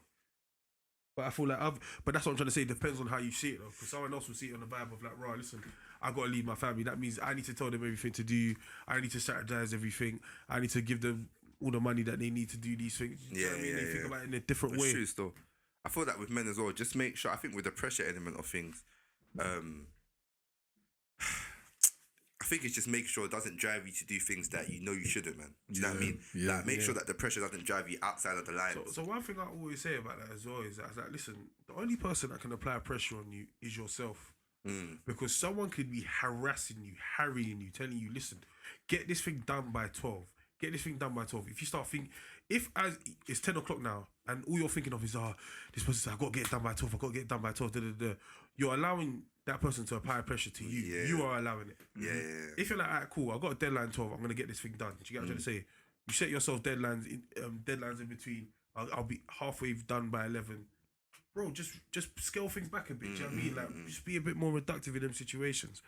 S3: But I feel like but that's what I'm trying to say. It depends on how you see it, though. Because someone else will see it on the vibe of like, right, listen, I got to lead my family. That means I need to tell them everything to do. I need to strategize everything. I need to give them all the money that they need to do these things. You know what I mean? They think about it in a different way.
S1: True still. I feel that with men as well. Just make sure. I think with the pressure element of things, I think it's just make sure it doesn't drive you to do things that you know you shouldn't, man. Do you know what I mean? Like, make sure that the pressure doesn't drive you outside of the line.
S3: So one thing I always say about that as well is that, listen, the only person that can apply pressure on you is yourself. Because someone could be harassing you, harrying you, telling you, listen, get this thing done by 12. Get this thing done by 12. If you start thinking, as it's 10 o'clock now, and all you're thinking of is, this person said, I got to get it done by 12, I got to get it done by 12, you're allowing that person to apply pressure to you. You are allowing it. If you're like, all right, cool, I got a deadline 12, I'm going to get this thing done. Do you get what I'm trying to say? You set yourself deadlines in between. I'll be halfway done by 11. Bro, just scale things back a bit. Do you know what I mean? Like, just be a bit more reductive in them situations.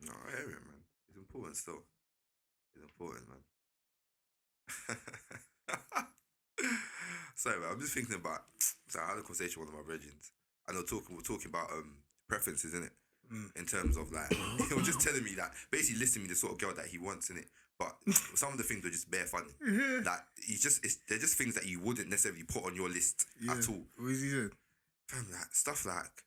S1: No, I hear it, man. It's important still. It's important, man. Sorry, man. I'm just thinking about. So I had a conversation with one of my brethrens. I know we're talking about preferences, innit? In terms of like, he was just telling me that basically listing me the sort of girl that he wants, innit? But some of the things were just bare funny. Like they're just things that you wouldn't necessarily put on your list at all.
S4: What is he saying?
S1: Fam, like stuff like,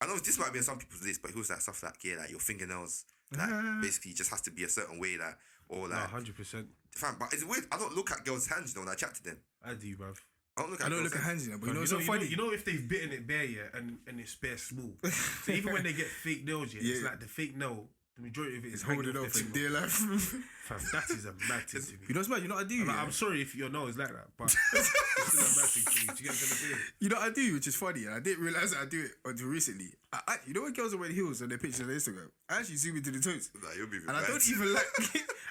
S1: I know this might be on some people's list, but he was like stuff like, like your fingernails, like basically just has to be a certain way, like, or like
S3: 100%.
S1: Fam, but it's weird. I don't look at girls' hands, when I chat to them.
S3: I do, bruv.
S1: I don't look at
S4: hands, but you know, it's so funny.
S3: You know if they've bitten it bare, and it's bare small. So even when they get fake nails, it's like the fake nail, the majority of it is
S4: holding up for dear life.
S3: Fam, that is a mad thing to me.
S4: You know what's mad? You know what I do?
S3: I'm sorry if your nose like that, but it's still a mad thing to me. Do you get what I'm saying?
S4: You know what I do, which is funny, and I didn't realise that I do it until recently. You know when girls are wearing heels on their pictures on Instagram? I actually zoom into the toes.
S1: Nah, you'll be
S4: and I don't even like...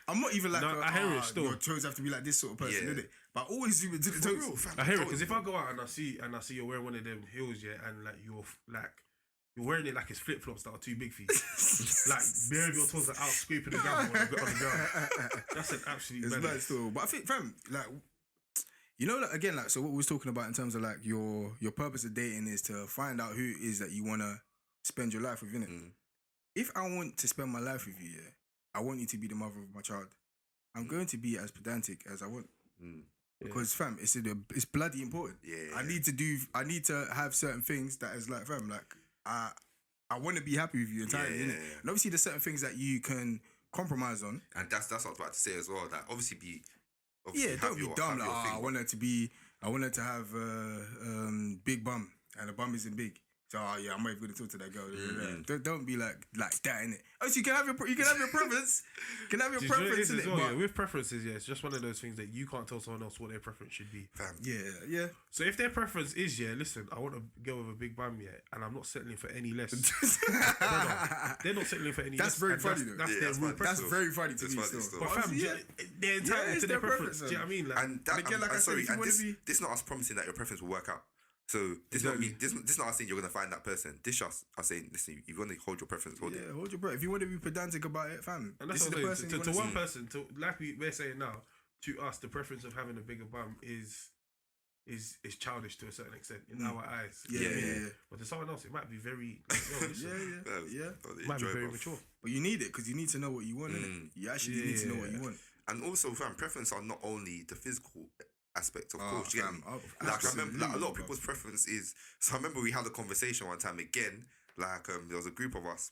S4: I'm not even like...
S3: No, I hear it still.
S4: Your toes have to be like this sort of person, innit? But I always zoom into the toes.
S1: Real, fam,
S3: I hear it, because if I go out and I see you're wearing one of them heels, and like you're wearing it like it's flip flops that are too big for you. Like bare of your toes are out scraping the ground on the ground. That's an absolute
S4: it's
S3: madness.
S4: mad still. But I think, fam, like, you know, like, again, like, so what we was talking about in terms of like your purpose of dating is to find out who it is that you want to spend your life with, innit? If I want to spend my life with you, I want you to be the mother of my child. I'm going to be as pedantic as I want. Because fam, it's bloody important. I need to have certain things that is like, fam, like I want to be happy with you entirely, innit? And obviously there's certain things that you can compromise on.
S1: And that's what I was about to say as well. That obviously
S4: don't be dumb. Like, I want her to have big bum, and the bum isn't big. So I'm not even going to talk to that girl. Don't be like that, innit? Oh, so you can have your preference. You can have your preference, innit?
S3: Well, with preferences, it's just one of those things that you can't tell someone else what their preference should be.
S1: Fam.
S4: Yeah.
S3: So if their preference is, listen, I want a girl with a big bum, and I'm not settling for any less. They're not settling for any less.
S4: That's very funny, though.
S3: That's their
S4: That's very funny to me still.
S3: But fam, they're entitled to their preference. Do you know what I mean? Like,
S1: And this not us promising that your preference will work out. So this not us saying you're gonna find that person. This us saying, listen, you want to hold your preference, hold it.
S4: Hold your breath. If you want to be pedantic about it, fam.
S3: And that's what I'm saying. To one person, like we're saying now, to us, the preference of having a bigger bum is childish to a certain extent in our eyes.
S4: Yeah.
S3: But to someone else, it might be very it might be very mature.
S4: But you need it because you need to know what you want. Innit? You actually need to know what you want.
S1: And also, fam, preference are not only the physical aspect, of course. You get me?
S4: Like,
S1: I remember, like, a lot of people's preference is. So I remember we had a conversation one time again. Like, there was a group of us,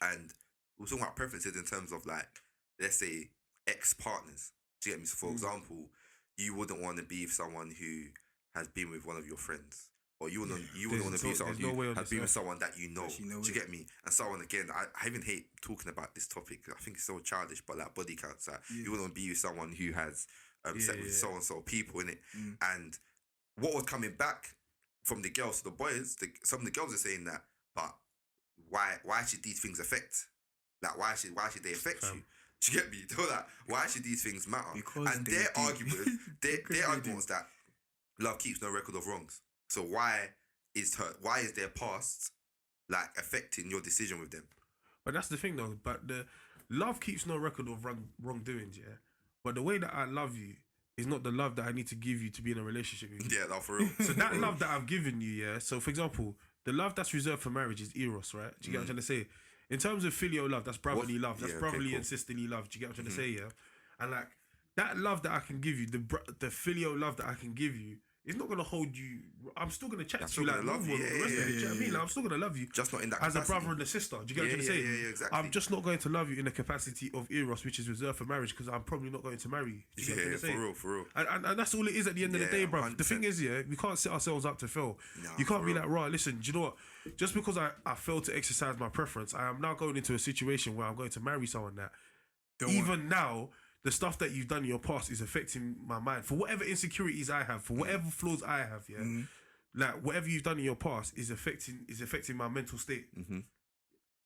S1: and we were talking about preferences in terms of, like, let's say ex-partners. Do you get me? So for example, you wouldn't want to be with someone who has been with one of your friends, or you wouldn't want to be with someone who has been with someone that you know. Do you get me? And so on again. I even hate talking about this topic. I think it's so childish, but like body counts. Like, you wouldn't want to be with someone who has set with so and so people in it. And what was coming back from the girls to the boys, some of the girls are saying that, but why should these things affect? Like, why should they affect you? Do you get me? They're like, why should these things matter? Because and their argument was that love keeps no record of wrongs. So why is their past like affecting your decision with them?
S3: But that's the thing though. But the love keeps no record of wrongdoings, yeah. But the way that I love you is not the love that I need to give you to be in a relationship with you.
S1: Yeah, no, for real.
S3: So that love that I've given you, yeah. So for example, the love that's reserved for marriage is eros, right? Do you get what I'm trying to say? In terms of filial love, that's brotherly love. That's brotherly and sisterly love. Do you get what I'm trying to say? Yeah. And like that love that I can give you, the filial love that I can give you, it's not gonna hold you. I'm still gonna chat to you like
S1: love you.
S3: the rest of it. Do you know what I mean? Like, I'm still gonna love you,
S1: just not in that
S3: as
S1: capacity.
S3: a brother and a sister. Do you get what I'm trying to say?
S1: Yeah, exactly.
S3: I'm just not going to love you in the capacity of eros, which is reserved for marriage, because I'm probably not going to marry you. Do you get what I'm trying to say?
S1: For real.
S3: And that's all it is at the end of the day, bro.
S1: 100%.
S3: The thing is, yeah, we can't set ourselves up to fail.
S1: Nah,
S3: you can't
S1: for
S3: be
S1: real.
S3: like, right, listen, do you know what? Just because I failed to exercise my preference, I am now going into a situation where I'm going to marry someone that even now, the stuff that you've done in your past is affecting my mind. For whatever insecurities I have, for whatever flaws I have, yeah, like whatever you've done in your past is affecting my mental state.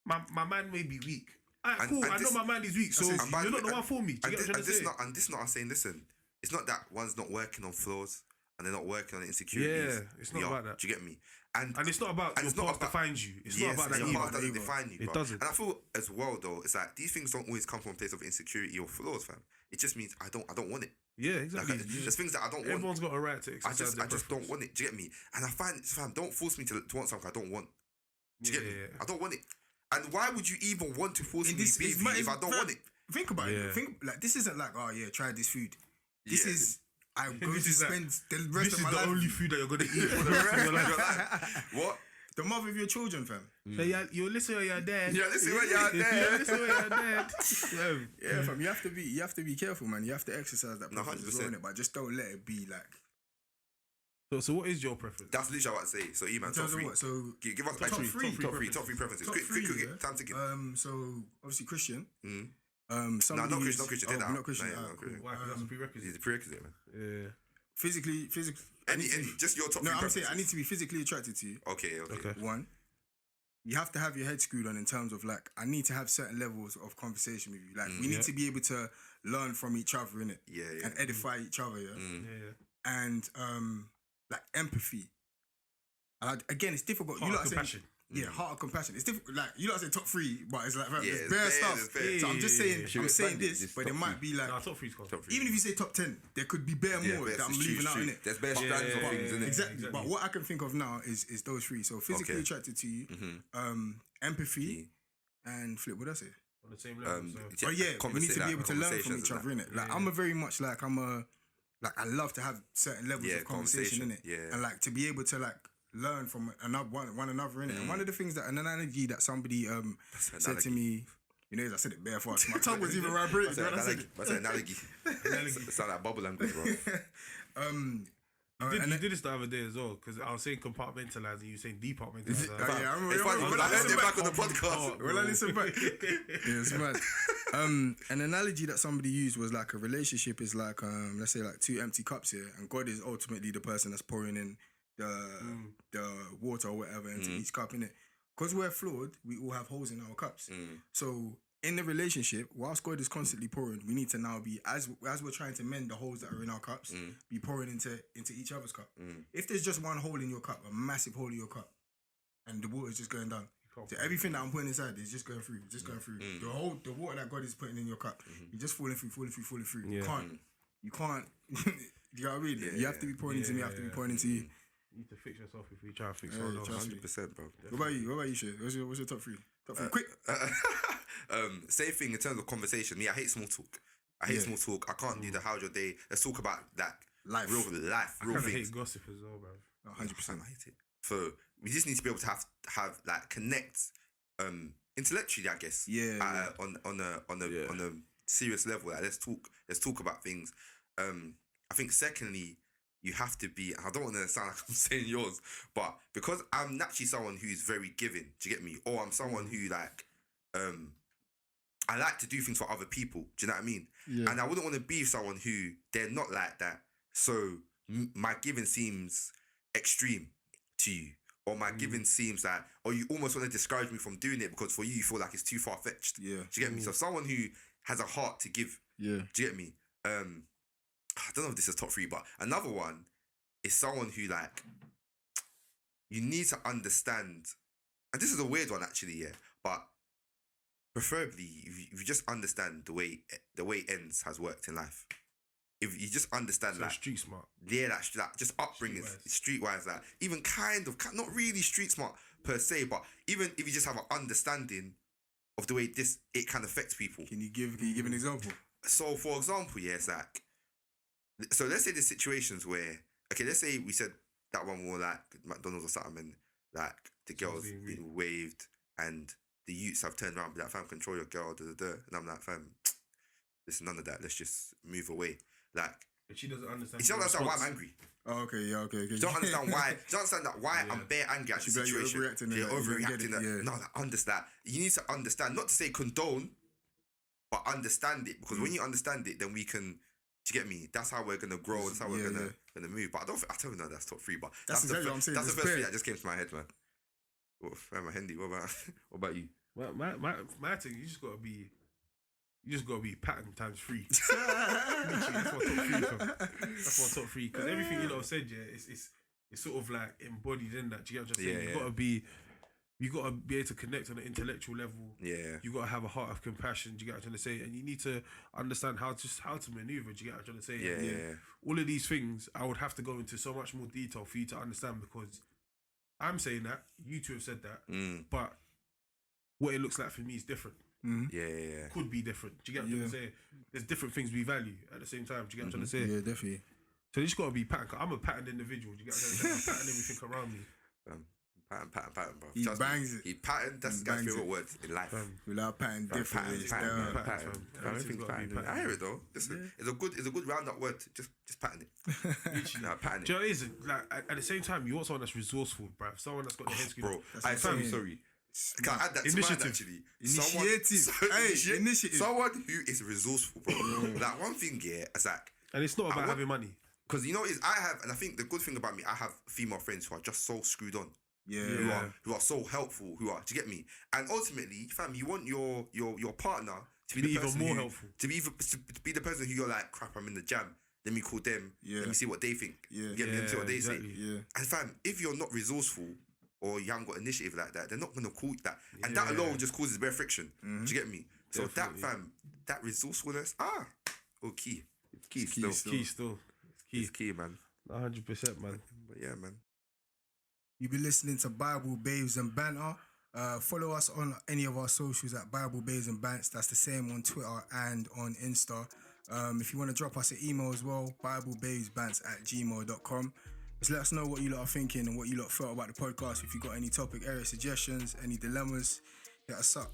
S3: My mind may be weak. Alright, cool. I know my mind is weak, so you're not the one for me. Do you get what I'm trying to say?
S1: And this not us saying, listen, it's not that one's not working on flaws and they're not working on insecurities.
S3: Yeah, it's not about that.
S1: Do you get me? And
S3: it's not about your past defines you. It's not about that
S1: your
S3: either.
S1: past doesn't define you.
S3: It
S1: bro.
S3: doesn't.
S1: And I feel as well though, it's like these things don't always come from a place of insecurity or flaws, fam. It just means I don't want it.
S3: Yeah, exactly.
S1: Like, there's things that I don't want.
S3: Everyone's got a right to exercise
S1: I just don't want it. Do you get me? And I find, fam, don't force me to want something I don't want. Do you get me? I don't want it. And why would you even want to force me to be with you if I don't want it?
S4: Think about it. Think like this isn't like, oh yeah, try this food. This is I'm going to spend the rest of my life.
S3: This is the only food that you're gonna eat for the rest of your life.
S1: What?
S4: The mother of your children, fam.
S3: So you listen when you're dead.
S1: Yeah, listen when you're dead.
S3: You listen when you're dead.
S4: Yeah, fam. You have to be careful, man. You have to exercise that preference as well,
S1: 100%.
S4: innit? But just don't let it be like.
S3: So what is your preference?
S1: That's literally what I say. So, E-man,
S4: In
S1: top
S4: terms of
S1: three.
S4: what? So
S1: Give us
S4: top three
S1: top three preferences.
S4: Top
S1: Quick,
S4: three,
S1: time ticking.
S4: So obviously Christian.
S1: No,
S4: Somebody
S1: not
S4: who's-
S1: Christian. Take that
S4: not
S1: out.
S4: Christian.
S1: No,
S4: Cool.
S3: Why? That's a prerequisite.
S1: He's a prerequisite, man.
S3: Yeah.
S4: Physically.
S1: Any, just your top
S4: No,
S1: three
S4: I'm saying
S1: preferences.
S4: I need to be physically attracted to you.
S1: Okay.
S4: One, you have to have your head screwed on in terms of like I need to have certain levels of conversation with you. Like we need to be able to learn from each other, innit?
S1: Yeah.
S4: And edify each other, yeah.
S3: Yeah.
S4: And like empathy. And again, it's difficult.
S3: Heart
S4: you
S3: of
S4: lot
S3: compassion.
S4: saying, yeah, heart of compassion. It's difficult. Like you lot say top three, but it's like
S1: Yeah,
S4: there's
S1: it's
S4: bare
S1: bare,
S4: stuff.
S1: there's bare.
S4: So I'm just saying,
S2: Should
S4: I'm
S2: we
S4: saying
S2: expand
S4: this,
S2: this
S4: but it
S2: top
S4: might be like
S3: Nah, top three's cool.
S4: even if you say top 10, there could be bare more that I'm leaving out in it.
S1: There's bare strands of things, innit?
S4: Exactly. But what I can think of now is those three. So physically attracted to you, empathy, and flip. What did I say?
S3: On the same level. So.
S4: Oh yeah, we need to be able to learn from each other, innit? Like I'm a very much like I love to have certain levels of conversation, innit?
S1: Yeah.
S4: And like to be able to like learn from one another, innit? And one of the things that an analogy that somebody said to me, you know, as I said it bare fast. My tongue was even vibrating.
S1: That's an analogy. Sound like bubble language, bro.
S3: You did this the other day as well, because I was saying compartmentalize and you were saying departmentalize.
S4: Yeah, I remember.
S1: It's funny, when I heard it back on the podcast.
S4: When I listen back, yeah, it's mad. An analogy that somebody used was like a relationship is like, let's say like two empty cups here, and God is ultimately the person that's pouring in the water or whatever into each cup, innit? Because we're flawed, we all have holes in our cups. So in the relationship, whilst God is constantly pouring, we need to now be, as we're trying to mend the holes that are in our cups, be pouring into each other's cup. If there's just one hole in your cup, a massive hole in your cup, and the water's just going down, so everything that I'm putting inside is just going through, The water that God is putting in your cup, you're just falling through.
S3: Yeah.
S4: You can't. You know what I mean? You have to be pouring into me. I have to be pouring into you.
S3: You need to fix yourself if you try to fix someone else.
S1: 100%, bro.
S4: What about you, Shay? What's your top three? Top three, quick.
S1: Same thing in terms of conversation. Me, I hate small talk. I can't do the how's your day. Let's talk about that
S4: Life.
S1: real
S3: I
S1: things.
S3: hate gossip as well, bro.
S4: 100%.
S1: I hate it. So we just need to be able to have like connect intellectually, I guess.
S4: Yeah.
S1: On a serious level. Like, let's talk about things. I think secondly, you have to be, I don't want to sound like I'm saying yours, but because I'm naturally someone who's very giving, do you get me? Or I'm someone who like, I like to do things for other people, do you know what I mean?
S6: Yeah.
S1: And I wouldn't want to be someone who they're not like that. So my giving seems extreme to you. Or my giving seems like, or you almost want to discourage me from doing it because for you feel like it's too far-fetched.
S4: Yeah.
S1: Do you get me? So someone who has a heart to give,
S6: Yeah.
S1: do you get me? I don't know if this is top three, but another one is someone who like you need to understand, and this is a weird one actually, yeah, but preferably if you just understand the way ends has worked in life. If you just understand
S3: So
S1: like
S3: street smart.
S1: yeah, like just upbringing, streetwise, like even kind of not really street smart per se, but even if you just have an understanding of the way it can affect people.
S4: Can you give an example?
S1: So for example, yeah, it's like, so let's say there's situations where, okay, let's say we said that one more like McDonald's or something, and like the girls being waved and the youths have turned around and be like, fam, control your girl, and I'm like, fam, there's none of that, let's just move away. Like,
S3: But she doesn't understand.
S1: you don't understand why I'm angry.
S4: Oh, okay, yeah, okay.
S1: You don't understand why. You don't understand that why I'm bare angry at the
S4: She be like, you're
S1: situation.
S4: overreacting,
S1: You're
S4: like, you don't get
S1: overreacting.
S4: it, yeah.
S1: No, like, understand. You need to understand, not to say condone, but understand it. Because when you understand it, then we can. Do you get me? That's how we're gonna grow. That's how we're gonna move. But I don't know that's top 3. But
S4: That's exactly what I'm saying.
S1: That's the
S4: It's
S1: first
S4: fair.
S1: thing that just came to my head, man. My Hendy. What about you?
S3: My thing, you just gotta be pattern times 3. Literally, that's my top 3. Fam. That's my top 3 because everything you said, yeah, it's sort of like embodied in that. Do you get what I'm saying? You gotta be able to connect on an intellectual level.
S1: Yeah.
S3: You gotta have a heart of compassion. Do you get what I'm trying to say? And you need to understand how to maneuver. Do you get what I'm trying to say?
S1: Yeah.
S3: All of these things, I would have to go into so much more detail for you to understand because I'm saying that you two have said that, but what it looks like for me is different.
S1: Yeah.
S3: Could be different. Do you get what I'm trying to say? There's different things we value at the same time. Do you get what I'm trying to say?
S4: Yeah, definitely.
S3: So you just gotta be pattern. I'm a patterned individual. Do you get what I'm saying? I pattern everything around me.
S1: Pattern, bro.
S4: He
S1: Trust me.
S4: bangs it.
S1: He pattern. That's the guy's
S4: bangs
S1: favorite
S4: it.
S1: word in life.
S4: Without pattern, different.
S1: Pattern.
S4: It's down.
S3: Pattern.
S1: Everything's
S3: gotta be
S1: pattern. I hear it though. Listen, it's a good roundup word. Just pattern it. Nah, pattern it.
S3: Do you know what it is? Like at the same time, you want someone that's resourceful, bruv. Someone that's got their head screwed.
S1: Bro,
S4: That's
S1: I'm
S4: what I'm saying.
S1: sorry. Can I add that to
S3: Initiative.
S1: mine actually?
S4: Initiative. Initiative.
S1: Someone who is resourceful, bro. Like one thing, yeah, it's like,
S3: And it's not about having money.
S1: because you know, I have, and I think the good thing about me, I have female friends who are just so screwed on.
S4: Yeah.
S1: Who are so helpful, do you get me? And ultimately, fam, you want your partner to be the
S3: even
S1: person
S3: more
S1: who,
S3: helpful.
S1: to be the person who you're like, crap, I'm in the jam. Let me call them.
S4: Yeah.
S1: Let me see what they think.
S4: Yeah.
S1: Get me, let me see what they
S3: exactly.
S1: say.
S4: Yeah.
S1: And fam, if you're not resourceful or you haven't got initiative like that, they're not gonna call you that. And that alone just causes bare friction. Do you get me? So
S3: Definitely.
S1: that fam, that resourcefulness, key. It's key
S4: key
S1: still.
S3: Key still.
S1: It's key, man.
S3: 100%, man.
S1: But yeah, man.
S4: You've been listening to Bible Babes and Banter. Follow us on any of our socials at Bible Babes and Bants. That's the same on Twitter and on Insta. If you want to drop us an email as well, BibleBabesBants@gmail.com. Just let us know what you lot are thinking and what you lot felt about the podcast. If you got any topic area suggestions, any dilemmas, hit us up.